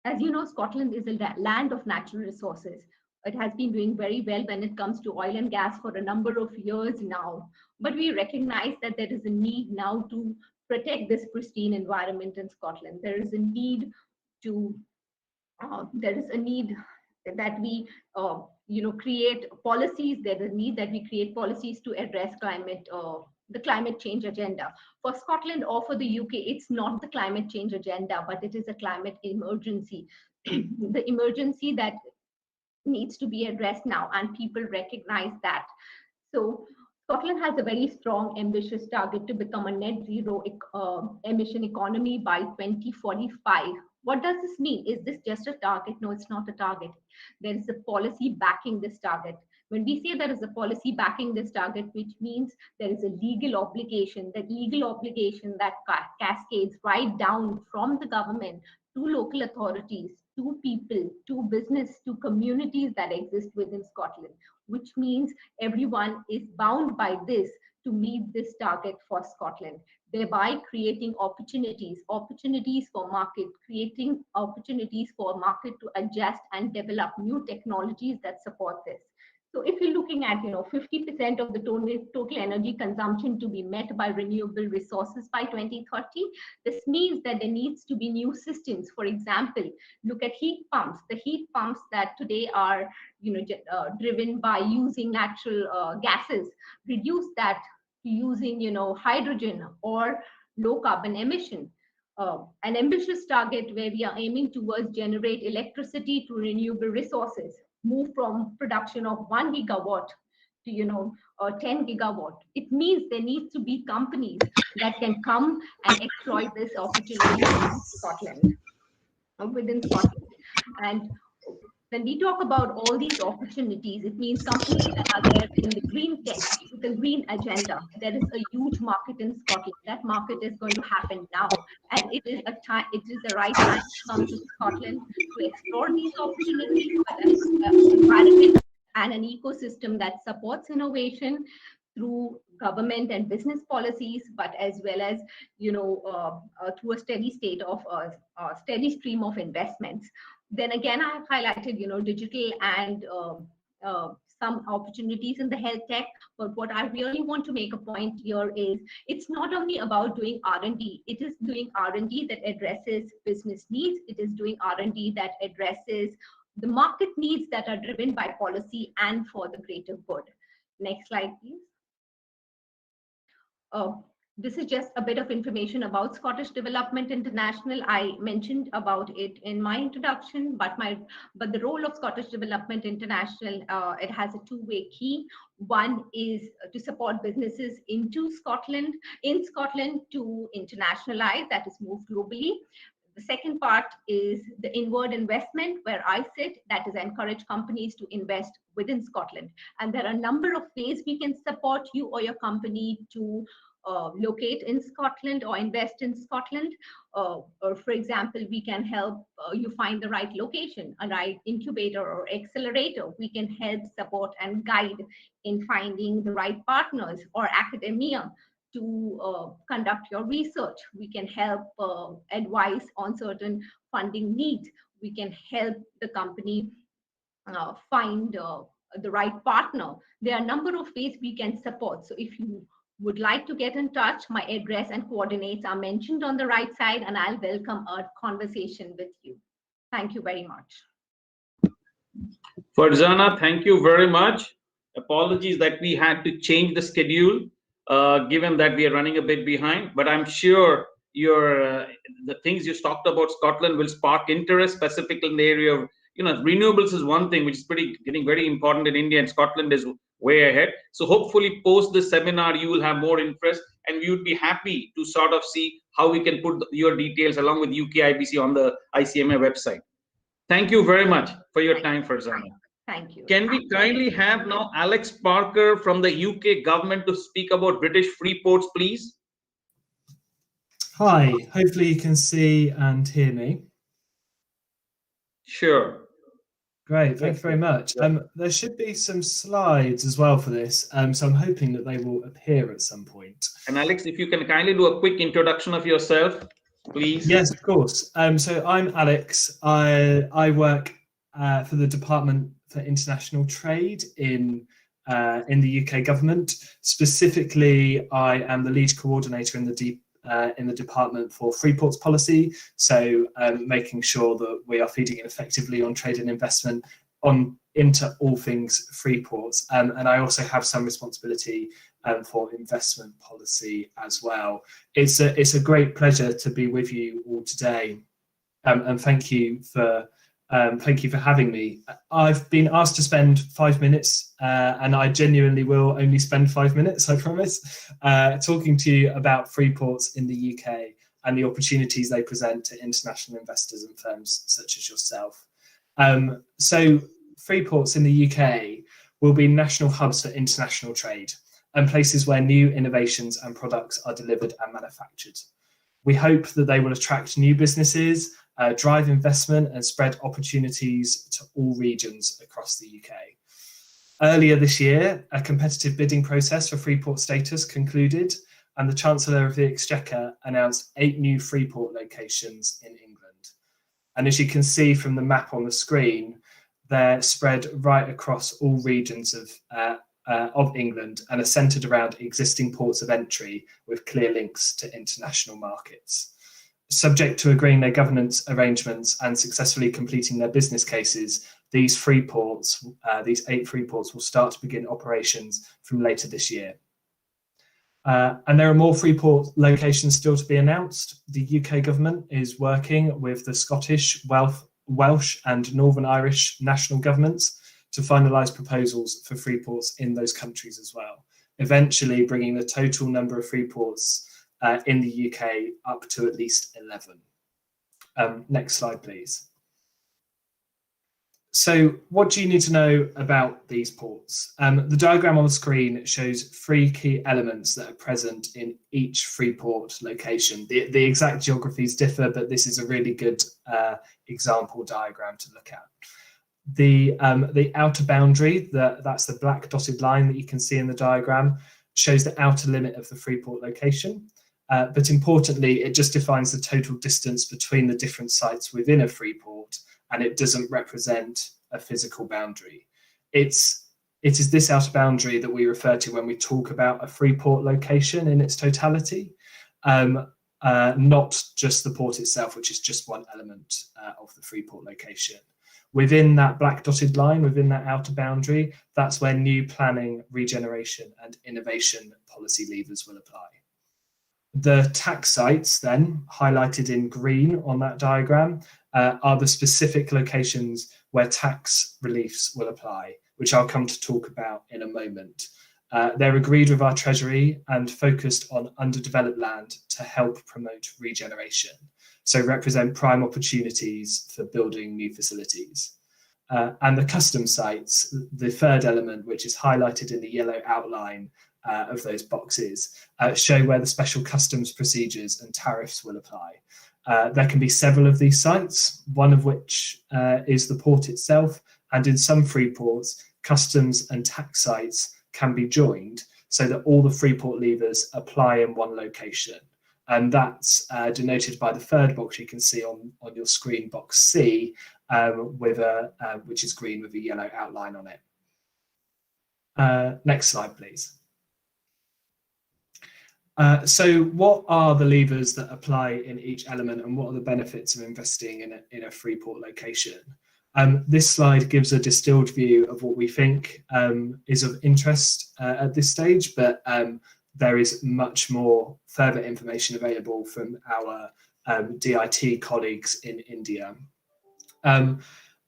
As you know, Scotland is a land of natural resources. It has been doing very well when it comes to oil and gas for a number of years now. But we recognize that there is a need now to protect this pristine environment in Scotland. There is a need to that we create policies. There's a need that we create policies to address the climate change agenda. For Scotland or for the UK, it's not the climate change agenda, but it is a climate emergency. The emergency that needs to be addressed now, and people recognize that. So Scotland has a very strong, ambitious target to become a net zero emission economy by 2045. What does this mean? Is this just a target? No, it's not a target. There is a policy backing this target. When we say there is a policy backing this target, which means there is a legal obligation, the legal obligation that cascades right down from the government to local authorities, to people, to business, to communities that exist within Scotland, which means everyone is bound by this to meet this target for Scotland, thereby creating opportunities for market, creating opportunities for market to adjust and develop new technologies that support this. So if you're looking at 50% of the total energy consumption to be met by renewable resources by 2030, this means that there needs to be new systems. For example, look at heat pumps. The heat pumps that today are driven by using natural gases, reduce that to using hydrogen or low carbon emission. An ambitious target where we are aiming towards generate electricity to renewable resources, move from production of 1 gigawatt to 10 gigawatt. It means there needs to be companies that can come and exploit this opportunity within Scotland. And when we talk about all these opportunities, it means companies that are there in the green tech, with the green agenda. There is a huge market in Scotland. That market is going to happen now, and it is the right time to come to Scotland to explore these opportunities, but an environment and an ecosystem that supports innovation through government and business policies, but as well as through a steady stream of investments. Then again, I have highlighted digital and some opportunities in the health tech. But what I really want to make a point here is it's not only about doing R&D. It is doing R&D that addresses business needs. It is doing R&D that addresses the market needs that are driven by policy and for the greater good. Next slide, please. This is just a bit of information about Scottish Development International. I mentioned about it in my introduction, but the role of Scottish Development International, it has a two-way key. One is to support businesses in Scotland to internationalize, that is move globally. The second part is the inward investment, where I sit, that is encourage companies to invest within Scotland. And there are a number of ways we can support you or your company to locate in Scotland or invest in Scotland. Or for example, we can help you find the right location, a right incubator or accelerator. We can help support and guide in finding the right partners or academia to conduct your research. We can help advise on certain funding needs. We can help the company find the right partner. There are a number of ways we can support. So if you would like to get in touch, my address and coordinates are mentioned on the right side, and I'll welcome a conversation with you. Thank you very much. Farzana, thank you very much. Apologies that we had to change the schedule, given that we are running a bit behind, but I'm sure the things you talked about Scotland will spark interest, specifically in the area of, renewables is one thing which is getting very important in India, and Scotland is way ahead. So hopefully post this seminar, you will have more interest, and we would be happy to sort of see how we can put your details along with UKIBC on the ICMA website. Thank you very much for your time, Farzana. Thank you. Can we kindly have now Alex Parker from the UK government to speak about British free ports, please? Hi, hopefully you can see and hear me. Sure. Great, thank you very much. There should be some slides as well for this, so I'm hoping that they will appear at some point. And Alex, if you can kindly do a quick introduction of yourself, please. Yes, of course. So I'm Alex. I work for the Department for International Trade in the UK government. Specifically, I am the lead coordinator in the Department for Free Ports Policy, so making sure that we are feeding it effectively on trade and investment into all things free ports. And I also have some responsibility for investment policy as well. It's a great pleasure to be with you all today, and thank you for having me. I've been asked to spend 5 minutes, and I genuinely will only spend 5 minutes, I promise, talking to you about free ports in the UK and the opportunities they present to international investors and firms such as yourself. So free ports in the UK will be national hubs for international trade and places where new innovations and products are delivered and manufactured. We hope that they will attract new businesses, drive investment and spread opportunities to all regions across the UK. Earlier this year, a competitive bidding process for Freeport status concluded, and the Chancellor of the Exchequer announced 8 new Freeport locations in England. And as you can see from the map on the screen, they're spread right across all regions of England and are centred around existing ports of entry with clear links to international markets. Subject to agreeing their governance arrangements and successfully completing their business cases, these 8 free ports will start to begin operations from later this year. And there are more free port locations still to be announced. The UK government is working with the Scottish, Welsh and Northern Irish national governments to finalise proposals for free ports in those countries as well, eventually bringing the total number of free ports in the UK up to at least 11. Next slide, please. So what do you need to know about these ports? The diagram on the screen shows 3 key elements that are present in each free port location. The exact geographies differ, but this is a really good example diagram to look at. The outer boundary, that's the black dotted line that you can see in the diagram, shows the outer limit of the free port location. But importantly, it just defines the total distance between the different sites within a free port, and it doesn't represent a physical boundary. It's It is this outer boundary that we refer to when we talk about a free port location in its totality, not just the port itself, which is just one element of the free port location. Within that black dotted line, within that outer boundary, that's where new planning, regeneration and innovation policy levers will apply. The tax sites then, highlighted in green on that diagram, are the specific locations where tax reliefs will apply, which I'll come to talk about in a moment. They're agreed with our Treasury and focused on underdeveloped land to help promote regeneration, so represent prime opportunities for building new facilities. And the custom sites, the third element, which is highlighted in the yellow outline of those boxes, show where the special customs procedures and tariffs will apply. There can be several of these sites, one of which is the port itself, and in some free ports, customs and tax sites can be joined so that all the free port levers apply in one location. And that's denoted by the third box you can see on your screen, box C, which is green with a yellow outline on it. Next slide, please. So what are the levers that apply in each element, and what are the benefits of investing in a free port location? This slide gives a distilled view of what we think is of interest at this stage, but there is much more further information available from our DIT colleagues in India.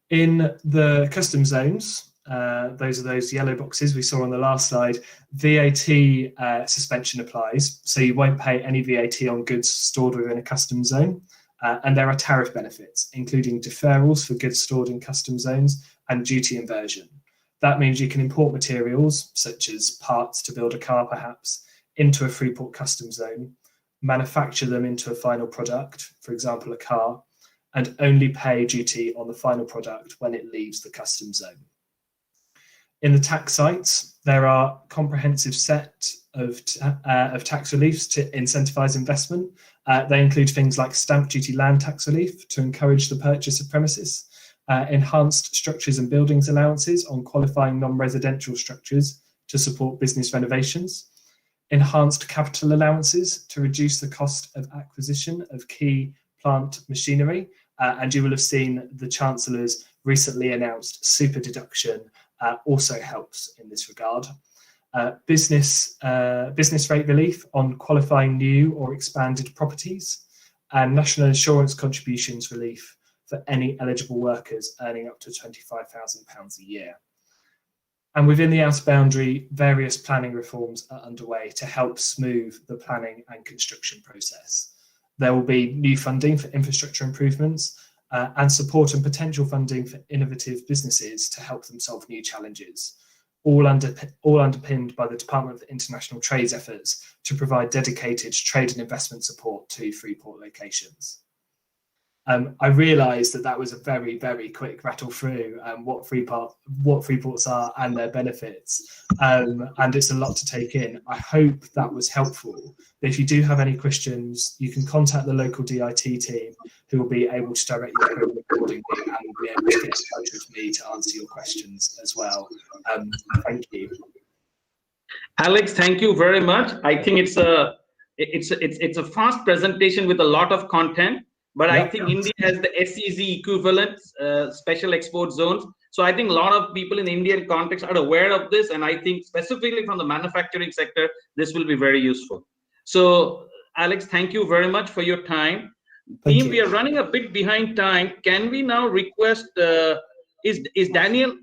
In the custom zones, those are those yellow boxes we saw on the last slide, VAT suspension applies, so you won't pay any VAT on goods stored within a custom zone. And there are tariff benefits, including deferrals for goods stored in custom zones and duty inversion. That means you can import materials, such as parts to build a car perhaps, into a free port custom zone, manufacture them into a final product, for example, a car, and only pay duty on the final product when it leaves the custom zone. In the tax sites, there are comprehensive set of tax reliefs to incentivize investment. They include things like stamp duty land tax relief to encourage the purchase of premises, enhanced structures and buildings allowances on qualifying non-residential structures to support business renovations, enhanced capital allowances to reduce the cost of acquisition of key plant machinery, and you will have seen the Chancellor's recently announced super deduction also helps in this regard. Business rate relief on qualifying new or expanded properties, and national insurance contributions relief for any eligible workers earning up to £25,000 a year. And within the outer boundary, various planning reforms are underway to help smooth the planning and construction process. There will be new funding for infrastructure improvements and support and potential funding for innovative businesses to help them solve new challenges, all underpinned by the Department for International Trade's efforts to provide dedicated trade and investment support to free port locations. I realised that was a very, very quick rattle through what free ports are and their benefits, and it's a lot to take in. I hope that was helpful. But if you do have any questions, you can contact the local DIT team, who will be able to direct you accordingly and will be able to get in touch with me to answer your questions as well. Thank you. Alex, thank you very much. I think it's a fast presentation with a lot of content. But I think India has the SEZ equivalent, special export zones. So I think a lot of people in the Indian context are aware of this. And I think specifically from the manufacturing sector, this will be very useful. So Alex, thank you very much for your time. Team, we are running a bit behind time. Can we now request, is Daniel?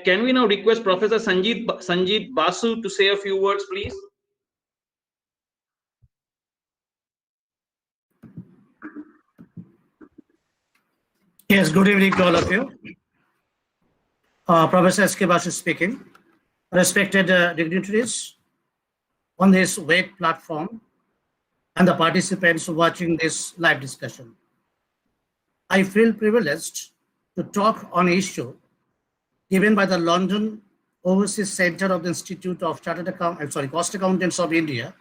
Can we now request Professor Sanjeet Basu to say a few words, please? Yes, good evening to all of you. Professor S.K. Basu speaking. Respected dignitaries on this web platform and the participants watching this live discussion. I feel privileged to talk on an issue given by the London Overseas Center of the Institute of Cost Accountants of India,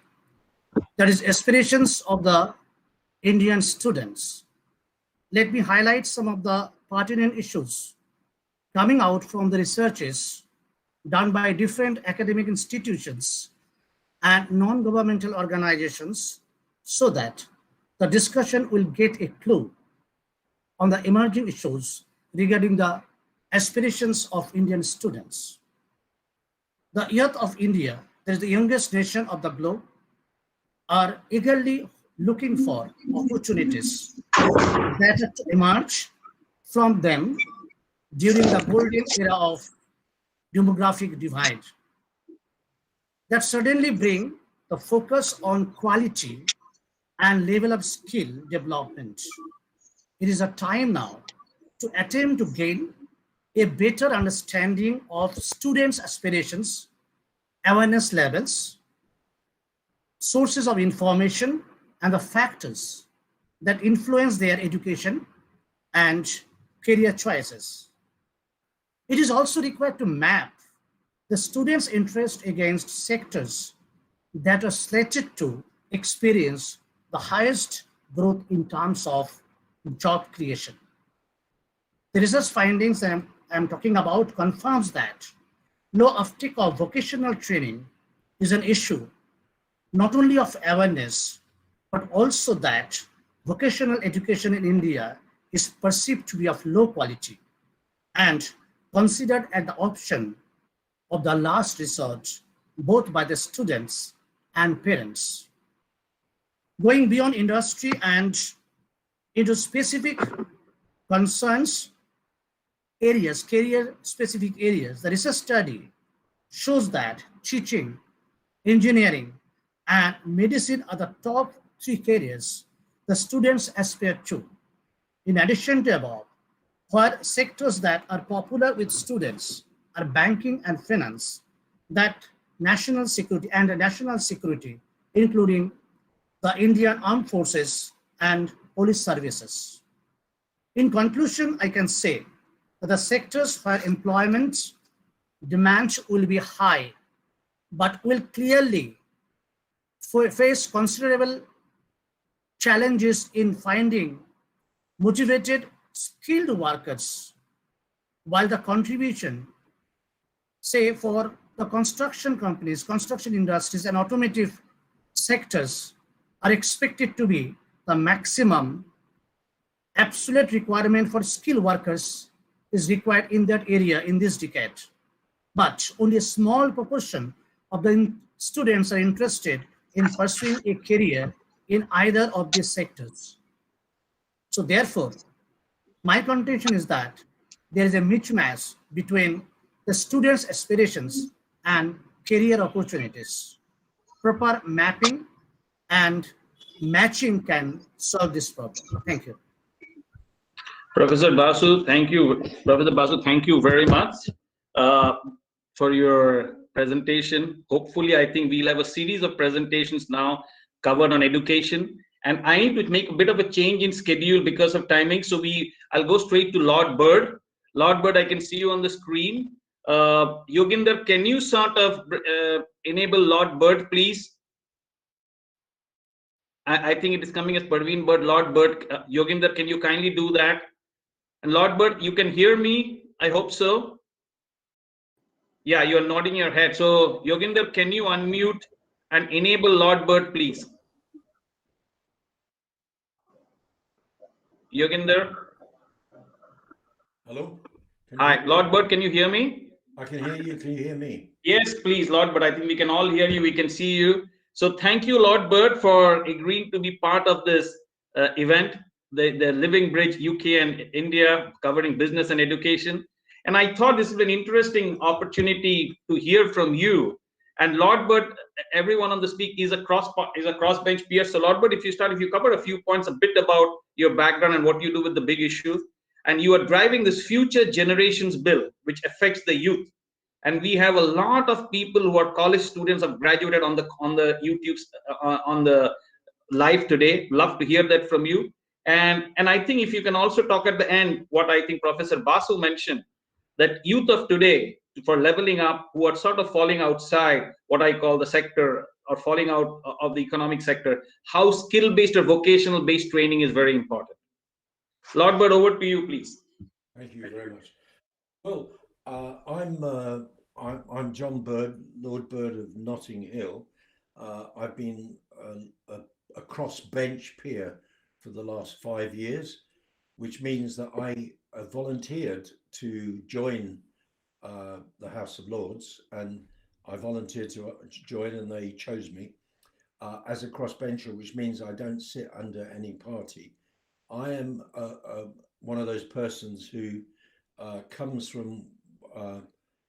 that is aspirations of the Indian students. Let me highlight some of the pertinent issues coming out from the researches done by different academic institutions and non-governmental organizations so that the discussion will get a clue on the emerging issues regarding the aspirations of Indian students. The youth of India, that is the youngest nation of the globe, are eagerly looking for opportunities that are to emerge from them during the golden era of demographic divide. That suddenly bring the focus on quality and level of skill development. It is a time now to attempt to gain a better understanding of students' aspirations, awareness levels, sources of information, and the factors that influence their education and career choices. It is also required to map the students' interest against sectors that are slated to experience the highest growth in terms of job creation. The research findings I'm talking about confirms that low uptake of vocational training is an issue not only of awareness, but also that vocational education in India is perceived to be of low quality and considered as the option of the last resort, both by the students and parents. Going beyond industry and into specific concerns, areas, career-specific areas, the research study shows that teaching, engineering, and medicine are the top 3 careers the students aspire to. In addition to above, where sectors that are popular with students are banking and finance, that national security, including the Indian Armed Forces and police services. In conclusion, I can say that the sectors where employment demand will be high, but will clearly face considerable challenges in finding motivated, skilled workers, while the contribution, say for the construction companies, construction industries, and automotive sectors are expected to be the maximum absolute requirement for skilled workers is required in that area in this decade. But only a small proportion of the students are interested in pursuing a career in either of these sectors. So therefore, my contention is that there is a mismatch between the students' aspirations and career opportunities. Proper mapping and matching can solve this problem. Thank you. Professor Basu, thank you. Professor Basu, thank you very much for your presentation. Hopefully, I think we'll have a series of presentations now covered on education. And I need to make a bit of a change in schedule because of timing. So I'll go straight to Lord Bird. Lord Bird, I can see you on the screen. Yoginder, can you sort of enable Lord Bird, please? I think it is coming as Parveen Bird, Lord Bird. Yoginder, can you kindly do that? And Lord Bird, you can hear me? I hope so. Yeah, you're nodding your head. So Yoginder, can you unmute and enable Lord Bird, please? Yoginder? Hello? Hi, Lord Bird, can you hear me? I can hear you. Can you hear me? Yes, please, Lord Bird. I think we can all hear you. We can see you. So thank you, Lord Bird, for agreeing to be part of this event, the Living Bridge UK and India, covering business and education. And I thought this is an interesting opportunity to hear from you. And Lord Bird, everyone on the speak is a crossbench peer. So Lord Bird, if you cover a few points, a bit about your background and what you do with the big issues, and you are driving this future generations bill, which affects the youth. And we have a lot of people who are college students have graduated on the YouTube on the live today. Love to hear that from you. And I think if you can also talk at the end what I think Professor Basu mentioned, that youth of today for leveling up who are sort of falling outside what I call the sector or falling out of the economic sector, how skill-based or vocational-based training is very important. Lord Bird, over to you, please. Thank you very much. Well, I'm John Bird, Lord Bird of Notting Hill. I've been a crossbench peer for the last 5 years, which means that I volunteered to join the House of Lords, and I volunteered to join, and they chose me as a crossbencher, which means I don't sit under any party. I am one of those persons who comes from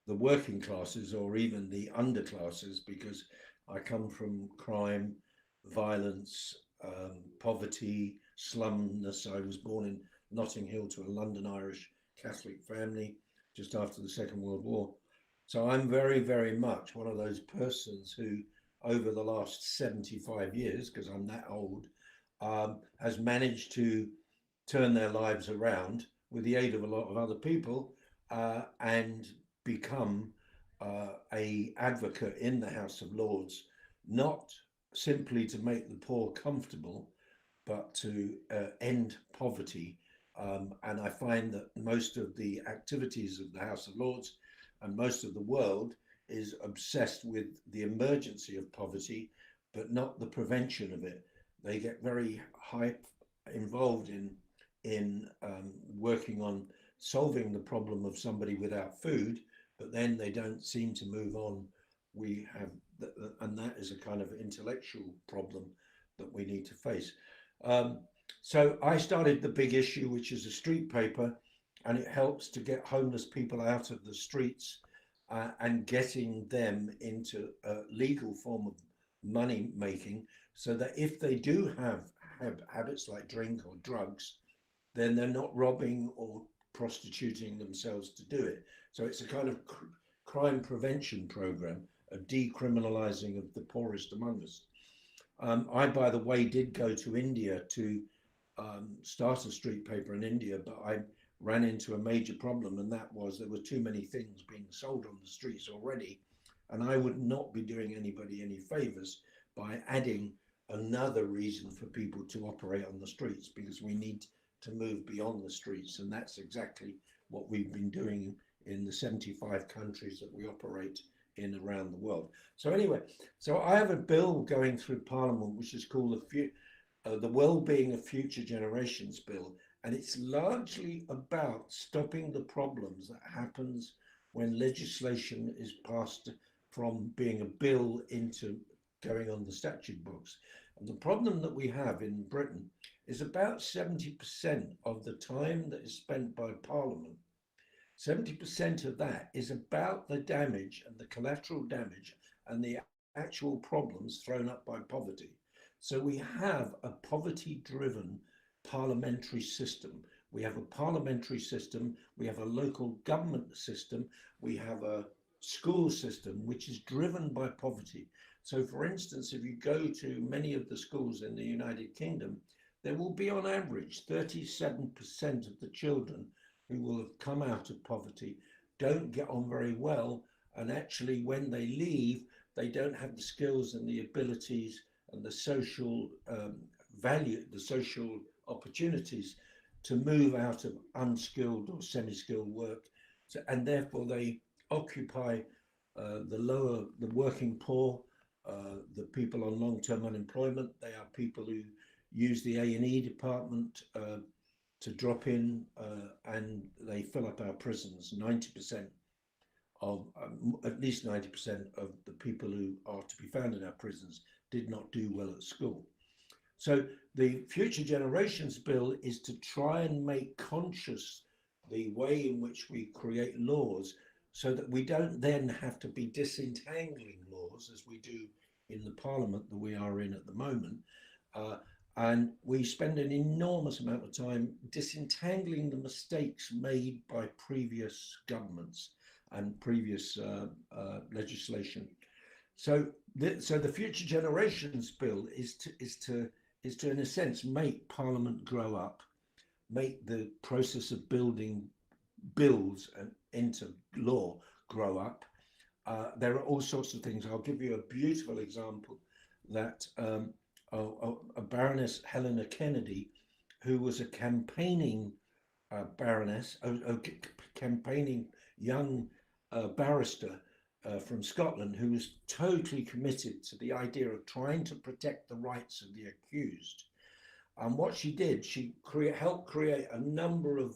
the working classes or even the underclasses, because I come from crime, violence, poverty, slumness. I was born in Notting Hill to a London Irish Catholic family just after the Second World War. So I'm very, very much one of those persons who, over the last 75 years, because I'm that old, has managed to turn their lives around with the aid of a lot of other people, and become a advocate in the House of Lords, not simply to make the poor comfortable, but to end poverty. And I find that most of the activities of the House of Lords and most of the world is obsessed with the emergency of poverty, but not the prevention of it. They get very involved in working on solving the problem of somebody without food, but then they don't seem to move on. We have, and that is a kind of intellectual problem that we need to face. So I started The Big Issue, which is a street paper, and it helps to get homeless people out of the streets and getting them into a legal form of money making, so that if they do have habits like drink or drugs, then they're not robbing or prostituting themselves to do it. So it's a kind of crime prevention program, a decriminalizing of the poorest among us. I, by the way, did go to India to start a street paper in India, but I ran into a major problem, and that was there were too many things being sold on the streets already, and I would not be doing anybody any favors by adding another reason for people to operate on the streets, because we need to move beyond the streets, and that's exactly what we've been doing in the 75 countries that we operate in around the world. So anyway, so I have a bill going through Parliament which is called the Wellbeing of Future Generations Bill, and it's largely about stopping the problems that happens when legislation is passed from being a bill into going on the statute books. And the problem that we have in Britain is about 70% of the time that is spent by Parliament, 70% of that is about the damage and the collateral damage and the actual problems thrown up by poverty. So we have a poverty-driven parliamentary system. We have a parliamentary system, we have a local government system, we have a school system which is driven by poverty. So for instance, if you go to many of the schools in the United Kingdom, there will be on average 37% of the children who will have come out of poverty don't get on very well, and actually when they leave, they don't have the skills and the abilities and the social value, the social opportunities to move out of unskilled or semi-skilled work. So, and therefore they occupy the working poor, the people on long-term unemployment. They are people who use the A&E department to drop in, and they fill up our prisons. 90% of, at least 90% of the people who are to be found in our prisons did not do well at school. So the Future Generations Bill is to try and make conscious the way in which we create laws, so that we don't then have to be disentangling laws as we do in the Parliament that we are in at the moment. And we spend an enormous amount of time disentangling the mistakes made by previous governments and previous legislation. So the Future Generations Bill is to in a sense make Parliament grow up, make the process of building bills into law grow up. There are all sorts of things. I'll give you a beautiful example that a Baroness Helena Kennedy, who was a campaigning baroness, a campaigning young barrister from Scotland who was totally committed to the idea of trying to protect the rights of the accused. And what she did, she helped create a number of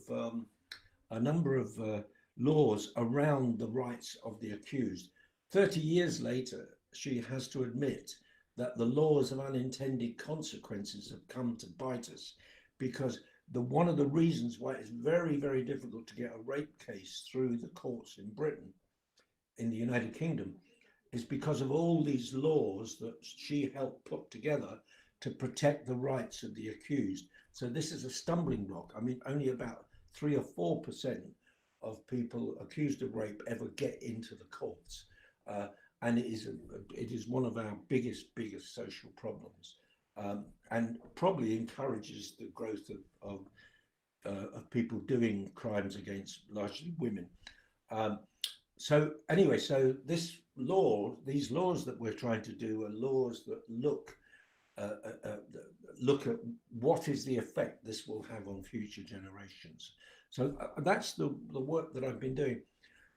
laws around the rights of the accused. 30 years later, she has to admit that the laws of unintended consequences have come to bite us, because one of the reasons why it's very, very difficult to get a rape case through the courts in Britain, in the United Kingdom, is because of all these laws that she helped put together to protect the rights of the accused. So this is a stumbling block. I mean, only about 3 or 4% of people accused of rape ever get into the courts. And it is one of our biggest social problems, and probably encourages the growth of people doing crimes against largely women. So anyway, so these laws that we're trying to do are laws that look at what is the effect this will have on future generations. So that's the work that I've been doing.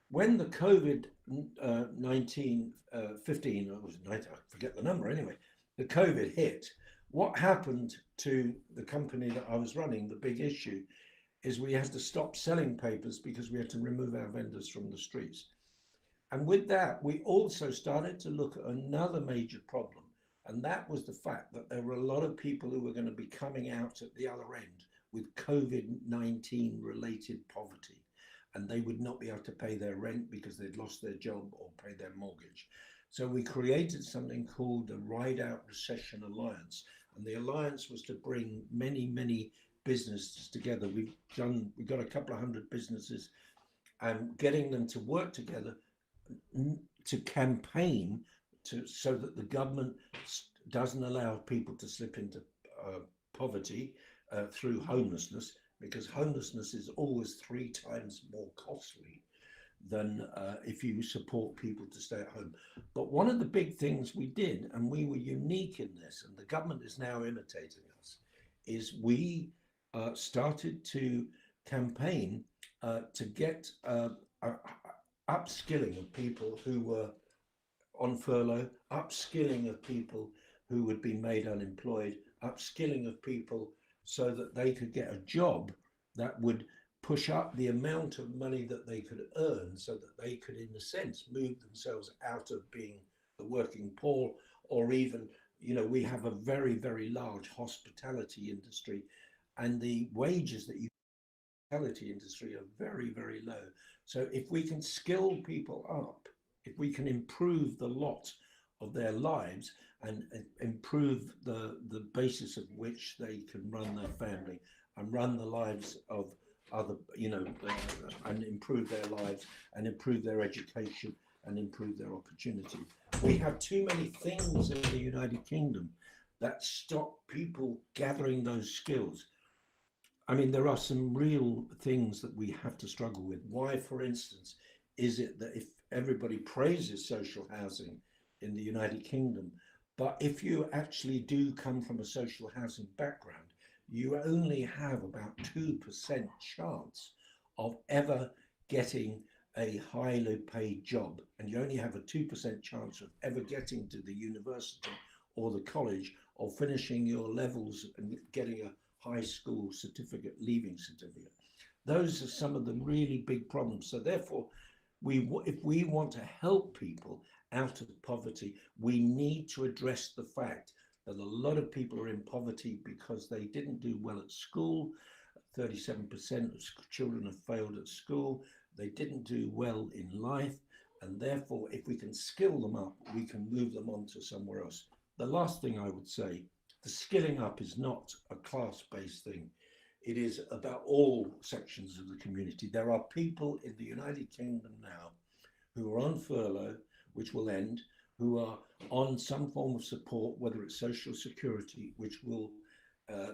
When the COVID-19, 15, or was 19, I forget the number anyway, the COVID hit, what happened to the company that I was running, the big issue, is we had to stop selling papers because we had to remove our vendors from the streets. And with that, we also started to look at another major problem. And that was the fact that there were a lot of people who were going to be coming out at the other end with COVID-19 related poverty. And they would not be able to pay their rent because they'd lost their job or pay their mortgage. So we created something called the Ride Out Recession Alliance. And the alliance was to bring many businesses together. We've got a couple of hundred businesses, and getting them to work together to campaign so that the government doesn't allow people to slip into poverty through homelessness, because homelessness is always 3 times more costly than if you support people to stay at home. But one of the big things we did, and we were unique in this, and the government is now imitating us, is we started to campaign to get upskilling of people who were on furlough, upskilling of people who would be made unemployed, upskilling of people so that they could get a job that would push up the amount of money that they could earn, so that they could, in a sense, move themselves out of being the working poor, or even, we have a very large hospitality industry, and the wages that hospitality industry are very low. So if we can skill people up, if we can improve the lot of their lives and improve the basis of which they can run their family and run the lives of other, and improve their lives and improve their education and improve their opportunity. We have too many things in the United Kingdom that stop people gathering those skills. I mean, there are some real things that we have to struggle with. Why, for instance, is it that if everybody praises social housing in the United Kingdom, but if you actually do come from a social housing background, you only have about 2% chance of ever getting a highly paid job, and you only have a 2% chance of ever getting to the university or the college, or finishing your levels and getting a high school certificate, leaving certificate. Those are some of the really big problems. So therefore, if we want to help people out of poverty, we need to address the fact that a lot of people are in poverty because they didn't do well at school. 37% of children have failed at school. They didn't do well in life. And therefore, if we can skill them up, we can move them on to somewhere else. The last thing I would say, the skilling up is not a class-based thing. It is about all sections of the community. There are people in the United Kingdom now who are on furlough, which will end, who are on some form of support, whether it's social security, which will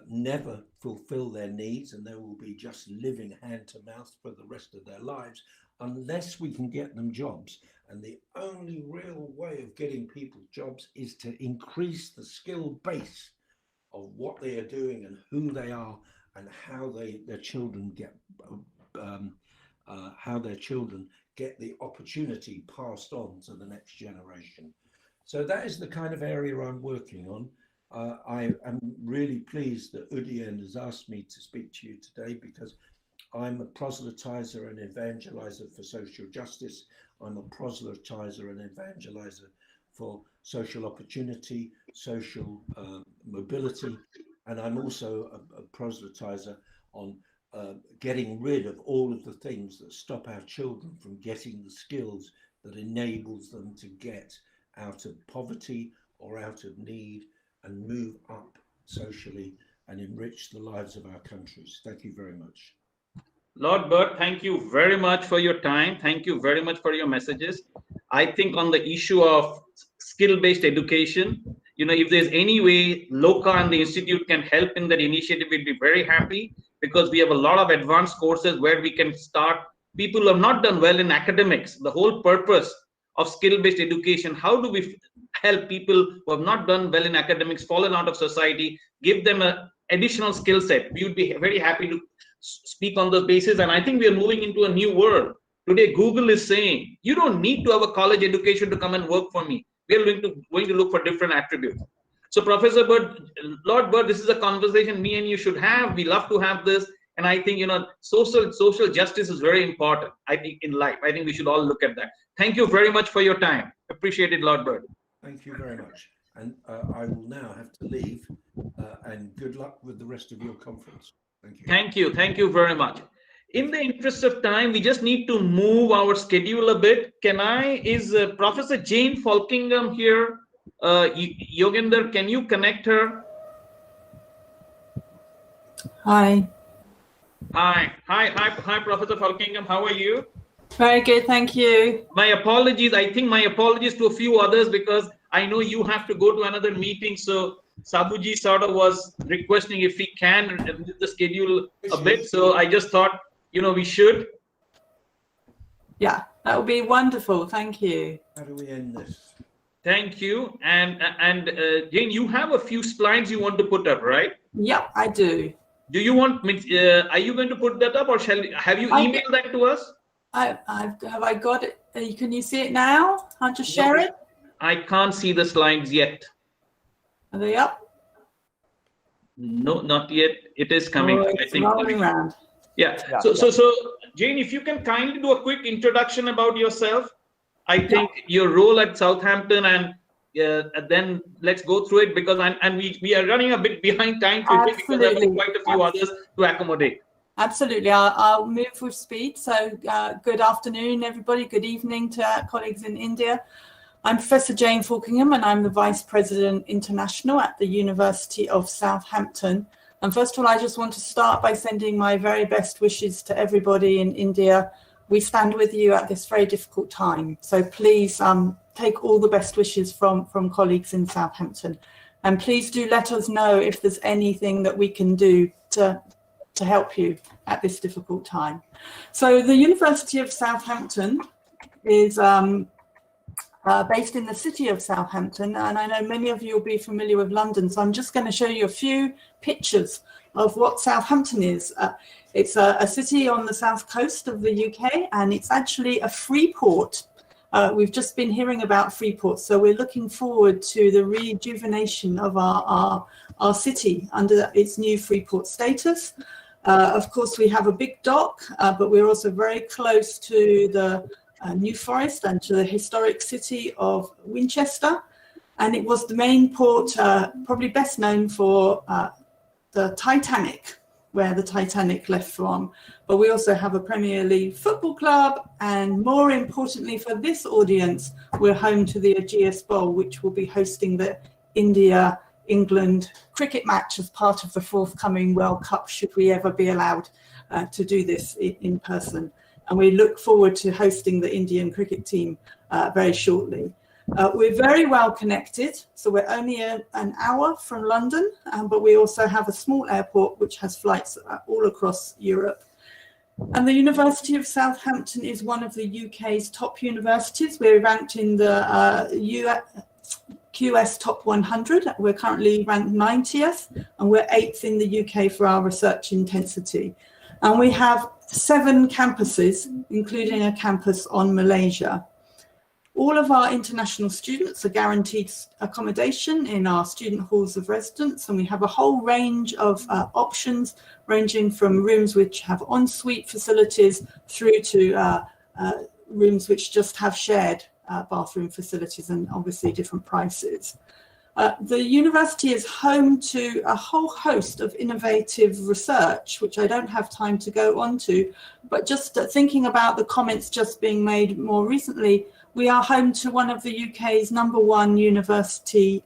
never fulfill their needs, and they will be just living hand to mouth for the rest of their lives unless we can get them jobs. And the only real way of getting people jobs is to increase the skill base of what they are doing and who they are and how their children get how their children get the opportunity passed on to the next generation. So that is the kind of area I'm working on. I am really pleased that Udian has asked me to speak to you today, because I'm a proselytizer and evangelizer for social justice. I'm a proselytizer and evangelizer for social opportunity, social mobility, and I'm also a proselytizer on getting rid of all of the things that stop our children from getting the skills that enables them to get out of poverty or out of need and move up socially and enrich the lives of our countries. Thank you very much. Lord Bert, thank you very much for your time. Thank you very much for your messages. I think on the issue of skill-based education, if there's any way LOCA and the Institute can help in that initiative, we'd be very happy, because we have a lot of advanced courses where we can start people who have not done well in academics. The whole purpose of skill-based education, how do we help people who have not done well in academics, fallen out of society, give them an additional skill set? We would be very happy to speak on those basis. And I think we are moving into a new world. Today, Google is saying, you don't need to have a college education to come and work for me. We are going to look for different attributes. So Professor Bird, Lord Bird, this is a conversation me and you should have. We love to have this. And I think, social justice is very important, I think, in life. I think we should all look at that. Thank you very much for your time. Appreciate it, Lord Bird. Thank you very much. And I will now have to leave, and good luck with the rest of your conference. Thank you. Thank you. Thank you very much. In the interest of time, we just need to move our schedule a bit. Is Professor Jane Falkingham here? Yoginder, can you connect her? Hi. Hi, Professor Falkingham. How are you? Very good, thank you. My apologies. I think my apologies to a few others, because I know you have to go to another meeting. So Sabuji sort of was requesting if we can move the schedule a bit. So I just thought, we should. Yeah, that would be wonderful. Thank you. How do we end this? Thank you. And Jane, you have a few slides you want to put up, right? Yep, I do. Do you want? Are you going to put that up, or have you emailed that to us? Have I got it? Can you see it now? I'll just share it. I can't see the slides yet. Are they up? No, not yet. It is coming. Oh, I think. Rolling around. Yeah. So Jane, if you can kindly do a quick introduction about yourself. I think your role at Southampton, and then let's go through it, because we are running a bit behind time today, because there are quite a few others to accommodate. Absolutely. I'll move with speed. So good afternoon, everybody. Good evening to our colleagues in India. I'm Professor Jane Falkingham, and I'm the Vice President International at the University of Southampton. And first of all, I just want to start by sending my very best wishes to everybody in India. We stand with you at this very difficult time. So please take all the best wishes from colleagues in Southampton. And please do let us know if there's anything that we can do to help you at this difficult time. So the University of Southampton is based in the city of Southampton, and I know many of you will be familiar with London, so I'm just going to show you a few pictures of what Southampton is. It's a city on the south coast of the UK, and it's actually a free port. We've just been hearing about free ports, so we're looking forward to the rejuvenation of our city under its new free port status. Of course, we have a big dock, but we're also very close to the New Forest and to the historic city of Winchester. And it was the main port, probably best known for the Titanic, where the Titanic left from. But we also have a Premier League football club, and more importantly for this audience, we're home to the Ageas Bowl, which will be hosting the India-England cricket match as part of the forthcoming World Cup, should we ever be allowed to do this in person. And we look forward to hosting the Indian cricket team very shortly. We're very well connected, so we're only an hour from London, but we also have a small airport which has flights all across Europe. And the University of Southampton is one of the UK's top universities. We're ranked in the QS Top 100. We're currently ranked 90th, and we're 8th in the UK for our research intensity. And we have 7 campuses, including a campus on Malaysia. All of our international students are guaranteed accommodation in our student halls of residence, and we have a whole range of options, ranging from rooms which have ensuite facilities through to rooms which just have shared bathroom facilities, and obviously different prices. The university is home to a whole host of innovative research, which I don't have time to go on to, but just thinking about the comments just being made more recently, we are home to one of the UK's #1 university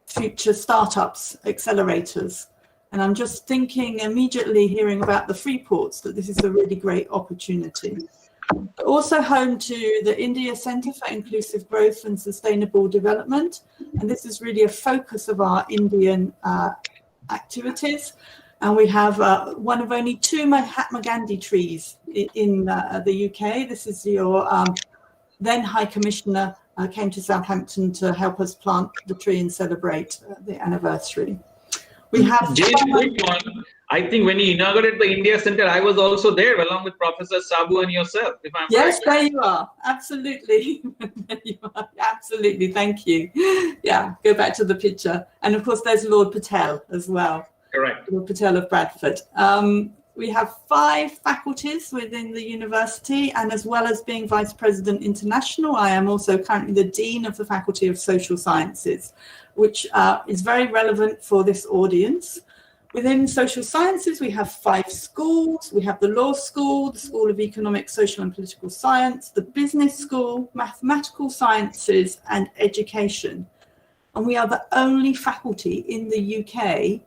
future startups accelerators. And I'm just thinking immediately, hearing about the Freeports, that this is a really great opportunity. Also home to the India Centre for Inclusive Growth and Sustainable Development. And this is really a focus of our Indian activities. And we have one of only 2 Mahatma Gandhi trees in the UK. This is your then High Commissioner came to Southampton to help us plant the tree and celebrate the anniversary. We have Jane, quick one. I think when you inaugurated the India Center, I was also there along with Professor Sabu and yourself, if I'm yes, correct. there you are. Absolutely. There you are. Absolutely. Thank you. Yeah, go back to the picture. And of course, there's Lord Patel as well. Correct. Lord Patel of Bradford. We have 5 faculties within the university, and as well as being Vice President International, I am also currently the Dean of the Faculty of Social Sciences, which is very relevant for this audience. Within social sciences, we have 5 schools. We have the Law School, the School of Economic, Social and Political Science, the Business School, Mathematical Sciences and Education. And we are the only faculty in the UK,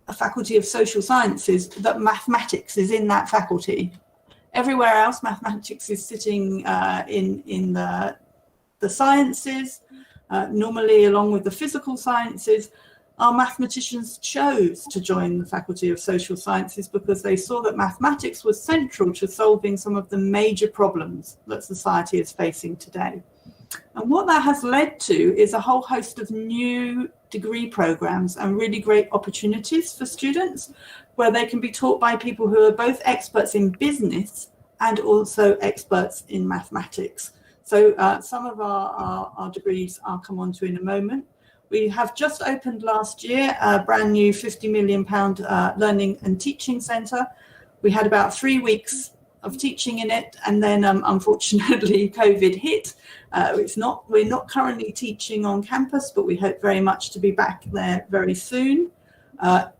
a faculty of social sciences, that mathematics is in that faculty. Everywhere else, mathematics is sitting in the sciences, normally along with the physical sciences. Our mathematicians chose to join the Faculty of Social Sciences because they saw that mathematics was central to solving some of the major problems that society is facing today. And what that has led to is a whole host of new degree programs and really great opportunities for students, where they can be taught by people who are both experts in business and also experts in mathematics. So some of our degrees I'll come on to in a moment. We have just opened last year a brand new £50 million learning and teaching centre. We had about 3 weeks of teaching in it, and then unfortunately COVID hit. We're not currently teaching on campus, but we hope very much to be back there very soon.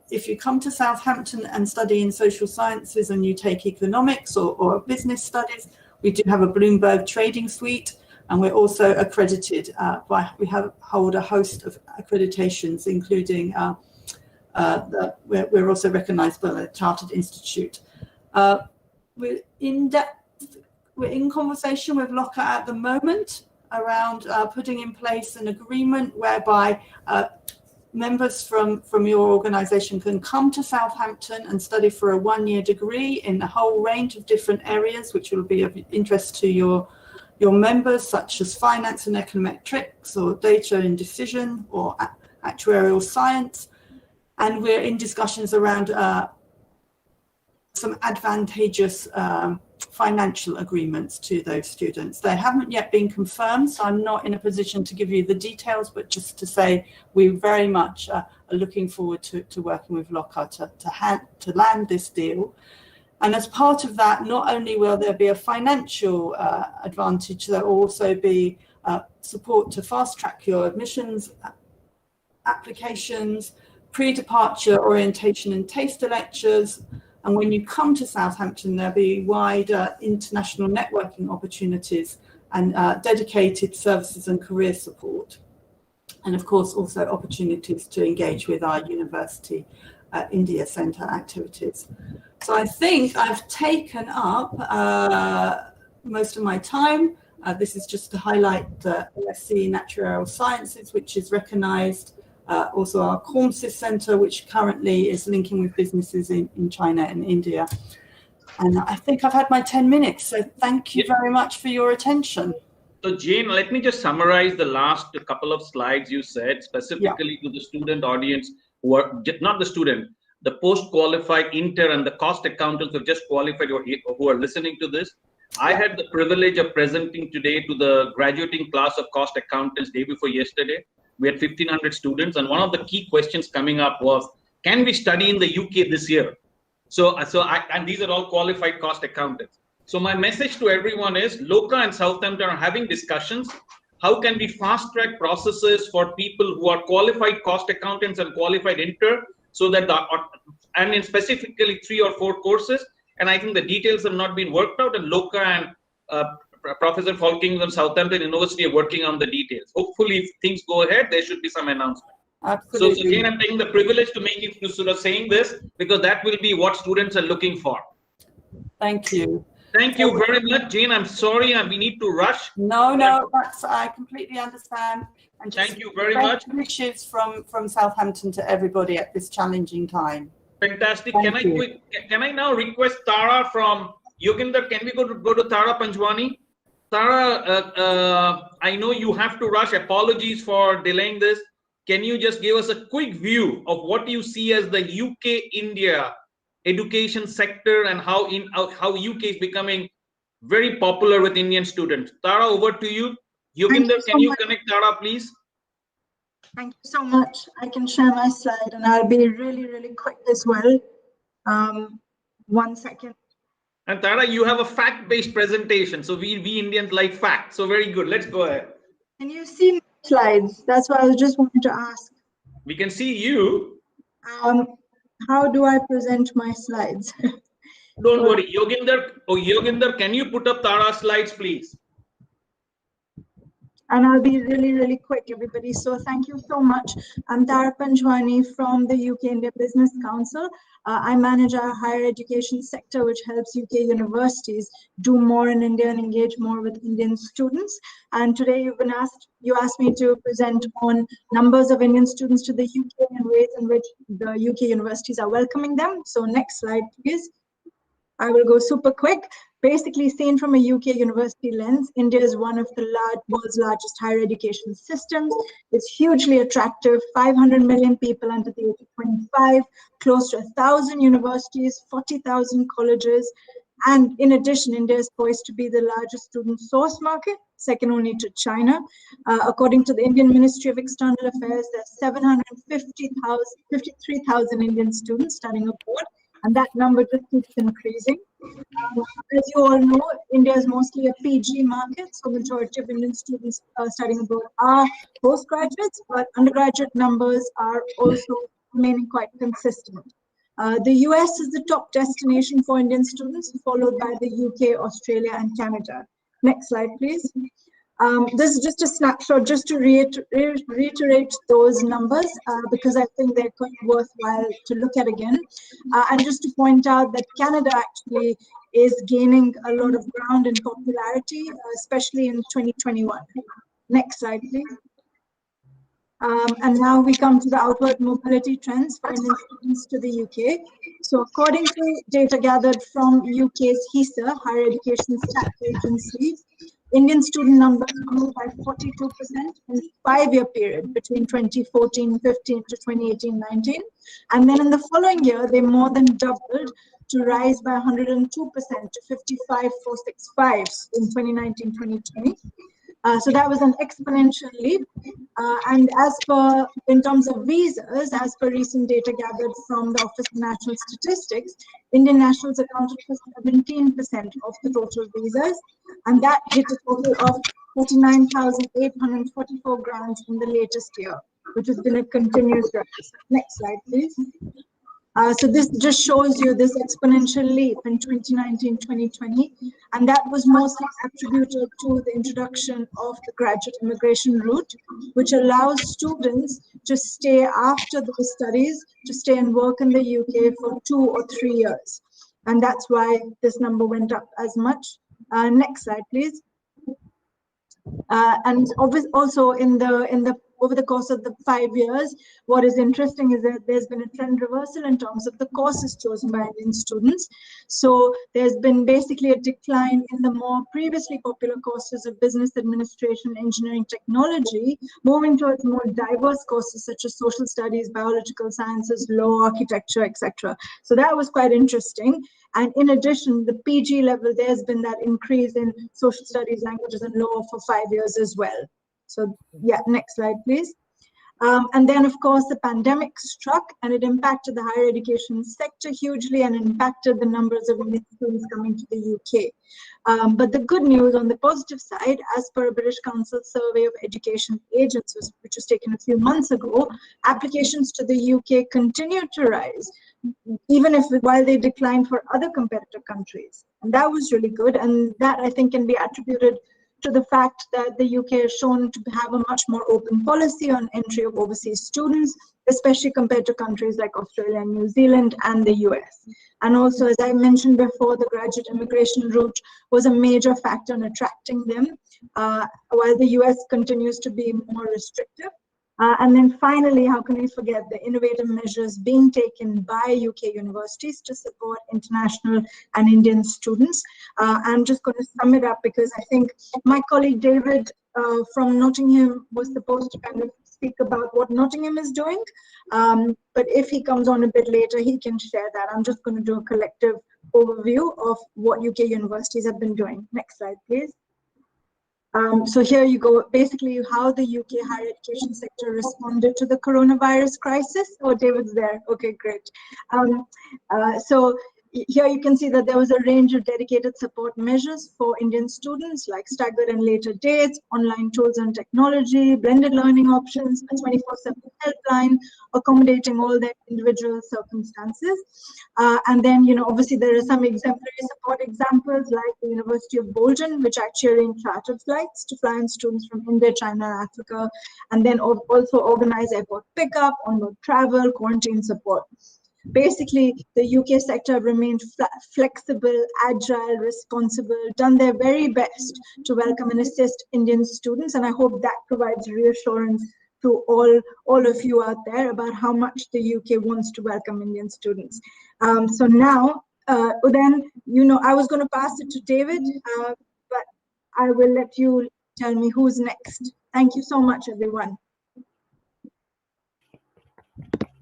If you come to Southampton and study in social sciences and you take economics or business studies, we do have a Bloomberg trading suite. And we're also accredited we hold a host of accreditations, including we're also recognized by the Chartered Institute. We're in conversation with Locker at the moment around putting in place an agreement whereby members from your organization can come to Southampton and study for a 1-year degree in a whole range of different areas, which will be of interest to your members, such as finance and econometrics, or data and decision, or actuarial science. And we're in discussions around some advantageous financial agreements to those students. They haven't yet been confirmed, so I'm not in a position to give you the details, but just to say we very much are looking forward to working with Locker to land this deal. And as part of that, not only will there be a financial advantage, there will also be support to fast track your admissions applications, pre-departure orientation and taster lectures. And when you come to Southampton, there'll be wider international networking opportunities and dedicated services and career support. And of course, also opportunities to engage with our University India Centre activities. So I think I've taken up most of my time. This is just to highlight the LSC in Actuarial Sciences, which is recognised. Also our CORMSIS Centre, which currently is linking with businesses in China and India. And I think I've had my 10 minutes. So thank you very much for your attention. So Jane, let me just summarize the last couple of slides you said, specifically to the student audience, who are not the student, the post-qualified inter and the cost accountants who just qualified who are listening to this. I had the privilege of presenting today to the graduating class of cost accountants day before yesterday. We had 1,500 students, and one of the key questions coming up was, can we study in the UK this year? And these are all qualified cost accountants. So my message to everyone is, LOCA and Southampton are having discussions. How can we fast track processes for people who are qualified cost accountants and qualified inter, so that and in specifically 3 or 4 courses. And I think the details have not been worked out, and LOCA and Professor Falking of Southampton University are working on the details. Hopefully, if things go ahead, there should be some announcement. Absolutely. So Jane, I'm taking the privilege to make you sort of saying this, because that will be what students are looking for. Thank you. Thank you very much, Jane. I'm sorry, and we need to rush. No, I completely understand. And thank you very much. Wishes from Southampton to everybody at this challenging time. Fantastic. Can I now request Tara from Yoginder? Can we go to Tara Panjwani? Tara, I know you have to rush. Apologies for delaying this. Can you just give us a quick view of what you see as the UK-India education sector, and how UK is becoming very popular with Indian students? Tara, over to you. Yoginder, can you connect Tara, please? Thank you so much. I can share my slide, and I'll be really, really quick as well. 1 second. And Tara, you have a fact-based presentation. So we Indians like facts. So very good. Let's go ahead. Can you see my slides? That's what I was just wanting to ask. We can see you. How do I present my slides? Don't worry. Yoginder, can you put up Tara's slides, please? And I'll be really, really quick, everybody. So thank you so much. I'm Tara Panjwani from the UK India Business Council. I manage our higher education sector, which helps UK universities do more in India and engage more with Indian students. And today you asked me to present on numbers of Indian students to the UK and ways in which the UK universities are welcoming them. So next slide, please. I will go super quick. Basically, seen from a UK university lens, India is one of the world's largest higher education systems. It's hugely attractive, 500 million people under the age of 25, close to 1,000 universities, 40,000 colleges. And in addition, India is poised to be the largest student source market, second only to China. According to the Indian Ministry of External Affairs, there are 53,000 Indian students studying abroad, and that number just keeps increasing. As you all know, India is mostly a PG market, so majority of Indian students studying abroad are postgraduates, but undergraduate numbers are also remaining quite consistent. The US is the top destination for Indian students, followed by the UK, Australia, and Canada. Next slide, please. This is just a snapshot, just to reiterate those numbers, because I think they're quite worthwhile to look at again. And just to point out that Canada actually is gaining a lot of ground in popularity, especially in 2021. Next slide, please. And now we come to the outward mobility trends for Indian students to the UK. So according to data gathered from UK's HESA, Higher Education Stats Agency, Indian student numbers grew by 42% in a 5-year period between 2014-15 to 2018-19. And then in the following year, they more than doubled to rise by 102% to 55,465 in 2019-2020. So that was an exponential leap. And in terms of visas, as per recent data gathered from the Office of National Statistics, Indian nationals accounted for 17% of the total visas, and that hit a total of 49,844 grants in the latest year, which has been a continuous rise. Next slide, please. So this just shows you this exponential leap in 2019-2020, and that was mostly attributed to the introduction of the graduate immigration route, which allows students to stay after those studies, to stay and work in the UK for 2 or 3 years. And that's why this number went up as much. Next slide, please. And also in the over the course of the 5 years, what is interesting is that there's been a trend reversal in terms of the courses chosen by Indian students. So there's been basically a decline in the more previously popular courses of business administration, engineering, technology, moving towards more diverse courses such as social studies, biological sciences, law, architecture, etc. So that was quite interesting. And in addition, the PG level, there's been that increase in social studies, languages, and law for 5 years as well. So yeah, next slide, please. And then, of course, the pandemic struck and it impacted the higher education sector hugely and impacted the numbers of Indian students coming to the UK. But the good news on the positive side, as per a British Council survey of education agents, which was taken a few months ago, applications to the UK continued to rise, even if while they declined for other competitor countries. And that was really good. And that, I think, can be attributed to the fact that the UK has shown to have a much more open policy on entry of overseas students, especially compared to countries like Australia and New Zealand and the US. And also, as I mentioned before, the graduate immigration route was a major factor in attracting them, while the US continues to be more restrictive. And then finally, how can we forget the innovative measures being taken by UK universities to support international and Indian students? I'm just going to sum it up because I think my colleague David from Nottingham was supposed to kind of speak about what Nottingham is doing. But if he comes on a bit later, he can share that. I'm just going to do a collective overview of what UK universities have been doing. Next slide, please. So here you go, basically how the UK higher education sector responded to the coronavirus crisis. Oh, David's there. Okay, great. So here you can see that there was a range of dedicated support measures for Indian students, like staggered and later dates, online tools and technology, blended learning options, a 24/7 helpline, accommodating all their individual circumstances. And then, you know, obviously there are some exemplary support examples like the University of Bolton, which actually arranged chartered flights to fly in students from India, China, and Africa, and then also organize airport pickup, onward travel, quarantine support. Basically, the UK sector remained flexible, agile, responsible, done their very best to welcome and assist Indian students, and I hope that provides reassurance to all of you out there about how much the UK wants to welcome Indian students. So now, then, you know, I was going to pass it to David, but I will let you tell me who's next. Thank you so much, everyone.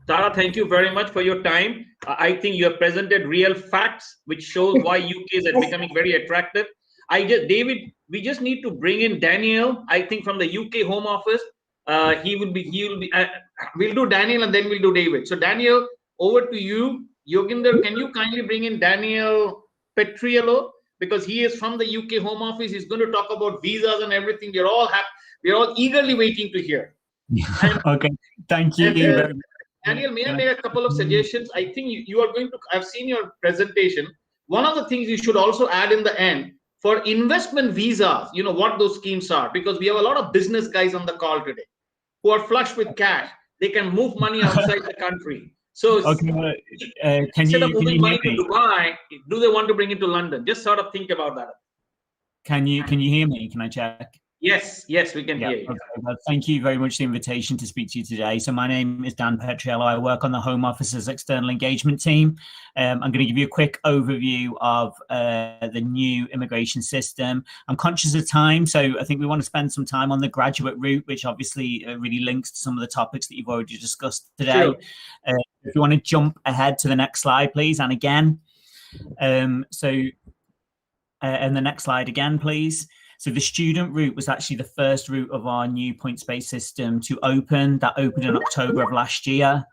Tara, thank you very much for your time. I think you have presented real facts, which shows why UK is becoming very attractive. David, we just need to bring in Daniel, I think from the UK Home Office. We'll do Daniel and then we'll do David. So Daniel, over to you. Yoginder, can you kindly bring in Daniel Petriello? Because he is from the UK Home Office. He's going to talk about visas and everything. We're all eagerly waiting to hear. Okay, thank you very much. Daniel, may I make a couple of suggestions? I think you are going to, I've seen your presentation. One of the things you should also add in the end, for investment visas, you know, what those schemes are, because we have a lot of business guys on the call today who are flush with cash. They can move money outside the country. So instead of moving money to Dubai, do they want to bring it to London? Just sort of think about that. Can you hear me? Can I check? Yes, we can hear you. Okay. Well, thank you very much for the invitation to speak to you today. So my name is Dan Petriello. I work on the Home Office's external engagement team. I'm going to give you a quick overview of the new immigration system. I'm conscious of time, so I think we want to spend some time on the graduate route, which obviously really links to some of the topics that you've already discussed today. Sure. If you want to jump ahead to the next slide, please, and again. And the next slide again, please. So the student route was actually the first route of our new points-based system to open. That opened in October of last year.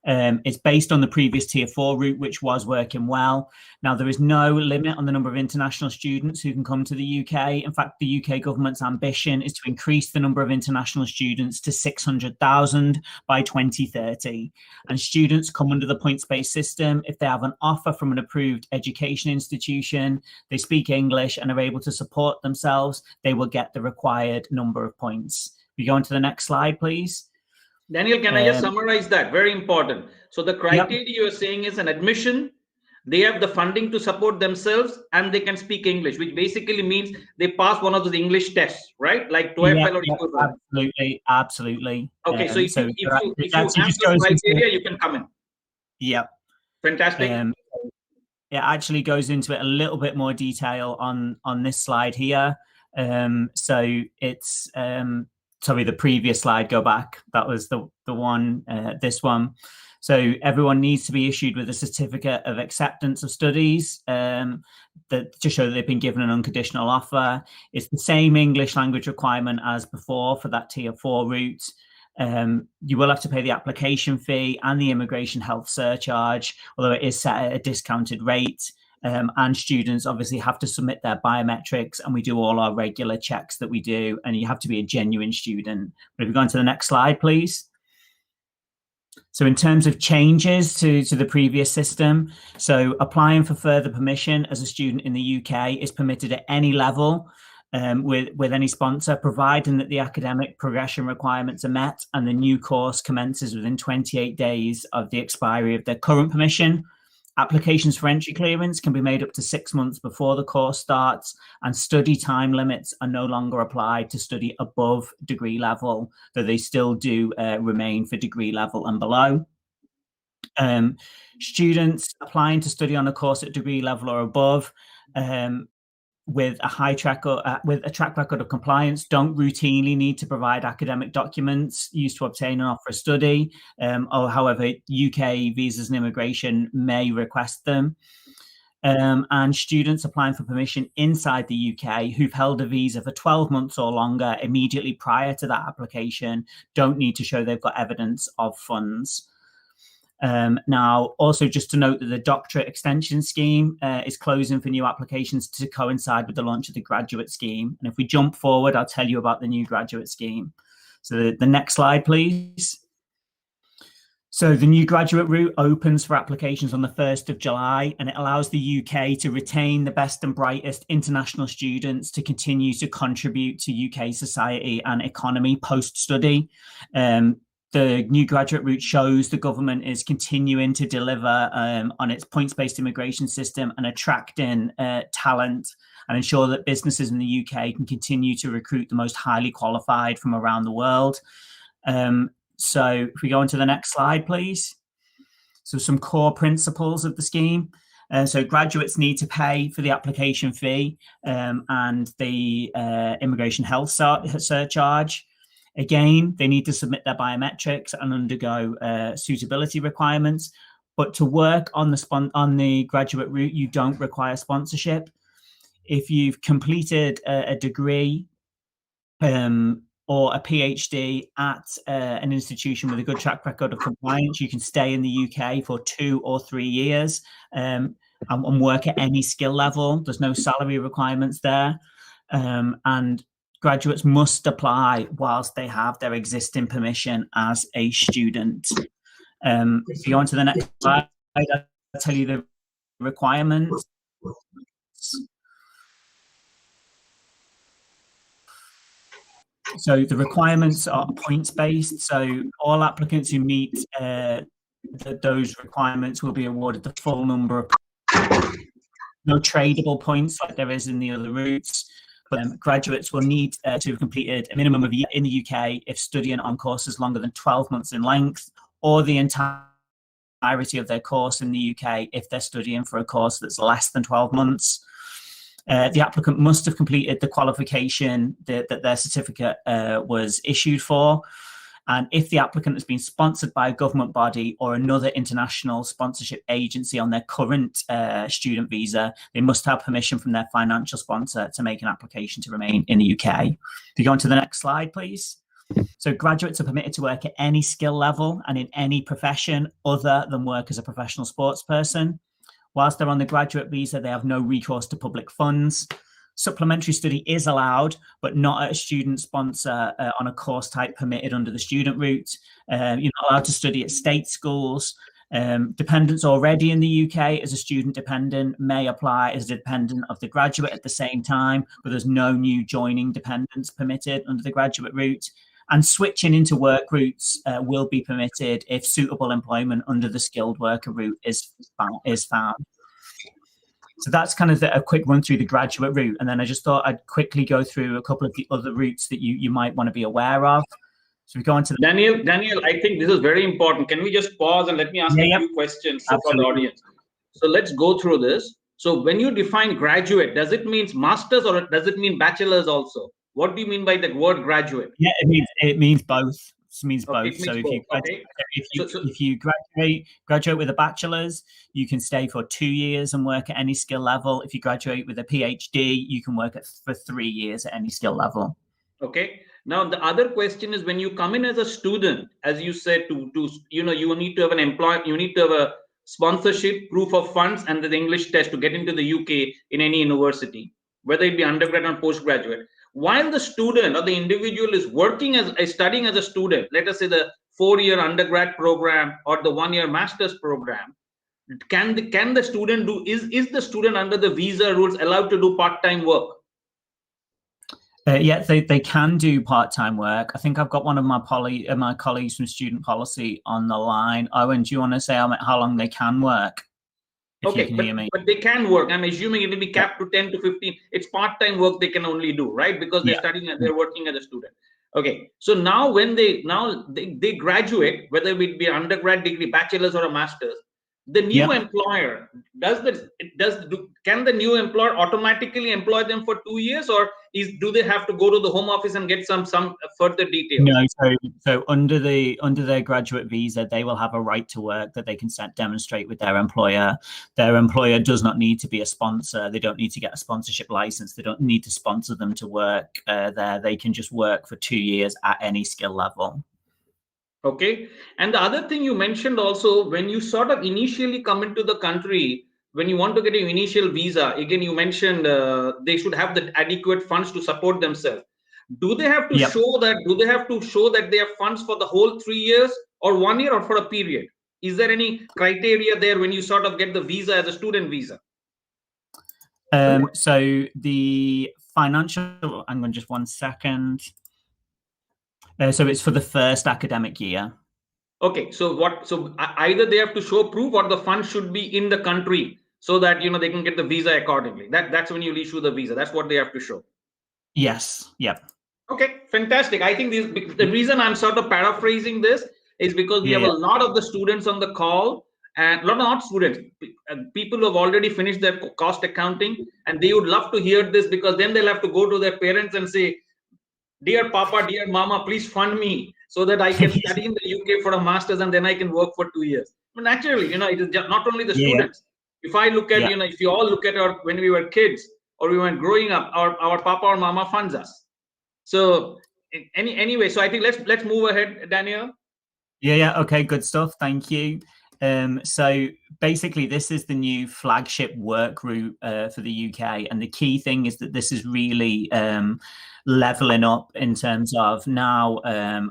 It's based on the previous Tier 4 route, which was working well. Now, there is no limit on the number of international students who can come to the UK. In fact, the UK government's ambition is to increase the number of international students to 600,000 by 2030. And students come under the points-based system if they have an offer from an approved education institution, they speak English and are able to support themselves, they will get the required number of points. We go on to the next slide, please. Daniel, can I just summarize that? Very important. So the criteria you're saying is an admission, they have the funding to support themselves, and they can speak English, which basically means they pass one of those English tests, right? Like TOEFL or TOEFL. Absolutely. Okay, so if you it have just those goes into, criteria, you can come in. Yep. Fantastic. It actually goes into it a little bit more detail on this slide here. So it's sorry, the previous slide, go back. That was the one, this one. So everyone needs to be issued with a certificate of acceptance of studies that to show that they've been given an unconditional offer. It's the same English language requirement as before for that tier 4 route. You will have to pay the application fee and the immigration health surcharge, although it is set at a discounted rate. And students obviously have to submit their biometrics, and we do all our regular checks that we do, and you have to be a genuine student. But if we go on to the next slide, please. So in terms of changes to the previous system, so applying for further permission as a student in the UK is permitted at any level with any sponsor, providing that the academic progression requirements are met and the new course commences within 28 days of the expiry of their current permission. Applications for entry clearance can be made up to 6 months before the course starts, and study time limits are no longer applied to study above degree level, though they still do remain for degree level and below. Students applying to study on a course at degree level or above with a track record of compliance don't routinely need to provide academic documents used to obtain an offer of study, or however UK visas and immigration may request them. And students applying for permission inside the UK who've held a visa for 12 months or longer immediately prior to that application don't need to show they've got evidence of funds. Now, also just to note that the doctorate extension scheme is closing for new applications to coincide with the launch of the graduate scheme. And if we jump forward, I'll tell you about the new graduate scheme. So the next slide, please. So the new graduate route opens for applications on the 1st of July, and it allows the UK to retain the best and brightest international students to continue to contribute to UK society and economy post-study. The new graduate route shows the government is continuing to deliver on its points-based immigration system and attracting talent, and ensure that businesses in the UK can continue to recruit the most highly qualified from around the world. So if we go on to the next slide, please. So some core principles of the scheme. So graduates need to pay for the application fee and the immigration health surcharge. Again, they need to submit their biometrics and undergo suitability requirements. But to work on the graduate route, you don't require sponsorship. If you've completed a degree or a PhD at an institution with a good track record of compliance, you can stay in the UK for 2 or 3 years and work at any skill level. There's no salary requirements there. And graduates must apply whilst they have their existing permission as a student. If you go on to the next slide, I'll tell you the requirements. So the requirements are points-based. So all applicants who meet those requirements will be awarded the full number of no tradable points like there is in the other routes. But graduates will need to have completed a minimum of a year in the UK if studying on courses longer than 12 months in length, or the entirety of their course in the UK if they're studying for a course that's less than 12 months. The applicant must have completed the qualification that their certificate was issued for. And if the applicant has been sponsored by a government body or another international sponsorship agency on their current student visa, they must have permission from their financial sponsor to make an application to remain in the UK. If you go on to the next slide, please. So graduates are permitted to work at any skill level and in any profession other than work as a professional sports person. Whilst they're on the graduate visa, they have no recourse to public funds. Supplementary study is allowed, but not at a student sponsor on a course type permitted under the student route. You're not allowed to study at state schools. Dependents already in the UK as a student dependent may apply as a dependent of the graduate at the same time, but there's no new joining dependents permitted under the graduate route. And switching into work routes will be permitted if suitable employment under the skilled worker route is found. So that's kind of a quick run through the graduate route. And then I just thought I'd quickly go through a couple of the other routes that you might want to be aware of. So we go on to Daniel, I think this is very important. Can we just pause and let me ask a few questions for the audience? So let's go through this. So when you define graduate, does it mean masters or does it mean bachelors also? What do you mean by that word graduate? Yeah, it means both. It means both. It means so both. if you graduate with a bachelor's, you can stay for 2 years and work at any skill level. If you graduate with a PhD, you can work for 3 years at any skill level. Okay. Now the other question is, when you come in as a student, as you said, to you need to have an employer, you need to have a sponsorship, proof of funds, and the English test to get into the UK in any university, whether it be undergrad or postgraduate. While the student or the individual is working studying as a student, let us say the 4-year undergrad program or the 1-year master's program, can the student do, is the student under the visa rules allowed to do part-time work? Yeah, they can do part-time work. I think I've got one of my colleagues from student policy on the line. Owen, do you want to say how long they can work? Okay, but they can work. I'm assuming it will be capped to 10 to 15. It's part-time work they can only do, right? Because they're studying and they're working as a student. Okay, so now when they graduate, whether it be an undergrad degree, bachelor's or a master's, the new employer can the new employer automatically employ them for 2 years, or do they have to go to the home office and get some further details? No, so under their graduate visa, they will have a right to work that they can demonstrate with their employer. Their employer does not need to be a sponsor. They don't need to get a sponsorship license. They don't need to sponsor them to work there. They can just work for 2 years at any skill level. Okay. And the other thing you mentioned also, when you sort of initially come into the country, when you want to get an initial visa, again, you mentioned they should have the adequate funds to support themselves. Do they have to show that they have funds for the whole 3 years or 1 year or for a period? Is there any criteria there when you sort of get the visa as a student visa? So the financial, hang on just 1 second. So it's for the first academic year. Okay, so either they have to show proof or the funds should be in the country so that they can get the visa accordingly. That's when you issue the visa. That's what they have to show. Yes. Yep. Okay, fantastic. I think the reason I'm sort of paraphrasing this is because we have a lot of the students on the call, and not students, people who have already finished their cost accounting, and they would love to hear this, because then they'll have to go to their parents and say, "Dear Papa, dear Mama, please fund me so that I can study in the UK for a master's and then I can work for 2 years." But naturally, it is not only the students. If I look at, if you all look at when we were kids or we were growing up, our Papa or Mama funds us. So anyway, so I think let's move ahead, Daniel. Yeah. Okay, good stuff. Thank you. So basically, this is the new flagship work route for the UK. And the key thing is that this is really leveling up in terms of now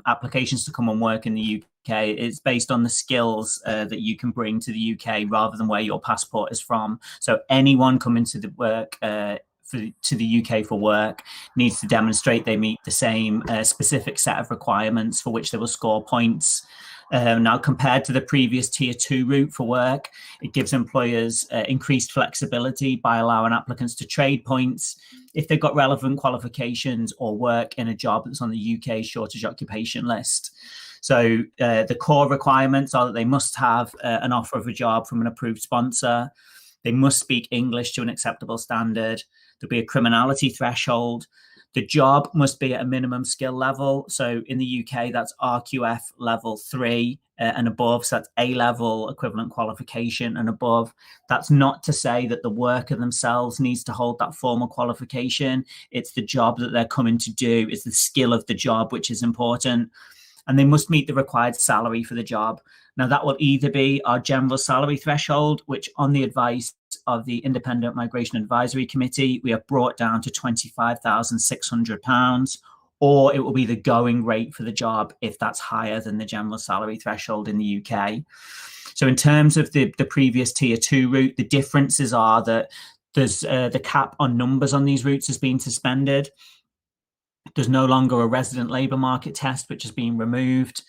applications to come and work in the UK. It's based on the skills that you can bring to the UK rather than where your passport is from. So anyone coming to the work to the UK for work needs to demonstrate they meet the same specific set of requirements for which they will score points. Now, compared to the previous tier 2 route for work, it gives employers increased flexibility by allowing applicants to trade points if they've got relevant qualifications or work in a job that's on the UK shortage occupation list. So the core requirements are that they must have an offer of a job from an approved sponsor. They must speak English to an acceptable standard. There'll be a criminality threshold. The job must be at a minimum skill level. So in the UK, that's RQF level 3 and above. So that's A-level equivalent qualification and above. That's not to say that the worker themselves needs to hold that formal qualification. It's the job that they're coming to do. It's the skill of the job, which is important. And they must meet the required salary for the job. Now, that will either be our general salary threshold, which on the advice of the Independent Migration Advisory Committee, we have brought down to £25,600, or it will be the going rate for the job if that's higher than the general salary threshold in the UK. So in terms of the previous tier 2 route, the differences are that there's the cap on numbers on these routes has been suspended. There's no longer a resident labour market test, which has been removed.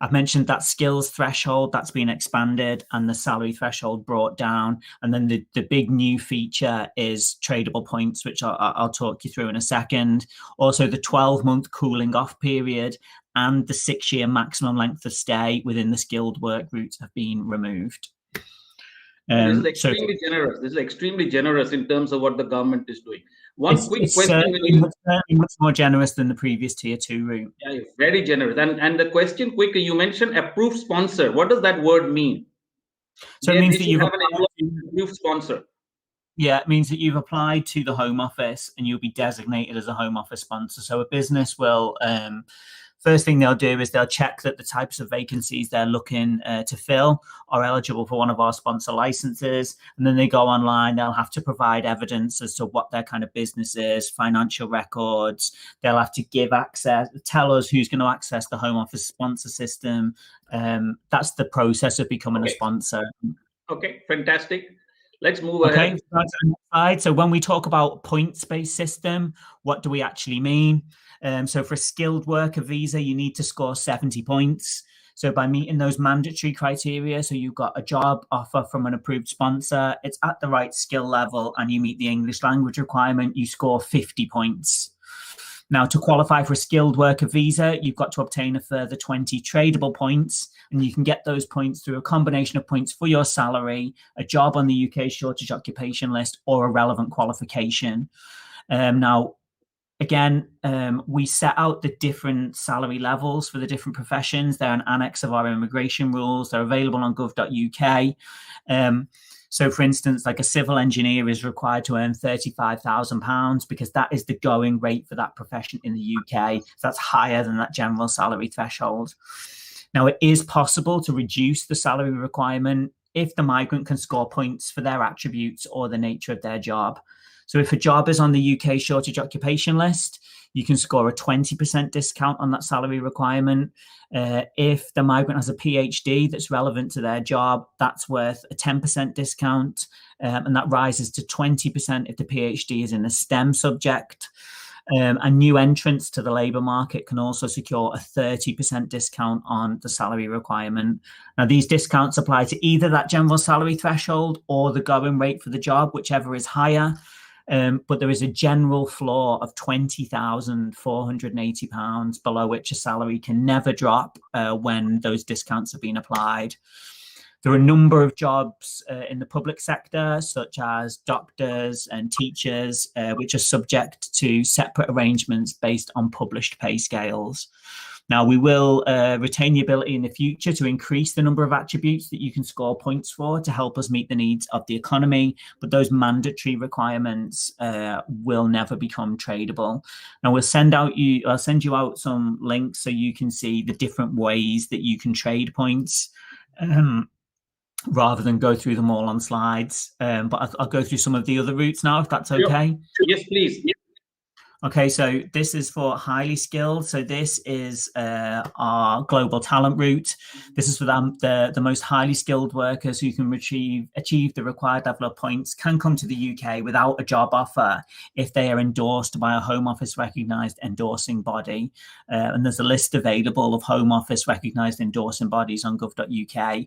I've mentioned that skills threshold that's been expanded and the salary threshold brought down. And then the big new feature is tradable points, which I'll talk you through in a second. Also, the 12-month cooling off period and the 6-year maximum length of stay within the skilled work routes have been removed. This is extremely generous. This is extremely generous in terms of what the government is doing. One quick question. Certainly much more generous than the previous tier 2 route. Yeah, very generous. And the question quick, you mentioned approved sponsor. What does that word mean? So it means that you've have an approved sponsor. Yeah, it means that you've applied to the Home Office and you'll be designated as a Home Office sponsor. So a business will, first thing they'll do is they'll check that the types of vacancies they're looking to fill are eligible for one of our sponsor licenses. And then they go online, they'll have to provide evidence as to what their kind of business is, financial records. They'll have to give access, tell us who's going to access the Home Office sponsor system. That's the process of becoming a sponsor. Okay, fantastic. Let's move ahead. Okay, so when we talk about points-based system, what do we actually mean? So for a skilled worker visa, you need to score 70 points. So by meeting those mandatory criteria, so you've got a job offer from an approved sponsor, it's at the right skill level, and you meet the English language requirement, you score 50 points. Now, to qualify for a skilled worker visa, you've got to obtain a further 20 tradable points, and you can get those points through a combination of points for your salary, a job on the UK shortage occupation list, or a relevant qualification. Now, again, we set out the different salary levels for the different professions. They're an annex of our immigration rules. They're available on gov.uk. So, for instance, like a civil engineer is required to earn £35,000 because that is the going rate for that profession in the UK. So that's higher than that general salary threshold. Now, it is possible to reduce the salary requirement if the migrant can score points for their attributes or the nature of their job. So if a job is on the UK shortage occupation list, you can score a 20% discount on that salary requirement. If the migrant has a PhD that's relevant to their job, that's worth a 10% discount. And that rises to 20% if the PhD is in a STEM subject. And new entrants to the labour market can also secure a 30% discount on the salary requirement. Now, these discounts apply to either that general salary threshold or the going rate for the job, whichever is higher. But there is a general floor of £20,480 below which a salary can never drop when those discounts have been applied. There are a number of jobs in the public sector, such as doctors and teachers, which are subject to separate arrangements based on published pay scales. Now, we will retain the ability in the future to increase the number of attributes that you can score points for to help us meet the needs of the economy, but those mandatory requirements will never become tradable. Now, I'll send you out some links so you can see the different ways that you can trade points. Rather than go through them all on slides, but I'll go through some of the other routes now, if that's okay. Yes, please. Okay, so this is for highly skilled. So this is our global talent route. This is for the most highly skilled workers who can achieve the required level of points, can come to the UK without a job offer if they are endorsed by a Home Office recognised endorsing body. And there's a list available of Home Office recognised endorsing bodies on gov.uk.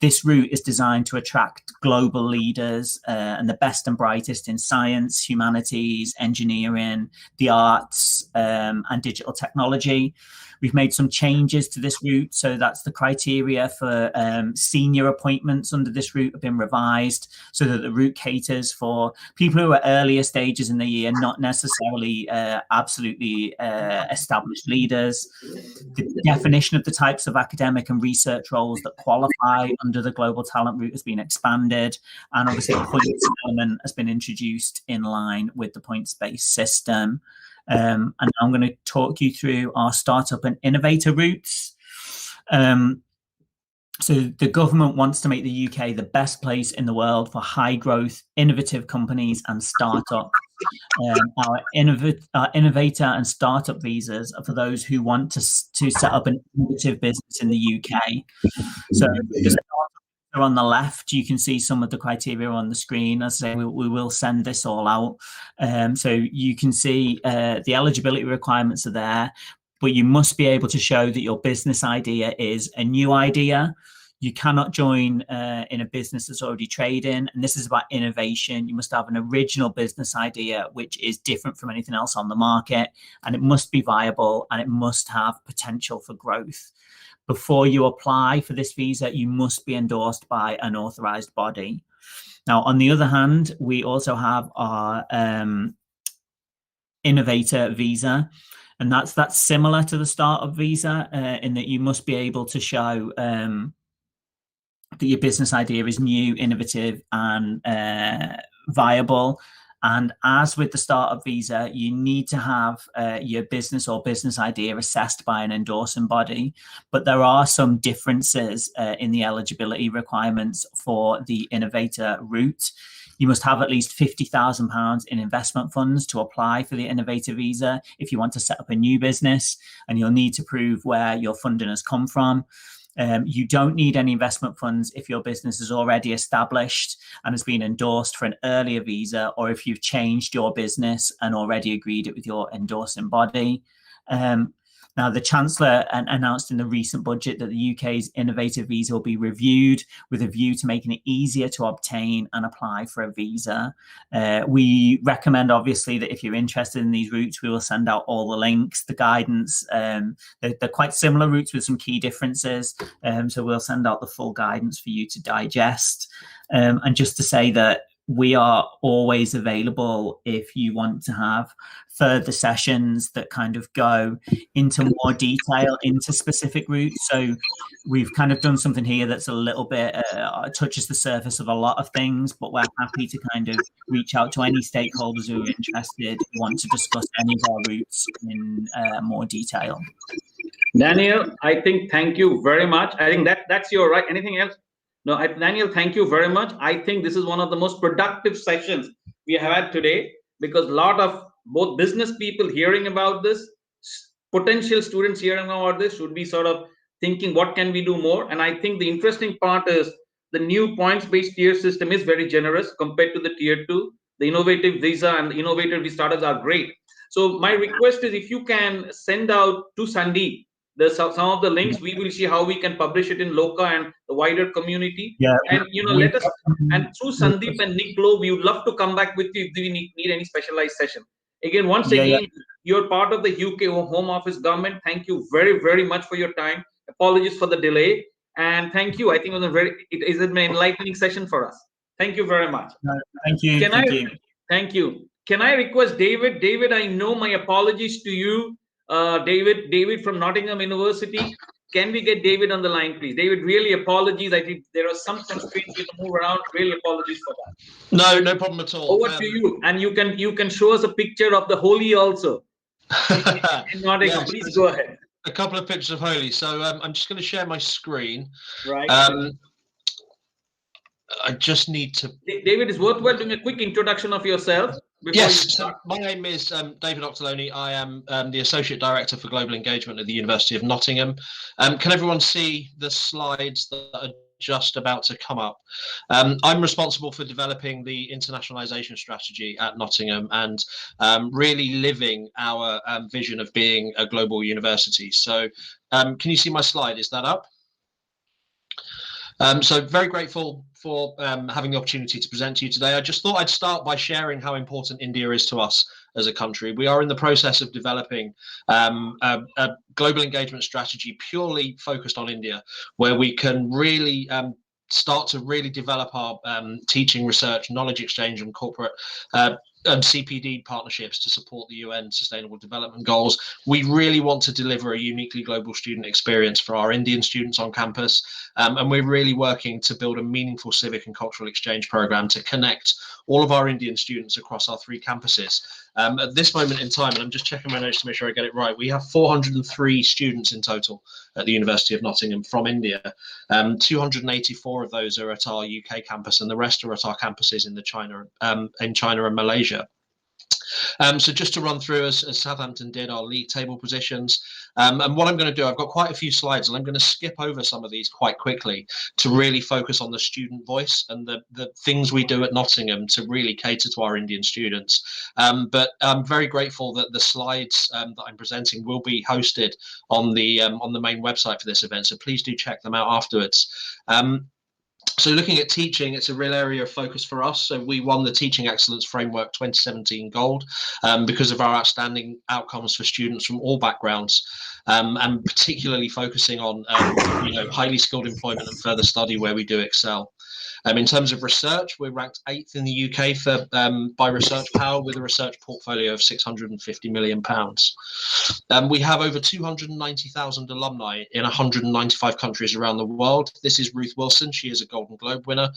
This route is designed to attract global leaders and the best and brightest in science, humanities, engineering, the arts, and digital technology. We've made some changes to this route, so that's the criteria for senior appointments under this route have been revised so that the route caters for people who are earlier stages in the year, not necessarily absolutely established leaders. The definition of the types of academic and research roles that qualify under the global talent route has been expanded, and obviously the points element has been introduced in line with the points-based system. And I'm going to talk you through our startup and innovator routes. So the government wants to make the UK the best place in the world for high growth, innovative companies and startups. Our innovator and startup visas are for those who want to set up an innovative business in the UK. So on the left, you can see some of the criteria on the screen. As I say, we will send this all out. So you can see the eligibility requirements are there. but you must be able to show that your business idea is a new idea. You cannot join in a business that's already trading, and this is about innovation. You must have an original business idea which is different from anything else on the market, and it must be viable and it must have potential for growth. Before you apply for this visa, you must be endorsed by an authorized body. Now, on the other hand, we also have our innovator visa, and that's similar to the startup visa in that you must be able to show that your business idea is new, innovative, and viable. And as with the startup visa, you need to have your business or business idea assessed by an endorsing body. But there are some differences in the eligibility requirements for the innovator route. You must have at least £50,000 in investment funds to apply for the innovator visa if you want to set up a new business, and you'll need to prove where your funding has come from. You don't need any investment funds if your business is already established and has been endorsed for an earlier visa, or if you've changed your business and already agreed it with your endorsing body. Now, the Chancellor announced in the recent budget that the UK's innovative visa will be reviewed with a view to making it easier to obtain and apply for a visa. We recommend, obviously, that if you're interested in these routes, we will send out all the links, the guidance. They're quite similar routes with some key differences. So we'll send out the full guidance for you to digest. And just to say that we are always available if you want to have further sessions that kind of go into more detail into specific routes. So we've kind of done something here that's a little bit touches the surface of a lot of things, but we're happy to kind of reach out to any stakeholders who are interested, want to discuss any of our routes in more detail. Daniel, I think thank you very much. I think that's your right. Anything else? No, Daniel, thank you very much. I think this is one of the most productive sessions we have had today, because a lot of both business people hearing about this, potential students hearing about this should be sort of thinking, what can we do more? And I think the interesting part is the new points-based tier system is very generous compared to the tier 2. The innovative visa and the innovative visa startups are great. So my request is, if you can send out to Sandeep some of the links, we will see how we can publish it in Loka and the wider community. Yeah, and let us, and through Sandeep and Nick Lowe, we would love to come back with you if we need any specialized session. Again, once again, you're part of the UK Home Office government. Thank you very, very much for your time. Apologies for the delay, and thank you. I think it was it is an enlightening session for us. Thank you very much. Thank you. Thank you. Can I request David? David, I know, my apologies to you. David from Nottingham University. Can we get David on the line, please? David, really apologies. I think there are some constraints to move around. Really apologies for that. No problem at all. Over to you. And you can show us a picture of the Holy also. In Nottingham. Yes, please go ahead. A couple of pictures of Holy. So I'm just going to share my screen. Right. I just need to. David, it's worthwhile doing a quick introduction of yourself. Yes, so my name is David Octoloni. I am the Associate Director for Global Engagement at the University of Nottingham. Can everyone see the slides that are just about to come up? I'm responsible for developing the internationalization strategy at Nottingham and really living our vision of being a global university. So can you see my slide? Is that up? So very grateful for having the opportunity to present to you today. I just thought I'd start by sharing how important India is to us as a country. We are in the process of developing a global engagement strategy purely focused on India, where we can really start to really develop our teaching, research, knowledge exchange and corporate CPD partnerships to support the UN Sustainable Development Goals. We really want to deliver a uniquely global student experience for our Indian students on campus, and we're really working to build a meaningful civic and cultural exchange program to connect all of our Indian students across our 3 campuses. At this moment in time, and I'm just checking my notes to make sure I get it right, we have 403 students in total at the University of Nottingham from India. 284 of those are at our UK campus, and the rest are at our campuses in China and Malaysia. So just to run through, as Southampton did, our league table positions. And what I'm going to do, I've got quite a few slides, and I'm going to skip over some of these quite quickly to really focus on the student voice and the things we do at Nottingham to really cater to our Indian students. But I'm very grateful that the slides that I'm presenting will be hosted on the main website for this event. So please do check them out afterwards. So looking at teaching, it's a real area of focus for us. So we won the Teaching Excellence Framework 2017 Gold because of our outstanding outcomes for students from all backgrounds, and particularly focusing on highly skilled employment and further study where we do excel. In terms of research, we're ranked 8th in the UK by Research Power with a research portfolio of £650 million. We have over 290,000 alumni in 195 countries around the world. This is Ruth Wilson. She is a Golden Globe winner.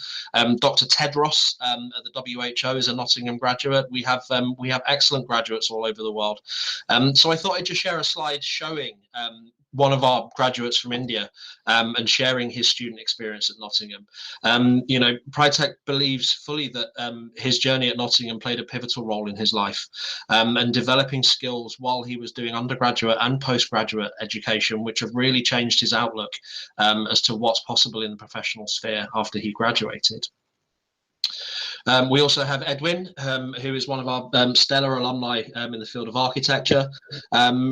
Dr. Tedros at the WHO is a Nottingham graduate. We have excellent graduates all over the world. So I thought I'd just share a slide showing one of our graduates from India and sharing his student experience at Nottingham. Prytech believes fully that his journey at Nottingham played a pivotal role in his life and developing skills while he was doing undergraduate and postgraduate education, which have really changed his outlook as to what's possible in the professional sphere after he graduated. We also have Edwin, who is one of our stellar alumni in the field of architecture.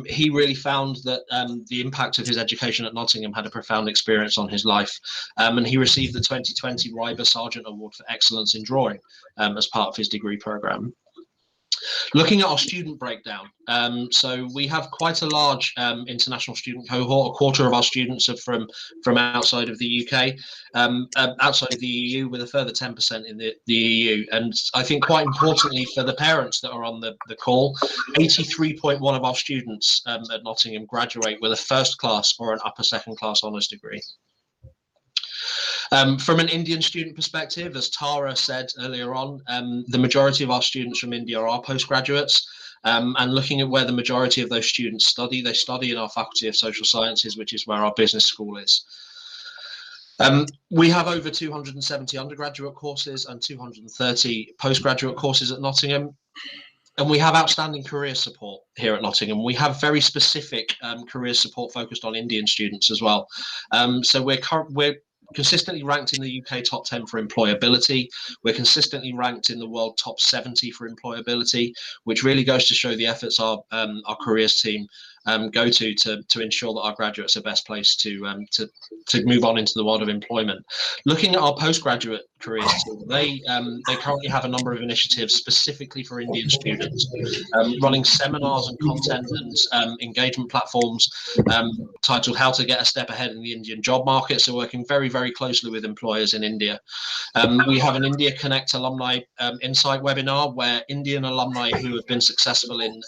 He really found that the impact of his education at Nottingham had a profound experience on his life, and he received the 2020 Ryber Sargent Award for Excellence in Drawing as part of his degree programme. Looking at our student breakdown, so we have quite a large international student cohort. A quarter of our students are from outside of the UK, outside of the EU, with a further 10% in the EU. And I think quite importantly for the parents that are on the call, 83.1 of our students at Nottingham graduate with a first class or an upper second class honours degree. From an Indian student perspective, as Tara said earlier on, the majority of our students from India are postgraduates. And looking at where the majority of those students study, they study in our Faculty of Social Sciences, which is where our business school is. We have over 270 undergraduate courses and 230 postgraduate courses at Nottingham. And we have outstanding career support here at Nottingham. We have very specific career support focused on Indian students as well. So we're consistently ranked in the UK top 10 for employability. We're consistently ranked in the world top 70 for employability, which really goes to show the efforts our careers team go to ensure that our graduates are best placed to move on into the world of employment. Looking at our postgraduate careers team, they currently have a number of initiatives specifically for Indian students, running seminars and content and engagement platforms titled How to Get a Step Ahead in the Indian Job Market. So working very, very closely with employers in India. We have an India Connect Alumni Insight webinar where Indian alumni who have been successful in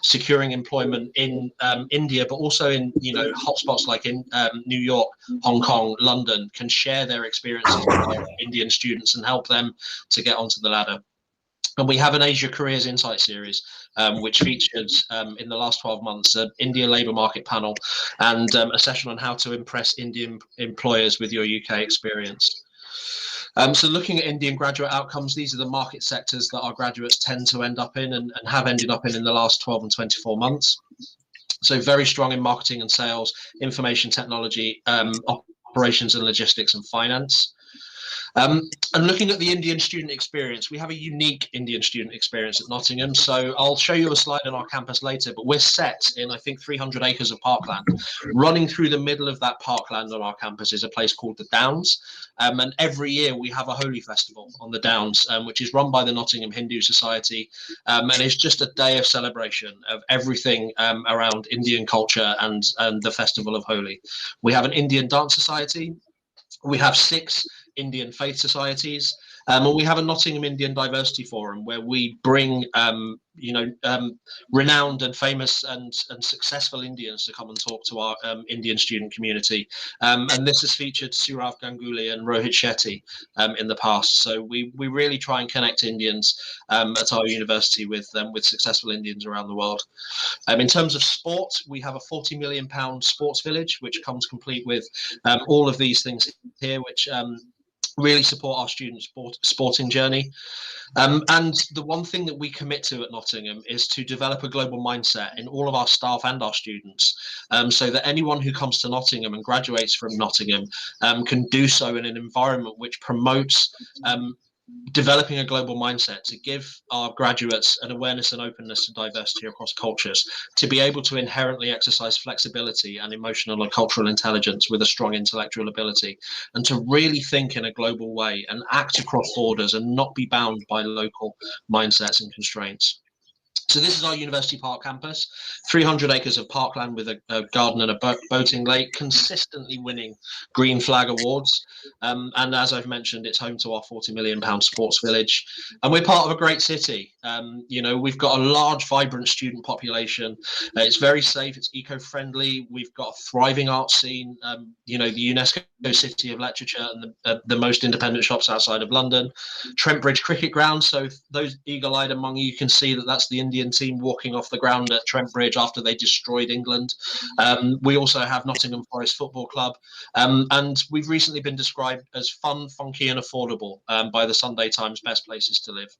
securing employment in India, but also in hotspots like in New York, Hong Kong, London, can share their experiences with their Indian students and help them to get onto the ladder. And we have an Asia Careers Insight series, which featured in the last 12 months an India labour market panel and a session on how to impress Indian employers with your UK experience. So looking at Indian graduate outcomes, these are the market sectors that our graduates tend to end up in and have ended up in the last 12 and 24 months. So very strong in marketing and sales, information technology, operations and logistics and finance. And looking at the Indian student experience, we have a unique Indian student experience at Nottingham. So I'll show you a slide on our campus later, but we're set in, I think, 300 acres of parkland. Running through the middle of that parkland on our campus is a place called the Downs. And every year we have a Holi festival on the Downs, which is run by the Nottingham Hindu Society. And it's just a day of celebration of everything around Indian culture and the festival of Holi. We have an Indian Dance Society. We have 6 Indian faith societies, and we have a Nottingham Indian Diversity Forum where we bring renowned and famous and successful Indians to come and talk to our Indian student community, and this has featured Surav Ganguly and Rohit Shetty in the past. So we really try and connect Indians at our university with successful Indians around the world. In terms of sport, we have a £40 million sports village which comes complete with all of these things here, which really support our students' sporting journey. And the one thing that we commit to at Nottingham is to develop a global mindset in all of our staff and our students, so that anyone who comes to Nottingham and graduates from Nottingham can do so in an environment which promotes developing a global mindset, to give our graduates an awareness and openness to diversity across cultures, to be able to inherently exercise flexibility and emotional and cultural intelligence with a strong intellectual ability, and to really think in a global way and act across borders and not be bound by local mindsets and constraints. So this is our University Park campus, 300 acres of parkland with a garden and a boating lake, consistently winning Green Flag awards. And as I've mentioned, it's home to our £40 million sports village. And we're part of a great city. You know, we've got a large, vibrant student population. It's very safe, it's eco-friendly. We've got a thriving art scene, you know, the UNESCO City of Literature and the most independent shops outside of London. Trent Bridge Cricket Ground. So those eagle-eyed among you can see that that's the Indian team walking off the ground at Trent Bridge after they destroyed England. We also have Nottingham Forest Football Club, and we've recently been described as fun, funky and affordable by the Sunday Times Best Places to Live.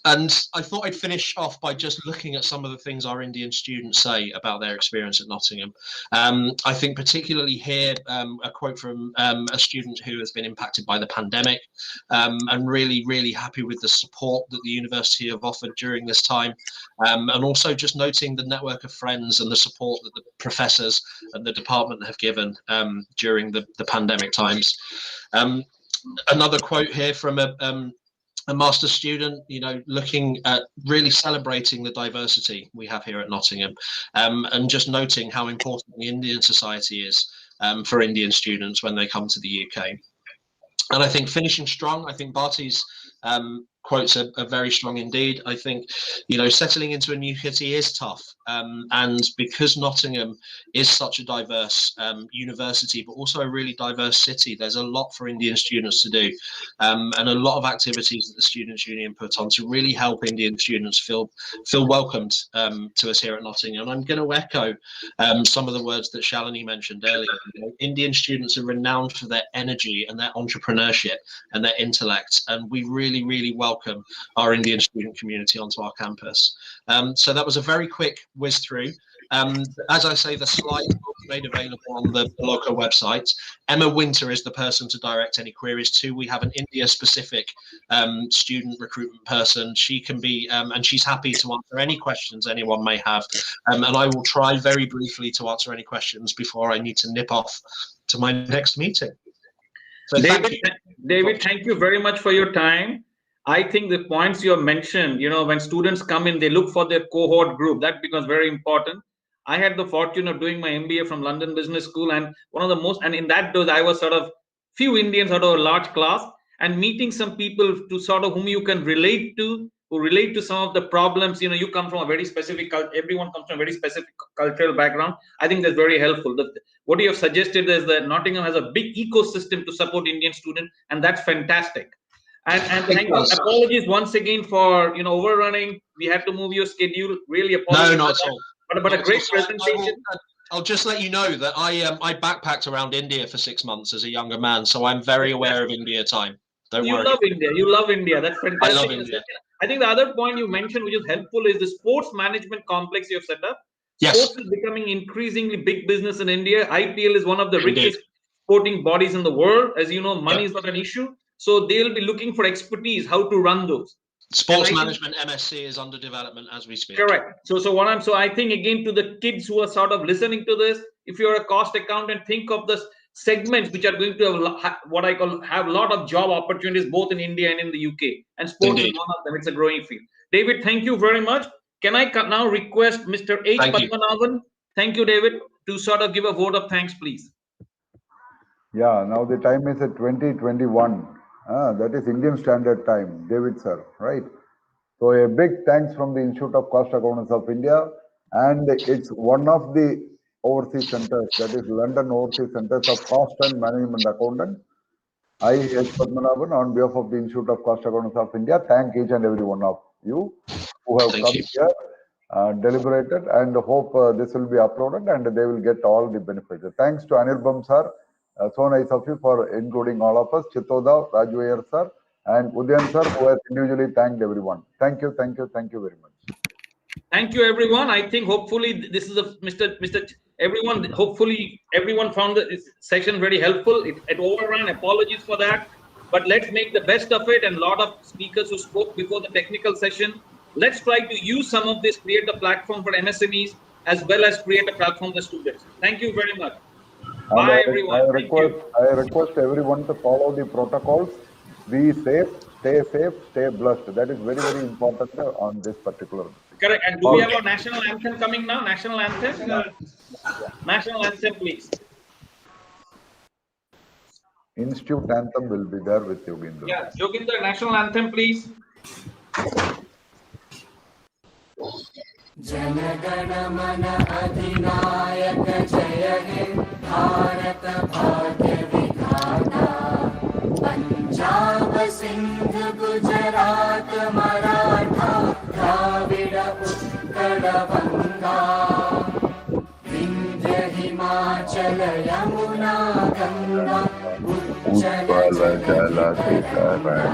And I thought I'd finish off by just looking at some of the things our Indian students say about their experience at Nottingham. I think particularly here, a quote from a student who has been impacted by the pandemic, and really happy with the support that the university have offered during this time. And also just noting the network of friends and the support that the professors and the department have given during the pandemic times. Another quote here from a master's student, you know, looking at really celebrating the diversity we have here at Nottingham, and just noting how important the Indian society is for Indian students when they come to the UK. And I think finishing strong, I think Bharti's quotes are very strong indeed. I think, you know, settling into a new city is tough. And because Nottingham is such a diverse university, but also a really diverse city, there's a lot for Indian students to do, and a lot of activities that the Students' Union put on to really help Indian students feel welcomed to us here at Nottingham. And I'm going to echo some of the words that Shalini mentioned earlier. You know, Indian students are renowned for their energy and their entrepreneurship and their intellect, and we really welcome our Indian student community onto our campus. So that was a very quick whiz through. As I say, the slides will be made available on the local website. Emma Winter is the person to direct any queries to. We have an India-specific student recruitment person. She can be, and she's happy to answer any questions anyone may have. And I will try very briefly to answer any questions before I need to nip off to my next meeting. So David, thank you very much for your time. I think the points you have mentioned, you know, when students come in, they look for their cohort group. That becomes very important. I had the fortune of doing my MBA from London Business School, and one of the most, and in that dose, I was sort of few Indians out of a large class, and meeting some people to sort of whom you can relate to, who relate to some of the problems. You know, you come from a very specific, everyone comes from a very specific cultural background. I think that's very helpful. What you have suggested is that Nottingham has a big ecosystem to support Indian students, and that's fantastic. And thank you. Apologies once again for, you know, overrunning. We had to move your schedule. Really apologize. No, not at all. But a great presentation. I'll just let you know that I backpacked around India for 6 months as a younger man, so I'm very aware of India time. Don't worry. You love India. You love India. That's fantastic. I love India. I think the other point you mentioned, which is helpful, is the sports management complex you have set up. Yes. Sports is becoming increasingly big business in India. IPL is one of the richest sporting bodies in the world. As you know, money is not an issue. So they'll be looking for expertise, how to run those. Sports management MSc is under development as we speak. Correct. So I think again to the kids who are sort of listening to this, if you're a cost accountant, think of the segments which are going to have what I call have a lot of job opportunities both in India and in the UK. And sports is one of them. It's a growing field. David, thank you very much. Can I now request Mr. H. Padmanabhan? Thank you, David, to sort of give a vote of thanks, please. Yeah, now the time is at 2021. That is Indian Standard Time, David sir, right? So a big thanks from the Institute of Cost Accountants of India, and it's one of the overseas centers, that is London Overseas Centers of Cost and Management Accountant. I, H. Padmanabhan, on behalf of the Institute of Cost Accountants of India, thank each and every one of you who have come here, deliberated, and hope this will be uploaded and they will get all the benefits. Thanks to Anirbam sir So nice of you for including all of us, Chitoda, Raju sir, and Udayan sir, who has individually thanked everyone. Thank you very much. Thank you, everyone. I think hopefully this is a everyone. Hopefully everyone found the session very helpful. It overran. Apologies for that, but let's make the best of it. And a lot of speakers who spoke before the technical session. Let's try to use some of this, create a platform for MSMEs as well as create a platform for students. Thank you very much. Bye, everyone. I request everyone to follow the protocols. Be safe, stay blessed. That is very, very important on this particular. Correct. And do we have a national anthem coming now? National anthem? National anthem, please. Institute anthem will be there with Yoginder. Yeah, Yoginder, national anthem, please. Jana Gana Mana अधिनायक जय हे भारत भाग्य विधाता पंजाब सिंध गुजरात मराठा द्राविड उत्कल गंगा विंध्य हिमाचल यमुना गंगा उज्जल जल तरंगा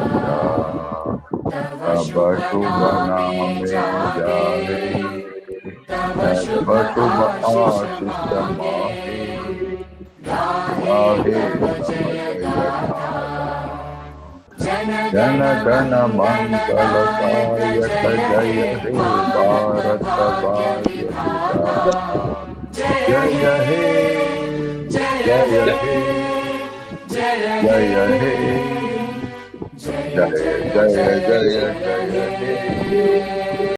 तव शुभ नाम जागे तव शुभ आशीष माहे गाहे जय गाथा जन गण मंगलदायक जय हे भारत भाग्य विधाता जय हे जय हे जय हे जय जय जय जय हे